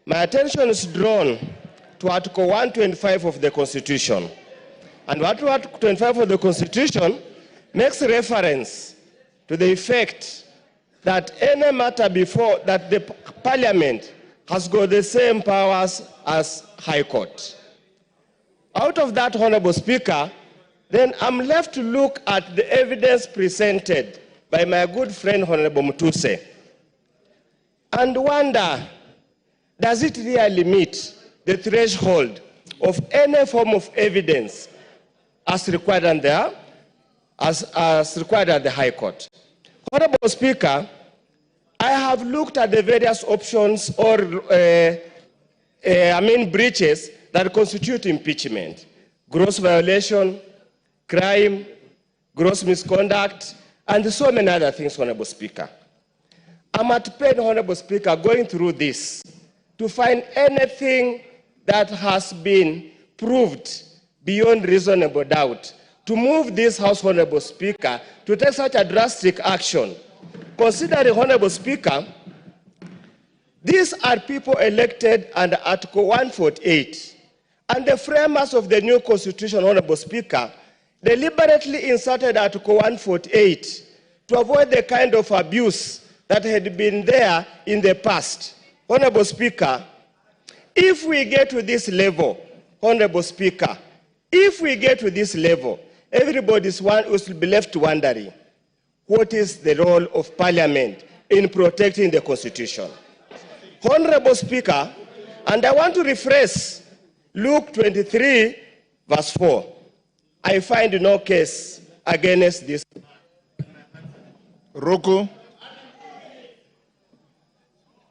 my attention is drawn to Article 125 of the Constitution. And Article 125 of the Constitution makes reference to the effect that any matter before that the Parliament has got the same powers as High Court. Out of that, Honorable Speaker, then I'm left to look at the evidence presented by my good friend Honorable Mutuse and wonder, does it really meet the threshold of any form of evidence as required as required at the High Court? Honorable Speaker, I have looked at the various options or breaches that constitute impeachment: gross violation, crime, gross misconduct, and so many other things, Honorable Speaker. I'm at pain, Honorable Speaker, going through this to find anything that has been proved beyond reasonable doubt to move this House, Honorable Speaker, to take such a drastic action. Considering, Honorable Speaker, these are people elected under Article 148, and the framers of the new Constitution, Honorable Speaker, deliberately inserted Article 148 to avoid the kind of abuse that had been there in the past. Honorable Speaker, if we get to this level, Honorable Speaker, if we get to this level, everybody will be left wondering, what is the role of Parliament in protecting the Constitution? Honorable Speaker, and I want to rephrase Luke 23, verse 4. I find no case against this. Ruku.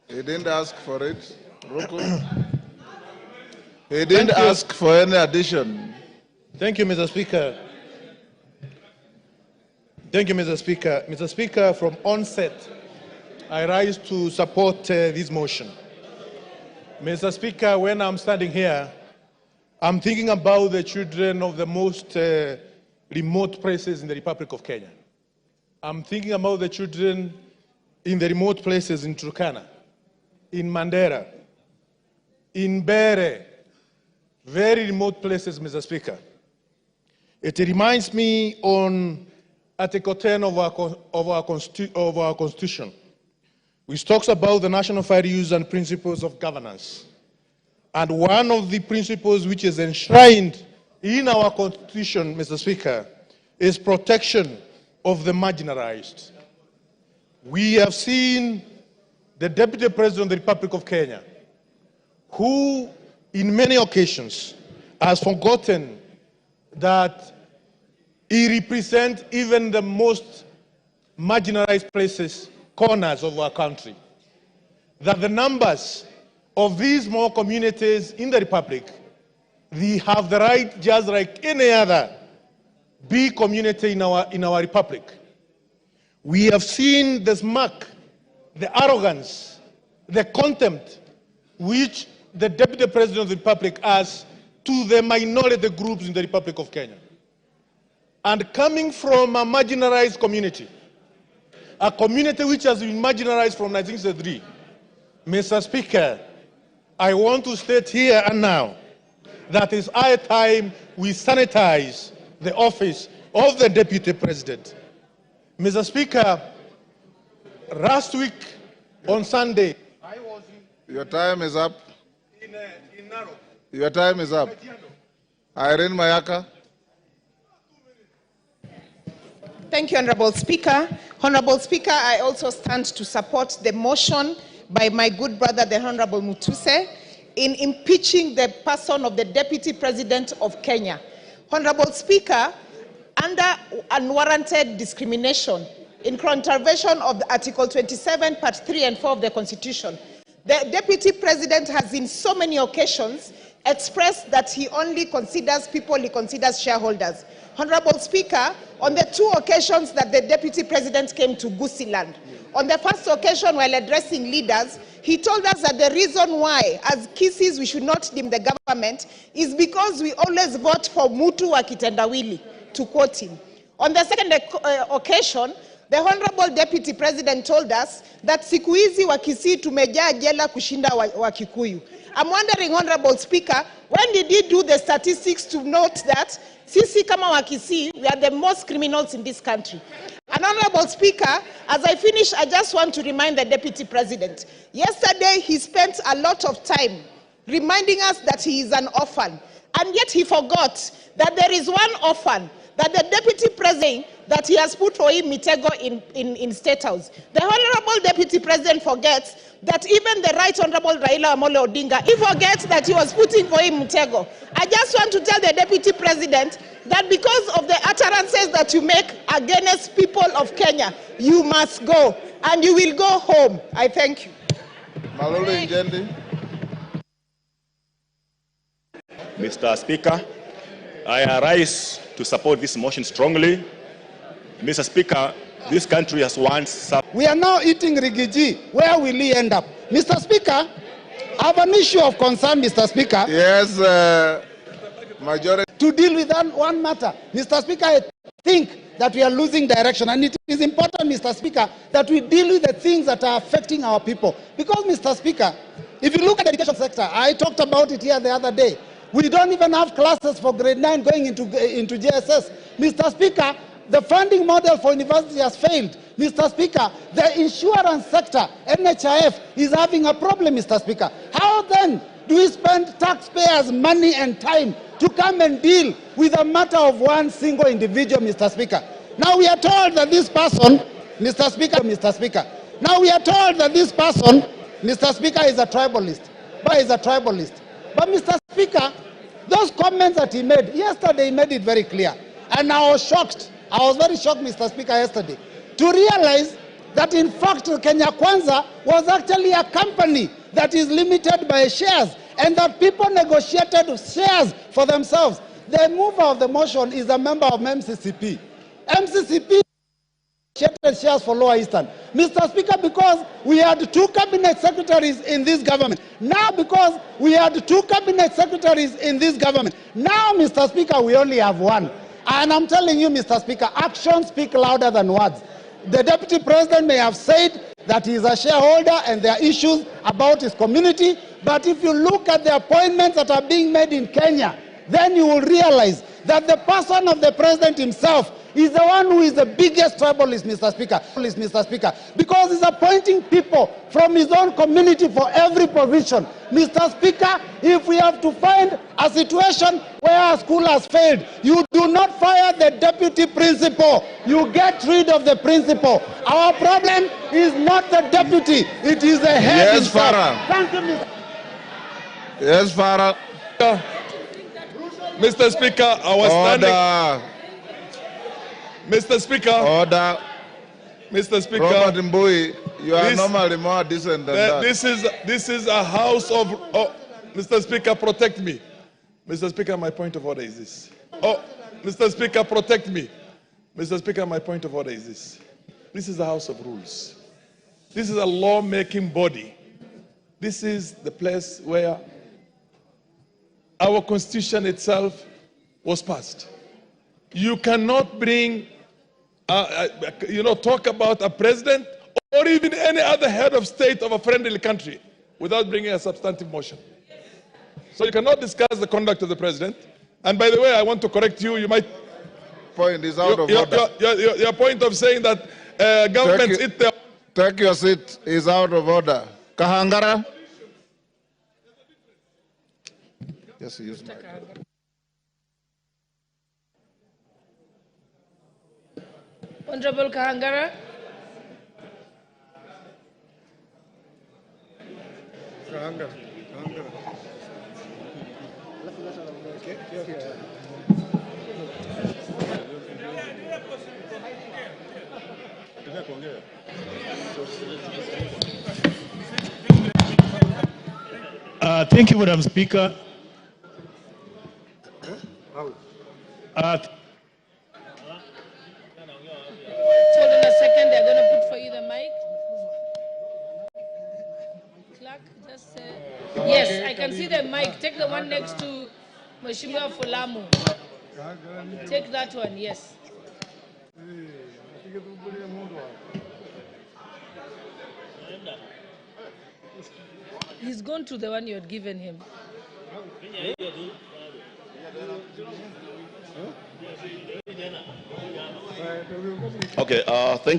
He didn't ask for it. Ruku. He didn't ask for any addition. Thank you, Mr. Speaker. Thank you, Mr. Speaker. Mr. Speaker, from onset, I rise to support this motion. Mr. Speaker, when I'm standing here, I'm thinking about the children of the most remote places in the Republic of Kenya. I'm thinking about the children in the remote places in Turkana, in Mandera, in Bere, very remote places, Mr. Speaker. It reminds me on Article 10 of our Constitution, which talks about the national values and principles of governance. And one of the principles which is enshrined in our Constitution, Mr. Speaker, is protection of the marginalized. We have seen the Deputy President of the Republic of Kenya, who in many occasions has forgotten that he represents even the most marginalized places, corners of our country. That the numbers of these small communities in the Republic, they have the right, just like any other big community in our Republic. We have seen the smirk, the arrogance, the contempt which the Deputy President of the Republic has to the minority groups in the Republic of Kenya. And coming from a marginalized community, a community which has been marginalized from 1963, Mr. Speaker, I want to state here and now that it's high time we sanitize the office of the Deputy President. Mr. Speaker, last week on Sunday, I was in... Your time is up. In Narok. Your time is up. Irene Mayaka. Thank you, Honorable Speaker. Honorable Speaker, I also stand to support the motion by my good brother, the Honorable Mutuse, in impeaching the person of the Deputy President of Kenya. Honorable Speaker, under unwarranted discrimination, in contravention of Article 27, Part 3 and 4 of the Constitution, the Deputy President has in so many occasions expressed that he only considers people he considers shareholders. Honorable Speaker, on the two occasions that the Deputy President came to Gusiland, on the first occasion while addressing leaders, he told us that the reason why, as Kisses, we should not dim the government is because we always vote for Mutu wa kitendawili, to quote him. On the second occasion, the Honorable Deputy President told us that siku hizi wa Kisii tumejaa jela kushinda wa Kikuyu. I'm wondering, Honorable Speaker, when did he do the statistics to note that sisi kama wa Kisii, we are the most criminals in this country? And Honorable Speaker, as I finish, I just want to remind the Deputy President. Yesterday, he spent a lot of time reminding us that he is an orphan. And yet he forgot that there is one orphan that the Deputy President that he has put for him Mitego in State House. The Honorable Deputy President forgets that even the Right Honorable Raila Amolo Odinga, he forgets that he was putting for him Mitego. I just want to tell the Deputy President that because of the utterances that you make against people of Kenya, you must go, and you will go home. I thank you. Malolo Njendi. Mr. Speaker, I arise to support this motion strongly. Mr. Speaker, this country has once... We are now eating Rigathi. Where will he end up? Mr. Speaker, I have an issue of concern, Mr. Speaker. Yes, majority. To deal with one matter. Mr. Speaker, I think that we are losing direction, and it is important, Mr. Speaker, that we deal with the things that are affecting our people. Because, Mr. Speaker, if you look at the education sector, I talked about it here the other day. We don't even have classes for grade 9 going into JSS. Mr. Speaker, the funding model for university has failed. Mr. Speaker, the insurance sector, NHIF, is having a problem, Mr. Speaker. How then do we spend taxpayers' money and time to come and deal with a matter of one single individual, Mr. Speaker? Now we are told that this person, Mr. Speaker, now we are told that this person, Mr. Speaker, is a tribalist. But Mr. Speaker, those comments that he made, yesterday he made it very clear. And I was shocked. I was very shocked, Mr. Speaker, yesterday, to realize that in fact Kenya Kwanza was actually a company that is limited by shares and that people negotiated shares for themselves. The mover of the motion is a member of MCCP. MCCP negotiated shares for Lower Eastern. Mr. Speaker, because we had 2 cabinet secretaries in this government. Now because we had 2 cabinet secretaries in this government. Now, Mr. Speaker, we only have 1. And I'm telling you, Mr. Speaker, actions speak louder than words. The Deputy President may have said that he is a shareholder and there are issues about his community, but if you look at the appointments that are being made in Kenya, then you will realize that the person of the President himself is the one who is the biggest tribalist, Mr. Speaker, because he's appointing people from his own community for every position. Mr. Speaker, if we have to find a situation where a school has failed, you do not fire the deputy principal. You get rid of the principal. Our problem is not the deputy, it is the head himself. Thank you, Mr. Yes, Farah. Mr. Speaker, I was standing. Mr. Speaker. Order. Mr. Speaker. Robert Mbui, you are normally more decent than that. This is a house of... Oh, Mr. Speaker, protect me. Mr. Speaker, my point of order is this. Oh, Mr. Speaker, protect me. Mr. Speaker, my point of order is this. This is a house of rules. This is a law-making body. This is the place where our Constitution itself was passed. You cannot bring, talk about a president or even any other head of state of a friendly country without bringing a substantive motion. So you cannot discuss the conduct of the president. And by the way, I want to correct you. You might... Point is out of order. Your point of saying that governments eat their... Take your seat is out of order. Kahangara? Yes, use my... Honorable Kahangara. Thank you, Madam Speaker. Hold on a second, they're going to put for you the mic. Clerk, just say... Yes, I can see the mic. Take the one next to Mheshimiwa Fulamu. Take that one, yes. He's gone to the one you had given him. Okay, thank you.